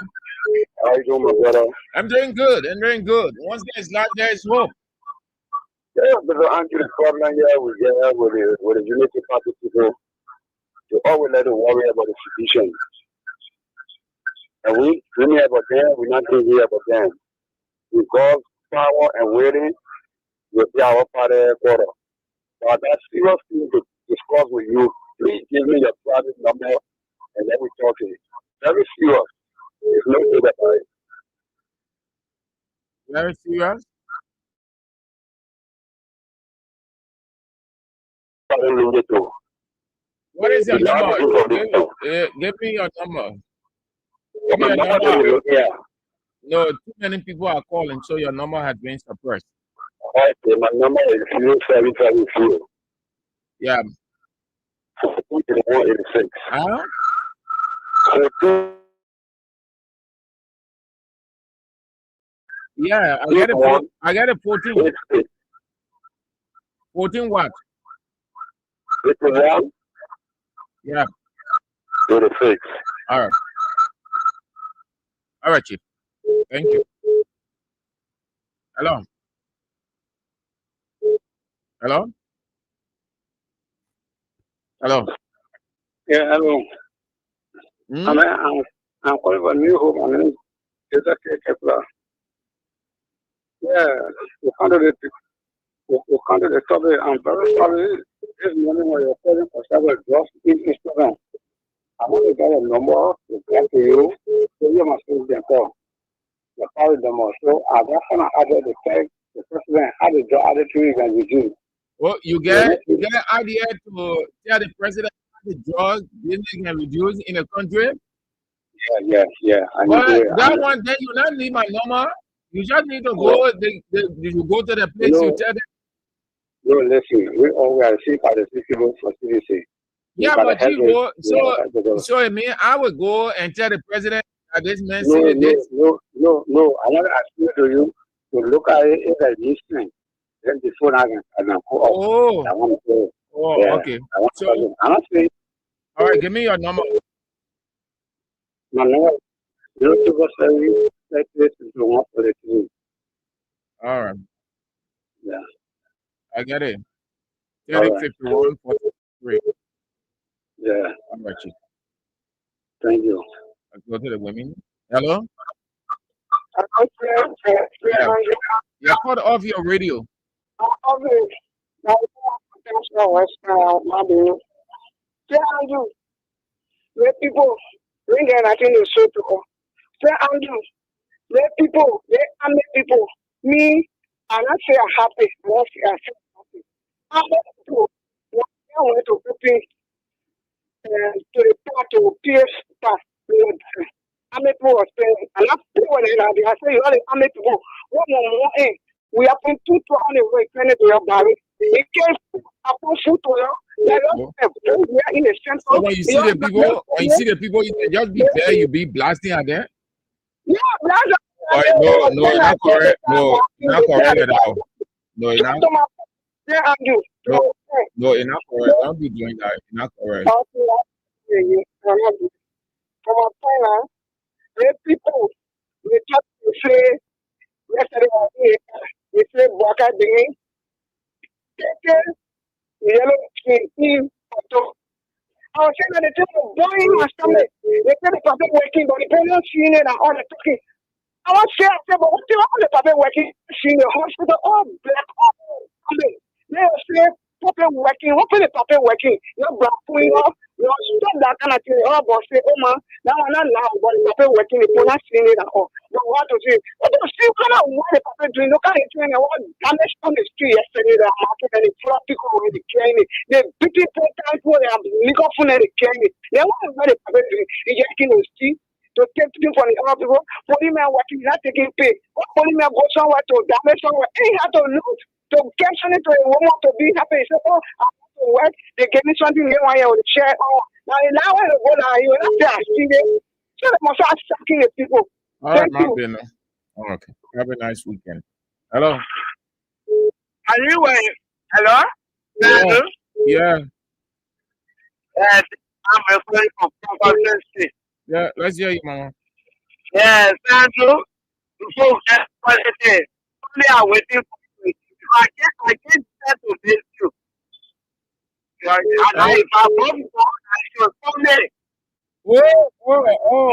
How you doing, my brother? I'm doing good. Once there's life, there is hope. Yeah, Mr. Andrew, the problem here with the Unity Party people, they always let them worry about the sedition. And we hear about them, we not hear about them. Because power and waiting will be our party quarter. But that's serious thing to discuss with you. Please give me your private number and then we talk to you. Very serious. There's no good about it. Very serious. What is your number? Give me your number. Give me your number. No, too many people are calling, so your number has been suppressed. Okay, my number is 0772. Yeah. 186. Huh? Yeah, I get a 14. 14 what? 51. Yeah. 36. All right, Chief. Thank you. Hello. Yeah, hello. I'm calling for new home. My name is Kepler. Yeah, the candidate we'll come to the topic. I'm very sorry. This morning when you're calling for several jobs in Instagram, I want to get a number to get to you. So you must use them call. The call number. So I just want to add the text. The president had the job added to you and reduce. Well, you get an idea to tell the president how the drug business can reduce in the country. Yeah. But that one, then you not need my number. You just need to go. You go to the place. You tell them. No, listen. We all are sick by the people for CDC. Yeah, but you go. So I mean, I would go and tell the president that this man said this. No. I want to ask you to look at it as this thing. Then before I can go Oh. I want to Okay. So I'm not saying. All right, give me your number. My number 027 All right. Yeah. I get it. All right. 51 43. Yeah. All right, Chief. Thank you. Let's go to the women. Hello? Yeah, cut off your radio. Let people bring anything to show to come. Say Andrew, let people, let army people, me, and I say I'm happy, I say happy. Army people, I want to put in to the part to pierce past. Army people was saying, and I say when I say you all the army people, one more in. We have been 2 away, send it to your body. In case I put food to you, we are in the center. So when you see the people, you can just be there, you be blasting at them. Yeah, blast. No, not correct. No, not correct at all. No, it's not. No, it's not correct. Don't be doing that. It's not correct. From a point, let people, we talk to say, yesterday, we say, Baka Ding, yellow skin, I was saying that the people boiling my stomach. They said the puppet working, but the parents seeing it and all the talking. I was saying, but what do all the puppet working? Seeing the hospital, all black, all they were saying, puppet working, open the puppet working. You're black pulling off, you're stop that kind of thing. Oh, boss, say, oh, man, now I'm not loud, but the puppet working, the police not seeing it at all. But what to say? But don't see kind of what the puppet doing. Look at it doing what damage on the street yesterday, the market, and the flop people already carrying it. They beat it 4 times for them, legal phone, and they carrying it. They want to what the puppet doing. They just in the street. To take people from the other people, policemen working, not taking pay. What policemen go somewhere to damage somewhere, and he had to look to get something to a woman to be happy. He said, oh, I want to work. They gave me something here one year with the chair. Oh, now when they go now, you will not say I see them. So they must start sucking the people. All right, Martin. Okay. Have a nice weekend. Hello. Are you hello? Yeah. Yes, I'm referring from Providence State. Yeah, let's hear you, Mama. Yes, Andrew. So that's what it is. Only I'm waiting for you. I can't start to this you. And if I want to go, I should come there.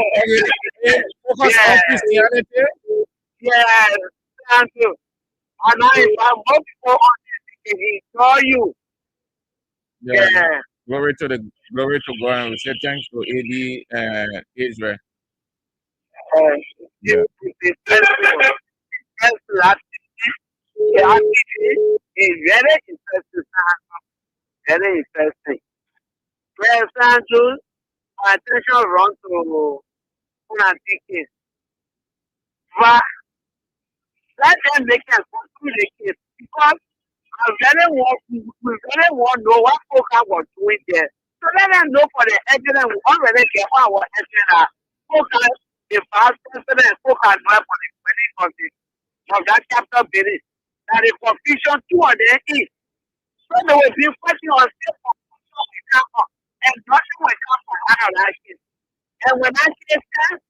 Okay. Focus on Christianity. Yes, Andrew. And if I want to go on this, he saw you. Yeah. Glory to God, and we say thanks to AD and Israel. Yeah. Very interesting. Very interesting. Well, Andrew, my attention run to Unantikin. But let them make us go through the case because we very want to know what folks are doing there. So let them know for the evidence we already get our evidence. Folks, the past president, folks are not for the wedding of that chapter building. That the confusion two of them is. So they will be fighting on and nothing will come from analyzing. And when I say that,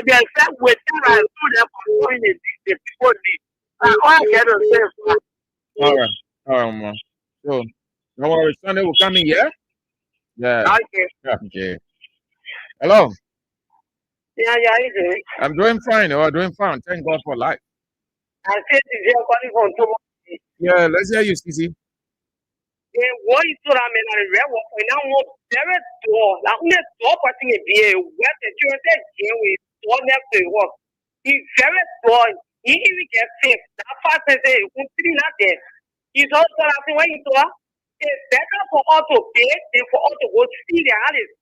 they are set with them and do them for doing it, the people need. All I get to say is all right, man. So, no worries. Sunday will come in, yeah? Yeah. Okay. Hello. Yeah, how you doing? I'm doing fine. Doing fine. Thank God for life. I said you're calling from Tomo. Yeah, let's hear you, Sisi. What is so that man and red work and now what very door like only door passing a beer where the children said with door next to work. He's very door, he even gets sick. That fast as a country not there. He's also asking when you saw it's better for us to pay than for us to go see the house.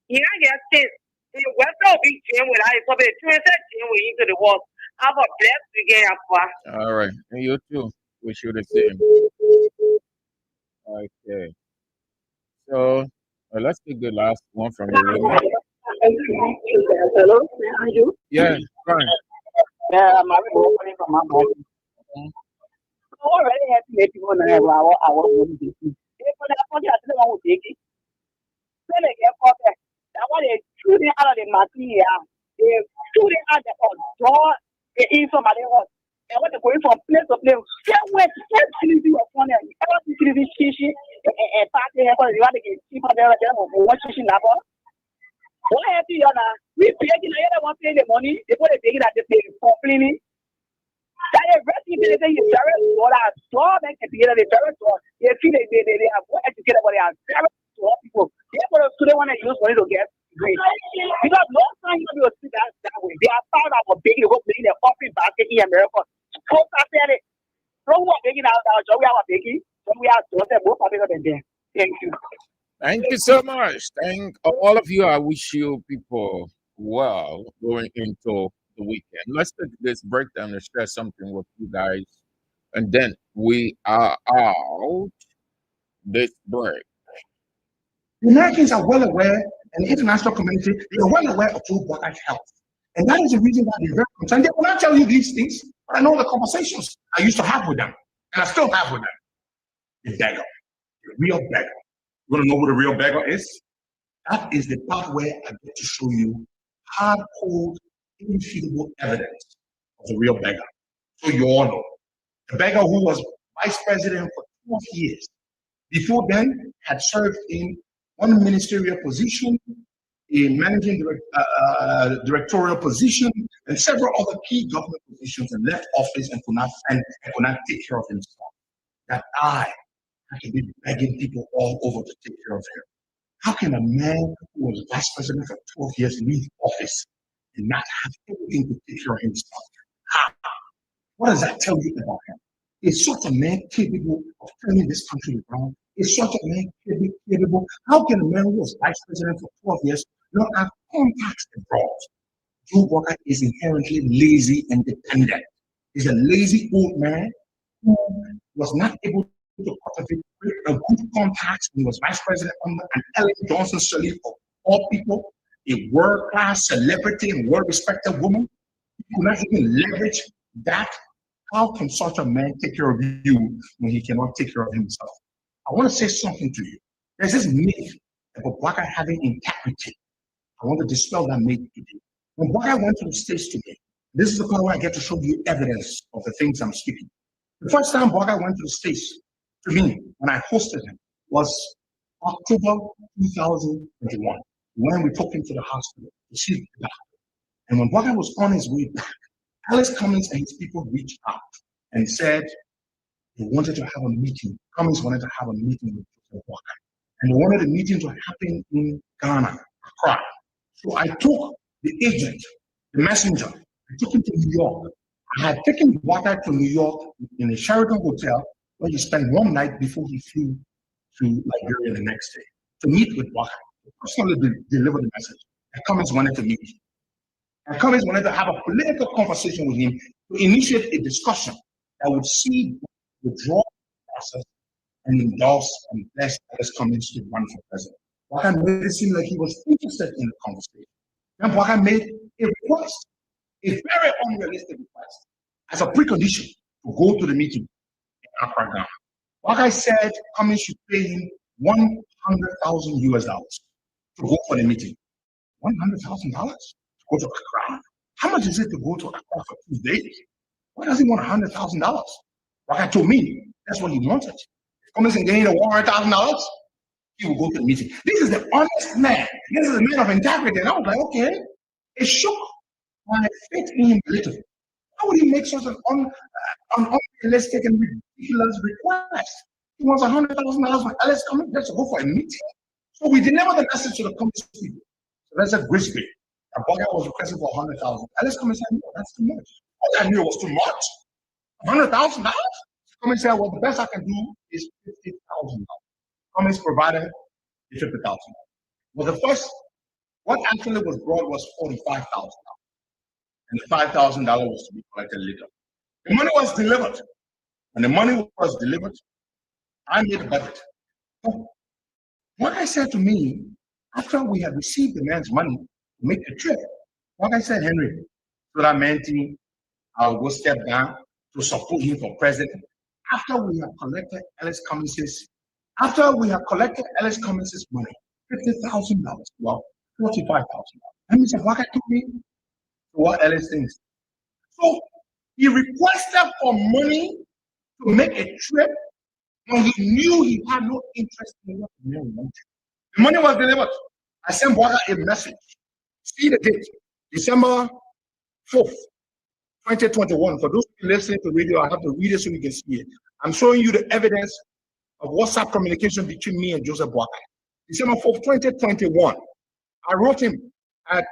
He not get sick. The weather will be jam with I so the children said jam with into the world. Have a blessed weekend, Aqua. All right, and you too. Wish you the same. Okay, so let's take the last one from the room. Hello, how are you? Yeah, fine. Yeah, I'm calling from my body. I already have to make people know I want to do this. If I want to do it, then they get caught there. That one is shooting out of the material. They're shooting out the door. They in somebody else. And when they're going from place to place, somewhere, seriously, you're funny. Ever see this shishi and party here, you want to get cheap on there, one shishi number. What happened, Yana? We pay the one pay the money, they put a big that they pay complaining. That is very very what I saw that can be the very store. They feel they are more educated, but they are very poor people. Therefore, they want to use money to get great. Because no time you will see that way. They are proud of a big go bring their coffee basket in America. So I said it. From what baking out our job, we are baking. When we are doing more popular than them. Thank you. Thank you so much. Thank all of you. I wish you people well going into the weekend. Let's take this breakdown and share something with you guys. And then we are out this break. The Americans are well aware, and the international community, they are well aware of Joe Biden's health. And that is the reason why they're very concerned. They will not tell you these things, but I know the conversations I used to have with them, and I still have with them. The beggar, the real beggar. You want to know who the real beggar is? That is the part where I get to show you hard, cold, irrefutable evidence of the real beggar. So you all know. The beggar who was vice president for 12 years. Before then, had served in one ministerial position, a managing directorial position, and several other key government positions, and left office and could not take care of himself. That I can be begging people all over to take care of him. How can a man who was vice president for 12 years leave office and not have anything to take care of himself? How? What does that tell you about him? Is such a man capable of turning this country around? Is such a man capable? How can a man who was vice president for 12 years not have contacts abroad? Joe Walker is inherently lazy and dependent. He's a lazy old man who was not able to cultivate a good contacts when he was vice president under an Ellen Johnson Sirleaf of all people, a world-class celebrity and well-respected woman. He could not even leverage that. How can such a man take care of you when he cannot take care of himself? I want to say something to you. There's this myth about Baka having integrity. I want to dispel that myth today. When Baka went to the States today, this is the part where I get to show you evidence of the things I'm speaking. The first time Baka went to the States, to me, when I hosted him, was October 2021, when we took him to the hospital to see the doctor. And when Baka was on his way back, Alice Cummings and his people reached out and said they wanted to have a meeting. Cummings wanted to have a meeting with Joseph Walker. And they wanted the meeting to happen in Ghana, Accra. So I took the agent, the messenger, I took him to New York. I had taken Walker to New York in a Sheraton hotel where he spent one night before he flew to Liberia the next day to meet with Walker, to personally deliver the message. And Cummings wanted to meet him. And Cummings wanted to have a political conversation with him to initiate a discussion that would see the withdrawal process and endorse and bless Alice Cummings to run for president. Walker made it seem like he was interested in the conversation. Then Walker made a request, a very unrealistic request, as a precondition to go to the meeting in Accra, Ghana. Walker said Cummings should pay him $100,000 to go for the meeting. $100,000? Go to Accra. How much is it to go to Accra for 2 days? Why does he want $100,000? Walker told me that's what he wanted. If Cummings can gain $100,000, he will go to the meeting. This is the honest man. This is a man of integrity. And I was like, okay, it shook my faith in him a little. How would he make such an unrealistic and ridiculous request? He wants $100,000 for Ellis Cummings just to go for a meeting. So we deliver the message to the Cummings people. So that's a Grisby. A Bogart was requesting for $100,000. Ellis Cummings said, no, that's too much. I knew it was too much. $100,000? Cummings said, well, the best I can do is $50,000. Cummings provided the $50,000. Well, the first, what actually was brought was $45,000. And the $5,000 was to be collected later. The money was delivered. When the money was delivered, I made a budget. So what I said to me, after we had received the man's money to make the trip, what I said, Henry, so that meant I'll go step down to support him for president. After we have collected Ellis Cummings's money, $50,000, well, $45,000. And he said, what I told me? What Ellis thinks. So he requested for money to make a trip when he knew he had no interest in what the man wanted. The money was delivered. I sent Weah a message. See the date, December 4th, 2021. For those who listening to radio, I have to read it so you can see it. I'm showing you the evidence of WhatsApp communication between me and Joseph Weah. December 4th, 2021. I wrote him at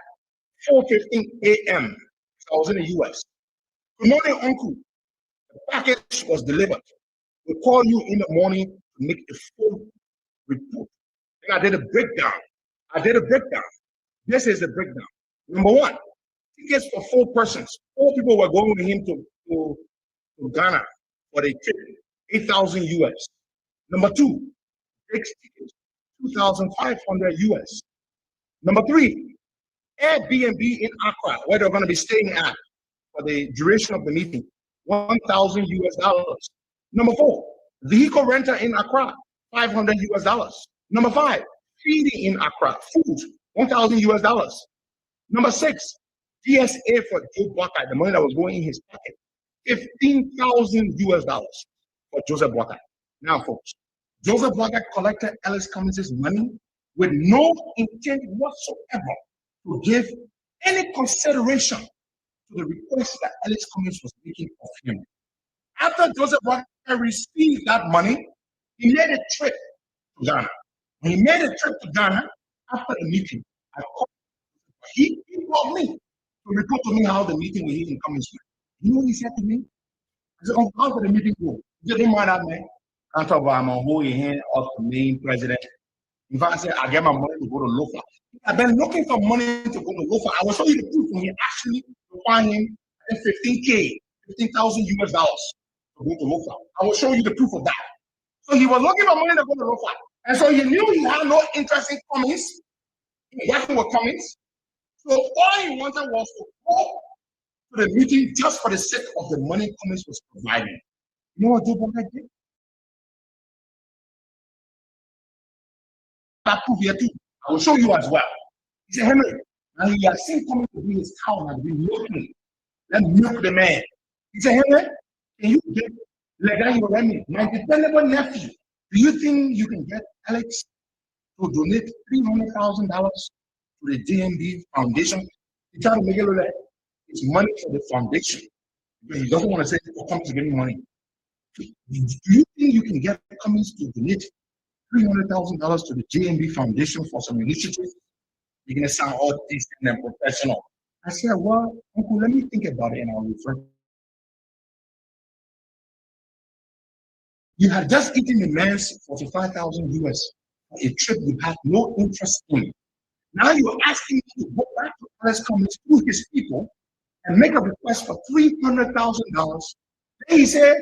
4:15 a.m. I was in the US. Good morning, Uncle. The package was delivered. We'll call you in the morning to make a full report. Then I did a breakdown. This is the breakdown. Number one, tickets for 4 persons. 4 people were going with him to Ghana for the trip, 8,000 US. Number 2, 6 tickets, 2,500 US. Number 3, Airbnb in Accra, where they're going to be staying at for the duration of the meeting, $1,000 US. Number 4, vehicle rental in Accra, $500 US. Number 5, feeding in Accra, food, $1,000 US. Number 6, DSA for Joe Weah, the money that was going in his pocket, $15,000 US for Joseph Weah. Now, folks, Joseph Weah collected Ellis Cummings' money with no intent whatsoever to give any consideration to the request that Ellis Cummings was making of him. After Joseph Weah received that money, he made a trip to Ghana. When he made a trip to Ghana, after the meeting, I called him. He called me to report to me how the meeting with him Cummings went. You know what he said to me? I said, oh, how did the meeting go? He said, don't mind that, man. I talk about I'm on holding hand of the main president. In fact, I said, I get my money to go to Lofa. I've been looking for money to go to Lofa. I will show you the proof when he actually find him at $15,000 US to go to Lofa. I will show you the proof of that. So he was looking for money to go to Lofa. And so he knew he had no interest in Cummings, working with Cummings. So all he wanted was to go to the meeting just for the sake of the money Cummings was providing. You know what Joe Weah did? That proof here too. I will show you as well. He said, Henry, now he has seen Cummings to be his cow and has been milking. Let me milk the man. He said, Henry, can you get like that you me? My dependable nephew, do you think you can get Alex to donate $300,000 to the JMB Foundation? He tried to make it look like it's money for the foundation. But he doesn't want to say Cummings is getting money. Do you think you can get Cummings to donate $300,000 to the JMB Foundation for some initiatives? You're going to sound all decent and professional. I said, well, Uncle, let me think about it and I'll refer. You had just eaten the man's $45,000 US for a trip you had no interest in. Now you're asking me to go back to Ellis Cummings through his people and make a request for $300,000. Then he said,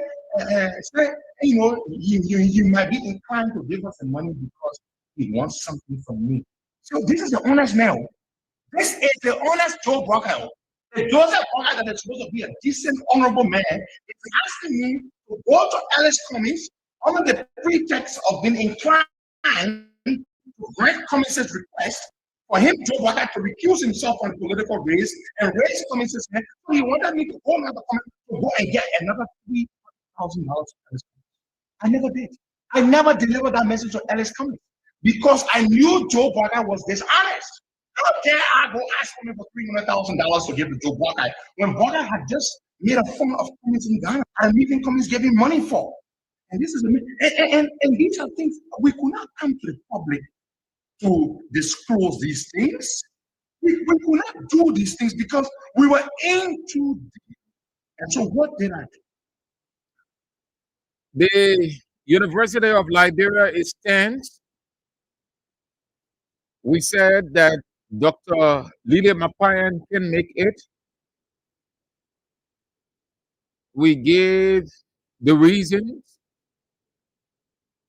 you know, you might be inclined to give us the money because he wants something from me. So this is the honest man. This is the honest Joe Weah. The Joseph Weah that is supposed to be a decent, honorable man is asking me to go to Ellis Cummings under the pretext of being inclined to grant Cummings' request for him, Joe Weah, to recuse himself from the political race and raise Cummings' hand. So he wanted me to go another Cummings to go and get another $3,000. I never did. I never delivered that message to Ellis Cummings because I knew Joe Weah was dishonest. How dare I go ask him for $300,000 to give to Joe Weah when Weah had just made a fun of communists in Ghana, and meeting communists gave him money for. And this is and these are things we could not come to the public to disclose these things. We could not do these things because we were in too deep. And so what did I do? The University of Liberia is tense. We said that Dr. Lily Mapayan can make it. We gave the reasons.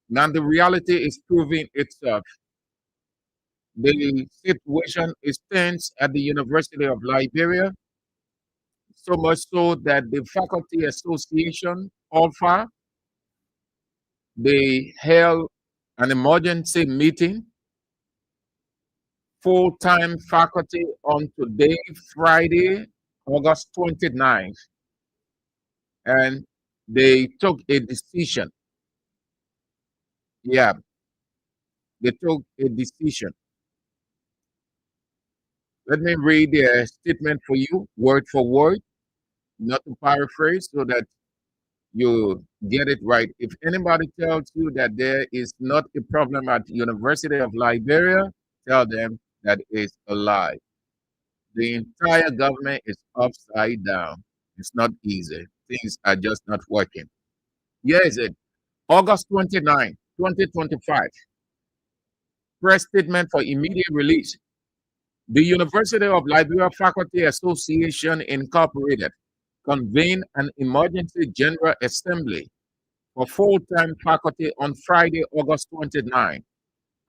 Now the reality is proving itself. The situation is tense at the University of Liberia, so much so that the Faculty Association, ALFA, they held an emergency meeting, full-time faculty on today, Friday, August 29th, and they took a decision. Yeah, they took a decision. Let me read their statement for you, word for word, not to paraphrase, so that you get it right. If anybody tells you that there is not a problem at University of Liberia, tell them that is a lie. The entire government is upside down. It's not easy. Things are just not working. Here is it. August 29, 2025. Press statement for immediate release. The University of Liberia Faculty Association Incorporated convened an emergency general assembly for full-time faculty on Friday, August 29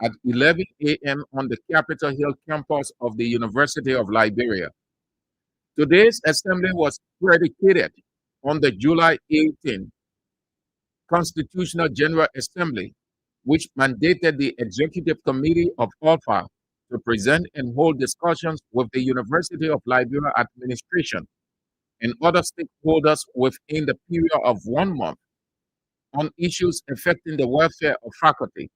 at 11 a.m. on the Capitol Hill campus of the University of Liberia. Today's assembly was predicated on the July 18 Constitutional General Assembly, which mandated the Executive Committee of ALFA to present and hold discussions with the University of Liberia administration and other stakeholders within the period of 1 month on issues affecting the welfare of faculty.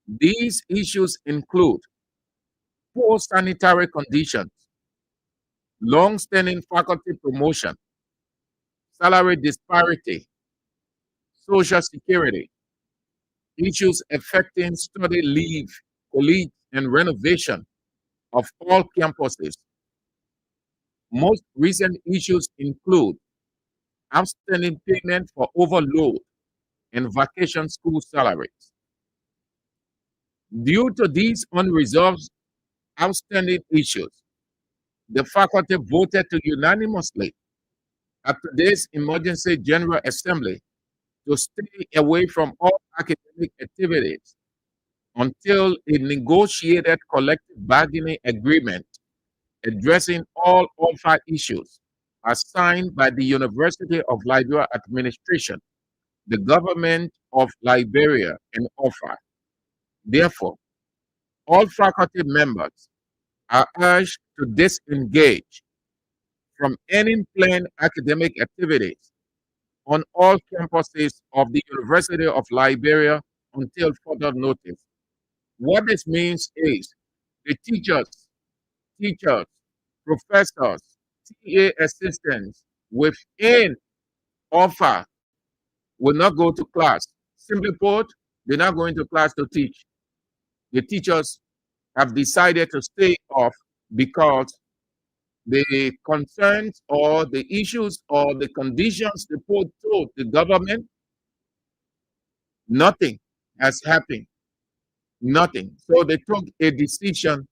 These issues include poor sanitary conditions, long-standing faculty promotion, salary disparity, social security, issues affecting study leave, colleagues, and renovation of all campuses. Most recent issues include outstanding payment for overload and vacation school salaries. Due to these unresolved outstanding issues, the faculty voted to unanimously at today's Emergency General Assembly to stay away from all academic activities until a negotiated collective bargaining agreement addressing all ALFA issues as signed by the University of Liberia administration, the government of Liberia, and ALFA. Therefore, all faculty members are urged to disengage from any planned academic activities on all campuses of the University of Liberia until further notice. What this means is the teachers, professors, TA assistants within ALFA will not go to class. Simply put, they're not going to class to teach. The teachers have decided to stay off because the concerns or the issues or the conditions they put to the government, nothing has happened. Nothing. So they took a decision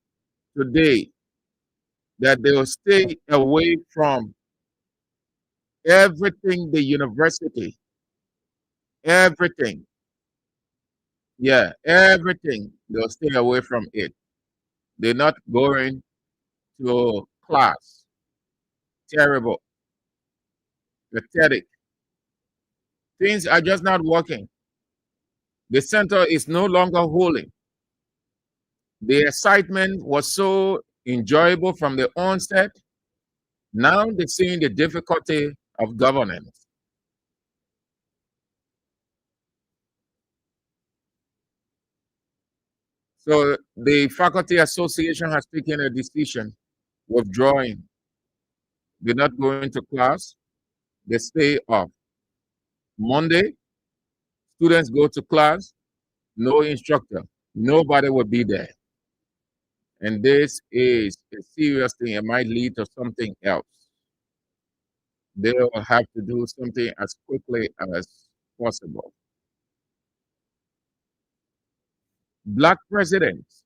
today that they will stay away from everything the university, everything. Yeah, everything. They'll stay away from it. They're not going to class. Terrible. Pathetic. Things are just not working. The center is no longer holding. The excitement was so enjoyable from the onset. Now they're seeing the difficulty of governance. So the faculty association has taken a decision withdrawing They're not going to class. They stay off. Monday, students go to class, no instructor. Nobody will be there. And this is a serious thing. It might lead to something else. They will have to do something as quickly as possible. Black presidents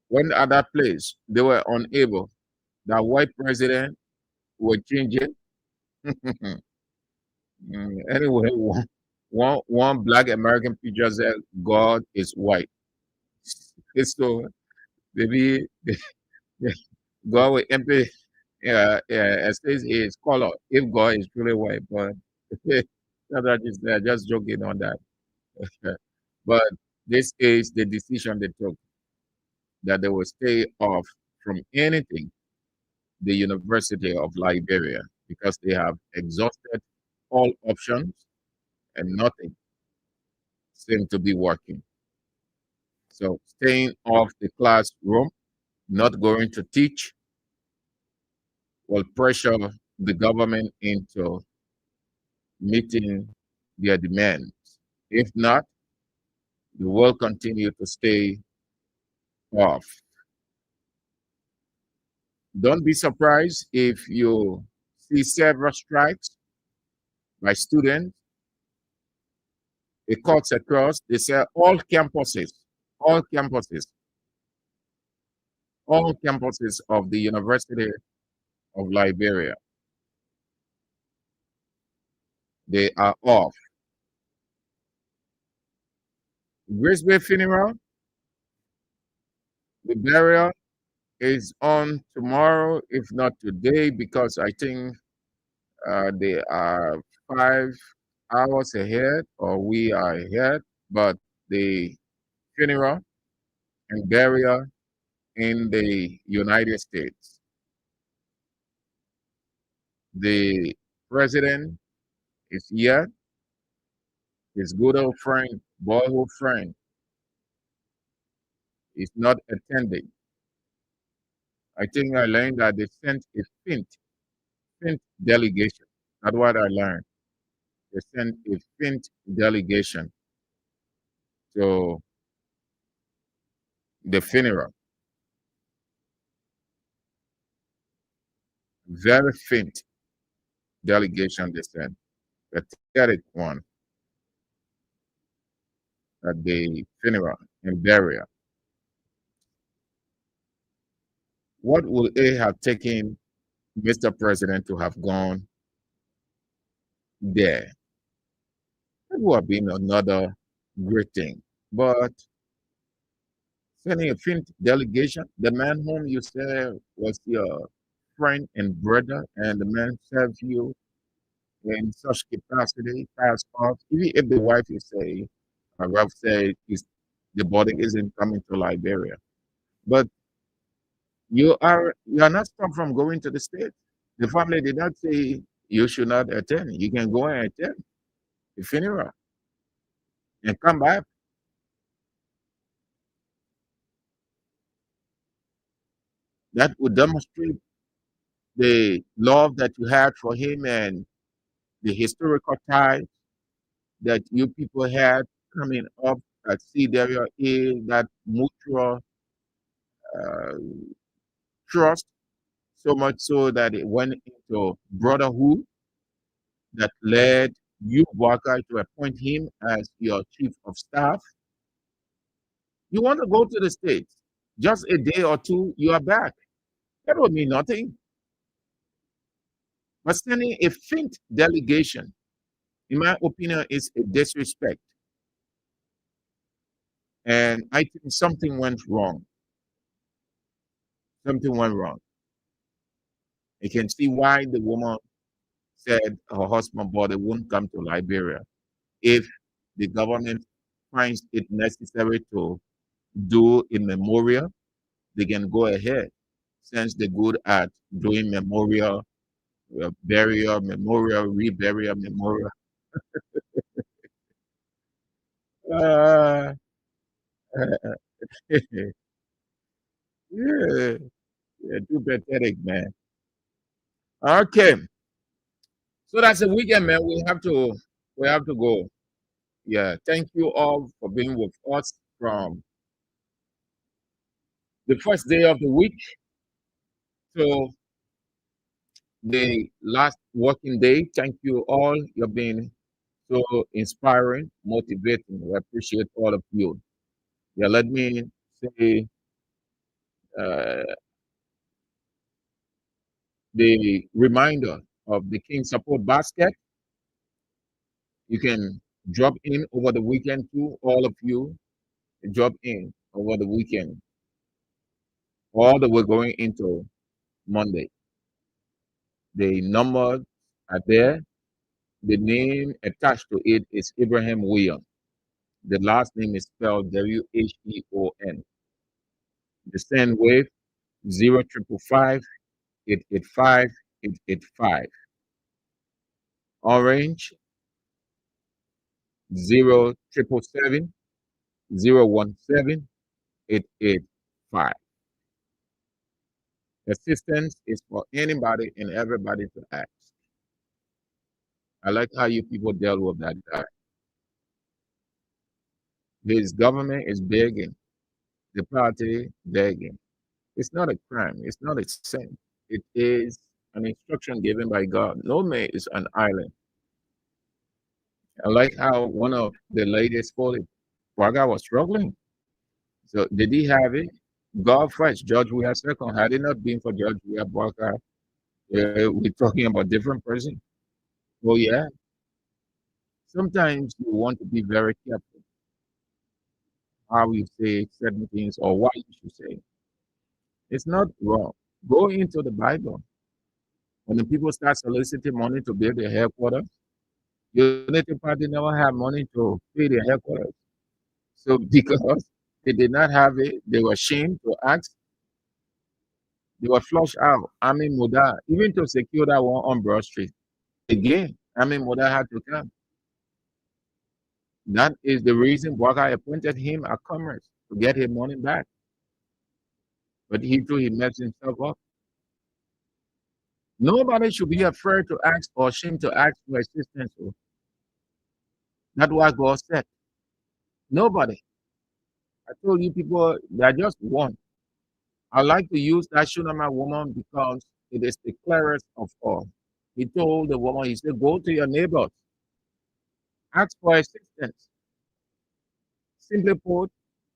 went at that place. They were unable. That white president will change it. Anyway, one black American preacher said God is white. So maybe God will empty states his color if God is truly white. But they're just joking on that. But this is the decision they took, that they will stay off from anything the University of Liberia, because they have exhausted all options and nothing seems to be working. So staying off the classroom, not going to teach, will pressure the government into meeting their demands. If not, they will continue to stay off. Don't be surprised if you see several strikes by students. It cuts across, they say all campuses of the University of Liberia, they are off. Grisby funeral, the burial is on tomorrow, if not today, because I think they are 5 hours ahead, or we are ahead. But the funeral and burial in the United States, the president is here. His good old friend, boyhood friend, is not attending. I think I learned that they sent a faint delegation. That's what I learned. They sent a faint delegation to the funeral. Very faint delegation they sent. Pathetic one at the funeral and burial. What would it have taken Mr. President to have gone there? It would have been another great thing. But sending a faint delegation, the man whom you said was your friend and brother, and the man served you in such capacity, pass off, even if the wife is say, Ralph said, the body isn't coming to Liberia. But you are not stopped from going to the state. The family did not say you should not attend. You can go and attend the funeral and come back. That would demonstrate the love that you had for him and the historical ties that you people had coming up at see there is that mutual uh, trust, so much so that it went into brotherhood that led you, Waka, to appoint him as your chief of staff. You want to go to the States, just a day or two, you are back. That would mean nothing. But sending a faint delegation, in my opinion, is a disrespect. And I think something went wrong. Something went wrong. You can see why the woman said her husband body won't come to Liberia if the government finds it necessary to do a memorial. They can go ahead, since they're good at doing memorial, burial, memorial, reburial, memorial. Uh, yeah, yeah, too pathetic, man. Okay. So that's the weekend, man. We have to go. Yeah. Thank you all for being with us from the first day of the week to the last working day. Thank you all. You've been so inspiring, motivating. We appreciate all of you. Yeah, let me say uh, the reminder of the King Support Basket. You can drop in over the weekend too. All of you drop in over the weekend. All that we're going into Monday. The numbers are there. The name attached to it is Abraham Weah. The last name is spelled Wheon. The send wave 0555 885 885. Orange 0777 017 885. Assistance is for anybody and everybody to ask. I like how you people dealt with that guy. His government is begging, the party begging. It's not a crime, it's not a sin. It is an instruction given by God. No man is an island. I like how one of the ladies called it. Braga was struggling. So did he have it? God first, George Weah second. Had it not been for George Weah, Braga, we're talking about different person. Oh yeah. Sometimes you want to be very careful how you say certain things or what you should say. It's not wrong. Go into the Bible. When the people start soliciting money to build their headquarters, Unity Party never had money to pay their headquarters. So because they did not have it, they were ashamed to ask. They were flushed out. Amin Muda, even to secure that one on Broad Street. Again, Amin Muda had to come. That is the reason Waka appointed him a commerce to get his money back. But he too, he messed himself up. Nobody should be afraid to ask or ashamed to ask for assistance. That's what God said. Nobody. I told you people, they are just one. I like to use that Shunammite woman because it is the clearest of all. He told the woman, he said, go to your neighbors, ask for assistance. Simply put,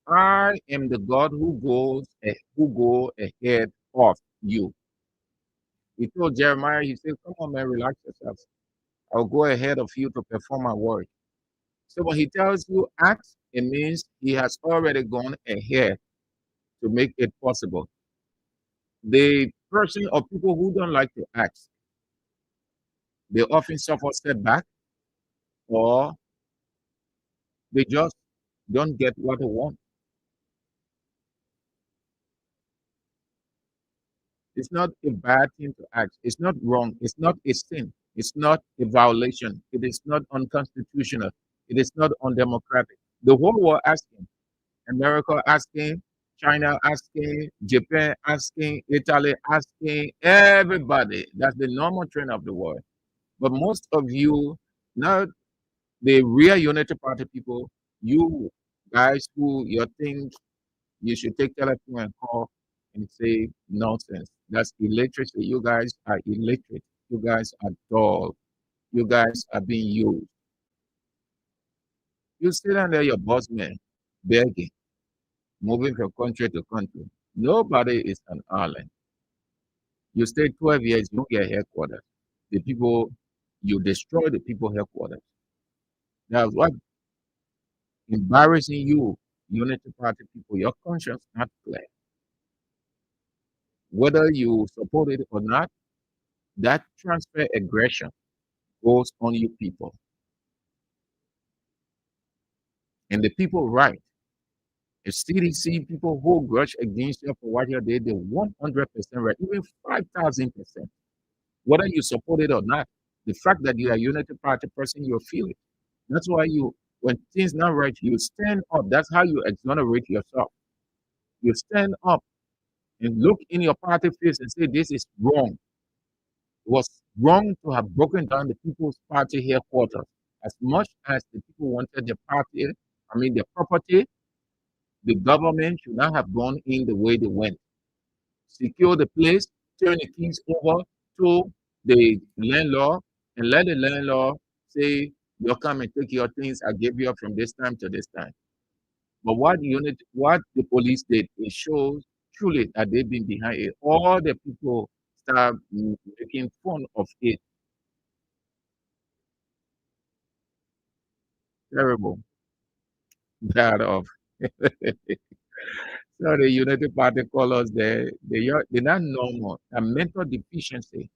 I am the God who go ahead of you. He told Jeremiah, he said, come on, man, relax yourself. I'll go ahead of you to perform my work. So when he tells you act, it means he has already gone ahead to make it possible. The person or people who don't like to act, they often suffer setback or they just don't get what they want. It's not a bad thing to act. It's not wrong. It's not a sin. It's not a violation. It is not unconstitutional. It is not undemocratic. The whole world asking, America asking, China asking, Japan asking, Italy asking, everybody. That's the normal trend of the world. But most of you, not the real Unity Party people, you guys who you think you should take telephone and call and say nonsense. That's illiteracy. You guys are illiterate. You guys are dull. You guys are being used. You sit under your boss man begging, moving from country to country. Nobody is an island. You stay 12 years, you get headquarters. The people, you destroy the people headquarters. That's what embarrassing you, Unity Party people, your conscience not clear. Whether you support it or not, that transfer aggression goes on you people. And the people right. If CDC people hold grudge against you for what you did, they 100% right, even 5,000%. Whether you support it or not, the fact that you are a Unity Party person, you'll feel it. That's why you, when things not right, you stand up. That's how you exonerate yourself. You stand up and look in your party face and say, this is wrong. It was wrong to have broken down the People's Party headquarters. As much as the people wanted their party, their property, the government should not have gone in the way they went. Secure the place, turn the keys over to the landlord, and let the landlord say, "You come and take your things. I gave you up from this time to this time." But what the police did, it shows truly that they've been behind it. All the people start making fun of it. Terrible. That of. So the United Party colors, they're not normal. A mental deficiency.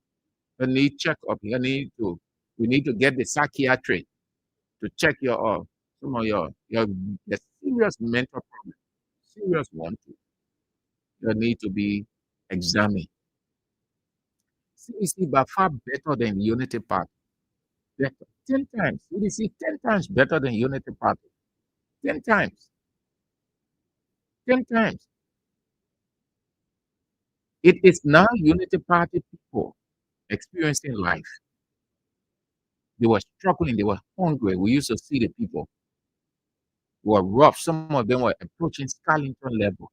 You need checkup. We need to get the psychiatrist to check some of your the serious mental problem, serious one too. You need to be examined. CDC by far better than Unity Party. Better. 10 times. CDC 10 times better than Unity Party. 10 times. 10 times. It is now Unity Party people experiencing life. They were struggling, they were hungry. We used to see the people who were rough. Some of them were approaching Scarlington level.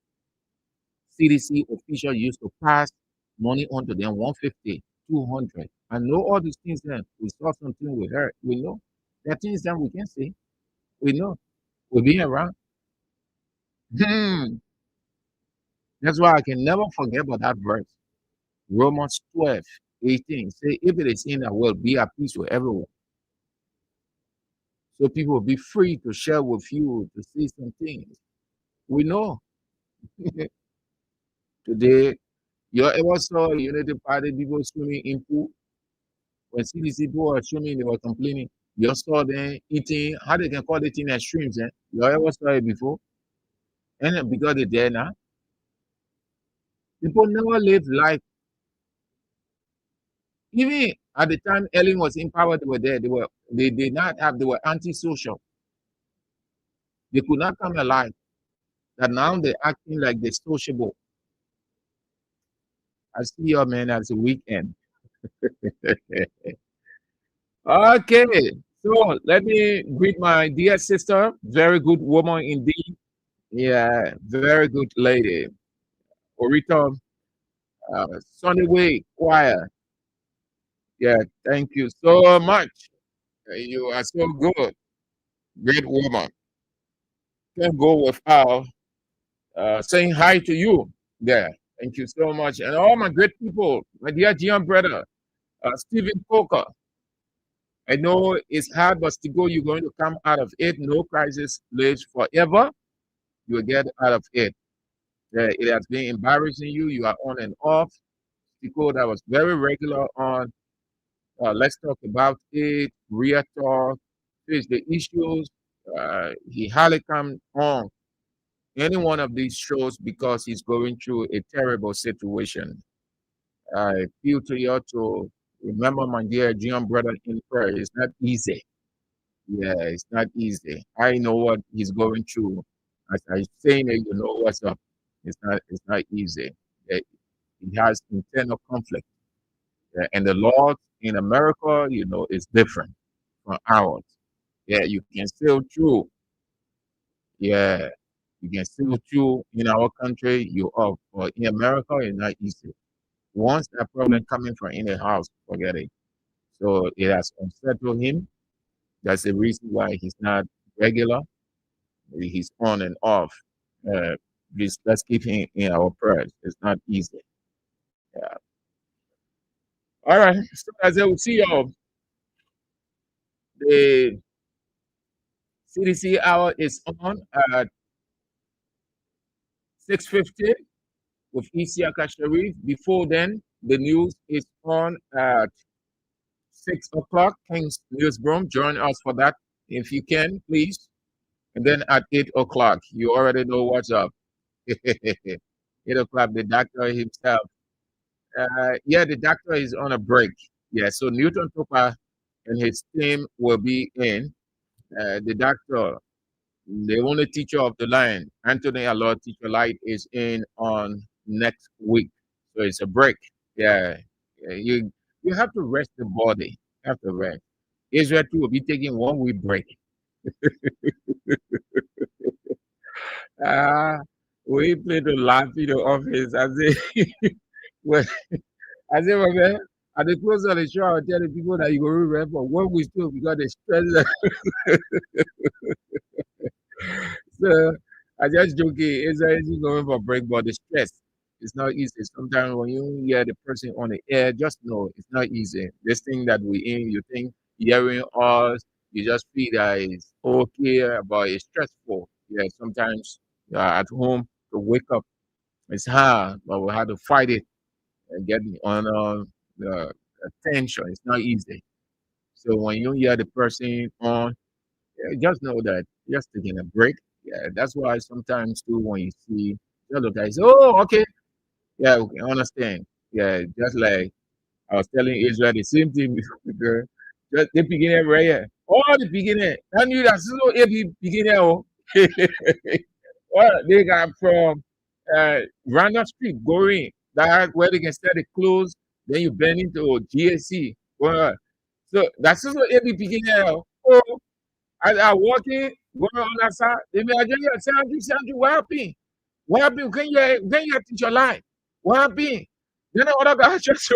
CDC officials used to pass money on to them 150, 200. I know all these things then. We saw something, we heard, we know. There are things that we can see. We know. We've been around. That's why I can never forget about that verse. Romans 12:18. Say, if it is in the world, be at peace with everyone. So people will be free to share with you, to see some things. We know. Today, you ever saw United Party people swimming in pool? When CDC people were swimming, they were complaining. You saw them eating, how they can call it in as streams, eh? You ever saw it before? And because they're there now, people never live life. Even at the time Ellen was in power, they were there. They did not have, they were antisocial. They could not come alive. That now they're acting like they're sociable. I see your man as a weekend. Okay, so let me greet my dear sister. Very good woman indeed. Yeah, very good lady. Orita Sunny Way Choir. Yeah, thank you so much. You are so good. Great woman. Can't go without saying hi to you there. Thank you so much. And all my great people, my dear Gian brother, Stephen Coker. I know it's hard, but still you're going to come out of it. No crisis lives forever. You will get out of it. It has been embarrassing you. You are on and off. Tico that was very regular on Let's Talk About It, Real Talk, face the issues. He hardly come on any one of these shows because he's going through a terrible situation. I feel to you to remember my dear Gian brother in prayer. It's not easy. Yeah, it's not easy. I know what he's going through. As I saying it, you know what's up. It's not easy. He has internal conflict. And the laws in America, is different from ours. Yeah, you can sail through. Yeah, you can sail through in our country, you are. But in America, it's not easy. Once that problem coming from in the house, forget it. So it has unsettled him. That's the reason why he's not regular. He's on and off. Uh, please, let's keep him in our prayers. It's not easy. Yeah. All right. So as I will see y'all, the CDC hour is on at 6:50 with Isiaka Sharif. Before then, the news is on at 6 o'clock. King's Newsroom. Join us for that if you can, please. And then at 8 o'clock, you already know what's up. 8 o'clock, the doctor himself. Yeah, the doctor is on a break. Yeah, so Newton Tupper and his team will be in. The doctor, the only teacher of the line, Anthony Allard, teacher light, is in on next week. So it's a break. Yeah, you You have to rest the body. You have to rest. Israel too will be taking 1 week break. Ah, we play to laugh in the office. I say, well, I say, my man, at the close of the show, I'll tell the people that you go to rest for 1 week too because they stress. So I just joking. It's easy going for break, but the stress it's not easy. Sometimes when you hear the person on the air, just know it's not easy. This thing that we in, you think hearing us, you just feel that it's okay, but it's stressful. Yeah, sometimes at home to wake up, it's hard, but we have to fight it and get the attention. It's not easy. So when you hear the person on, just know that just taking a break. Yeah, that's why sometimes too when you see the other guys, oh, okay, yeah, we can understand. Yeah, just like I was telling Israel the same thing before. Just the beginning right here. All the beginning. I knew that so every beginning. Oh, well, they got from random street going that where they can start the clothes, then you bend into GSC. Well, so that's also every beginning. Oh, as I walking, going on that side, they may again sound you, what happened? What happened? Can you teach your life? What happened? Then the other guy just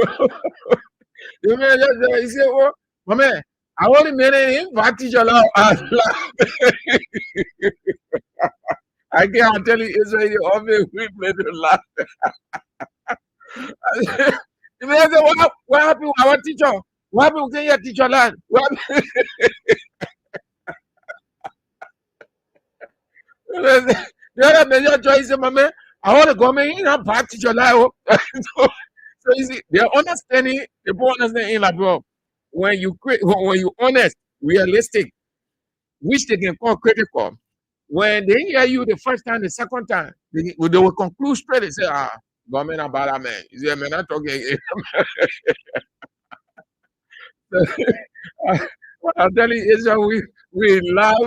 the man just he said, oh, my man, I only made him but teach your life. I can't tell you Israel always we made him laugh. The man said, what happened? I want teacher. What happened? Can you teach your life? What happened? The other man just joined, he said, my man, I want to go, man, you know, part teach your life. So you see, they're understanding, they both understanding like bro. When you when you honest, realistic, which they can call critical. When they hear you the first time, the second time, they will conclude straight and say, ah, government about that man. You see, man, I'm talking. I'm telling you, Israel, we laugh.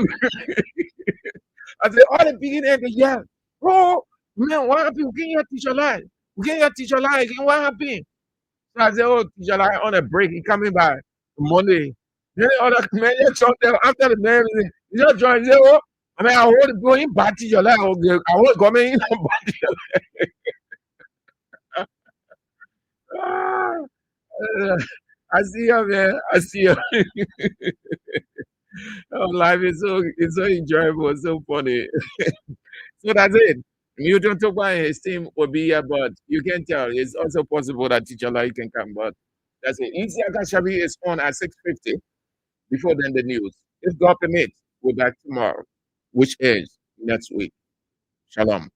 I said, all the beginning, yeah. Oh, man, what happened? We can't teach your life. We can't teach your life. What happened? So I said, oh, teacher, like on a break, he coming by Monday. Then the other man just shot them after the man, he just joined. He said, oh, I mean, I want to go in back teacher, like, I want to come in and back teacher. Ah, I see you, man. I see you. Oh, life is so enjoyable, so funny. So that's it. Newton Tokwa and his team will be here, but you can tell it's also possible that teacher like can come. But that's it. Isiaka Shabi is on at 6:50. Before then, the news. If God permits, we're back tomorrow, which is next week. Shalom.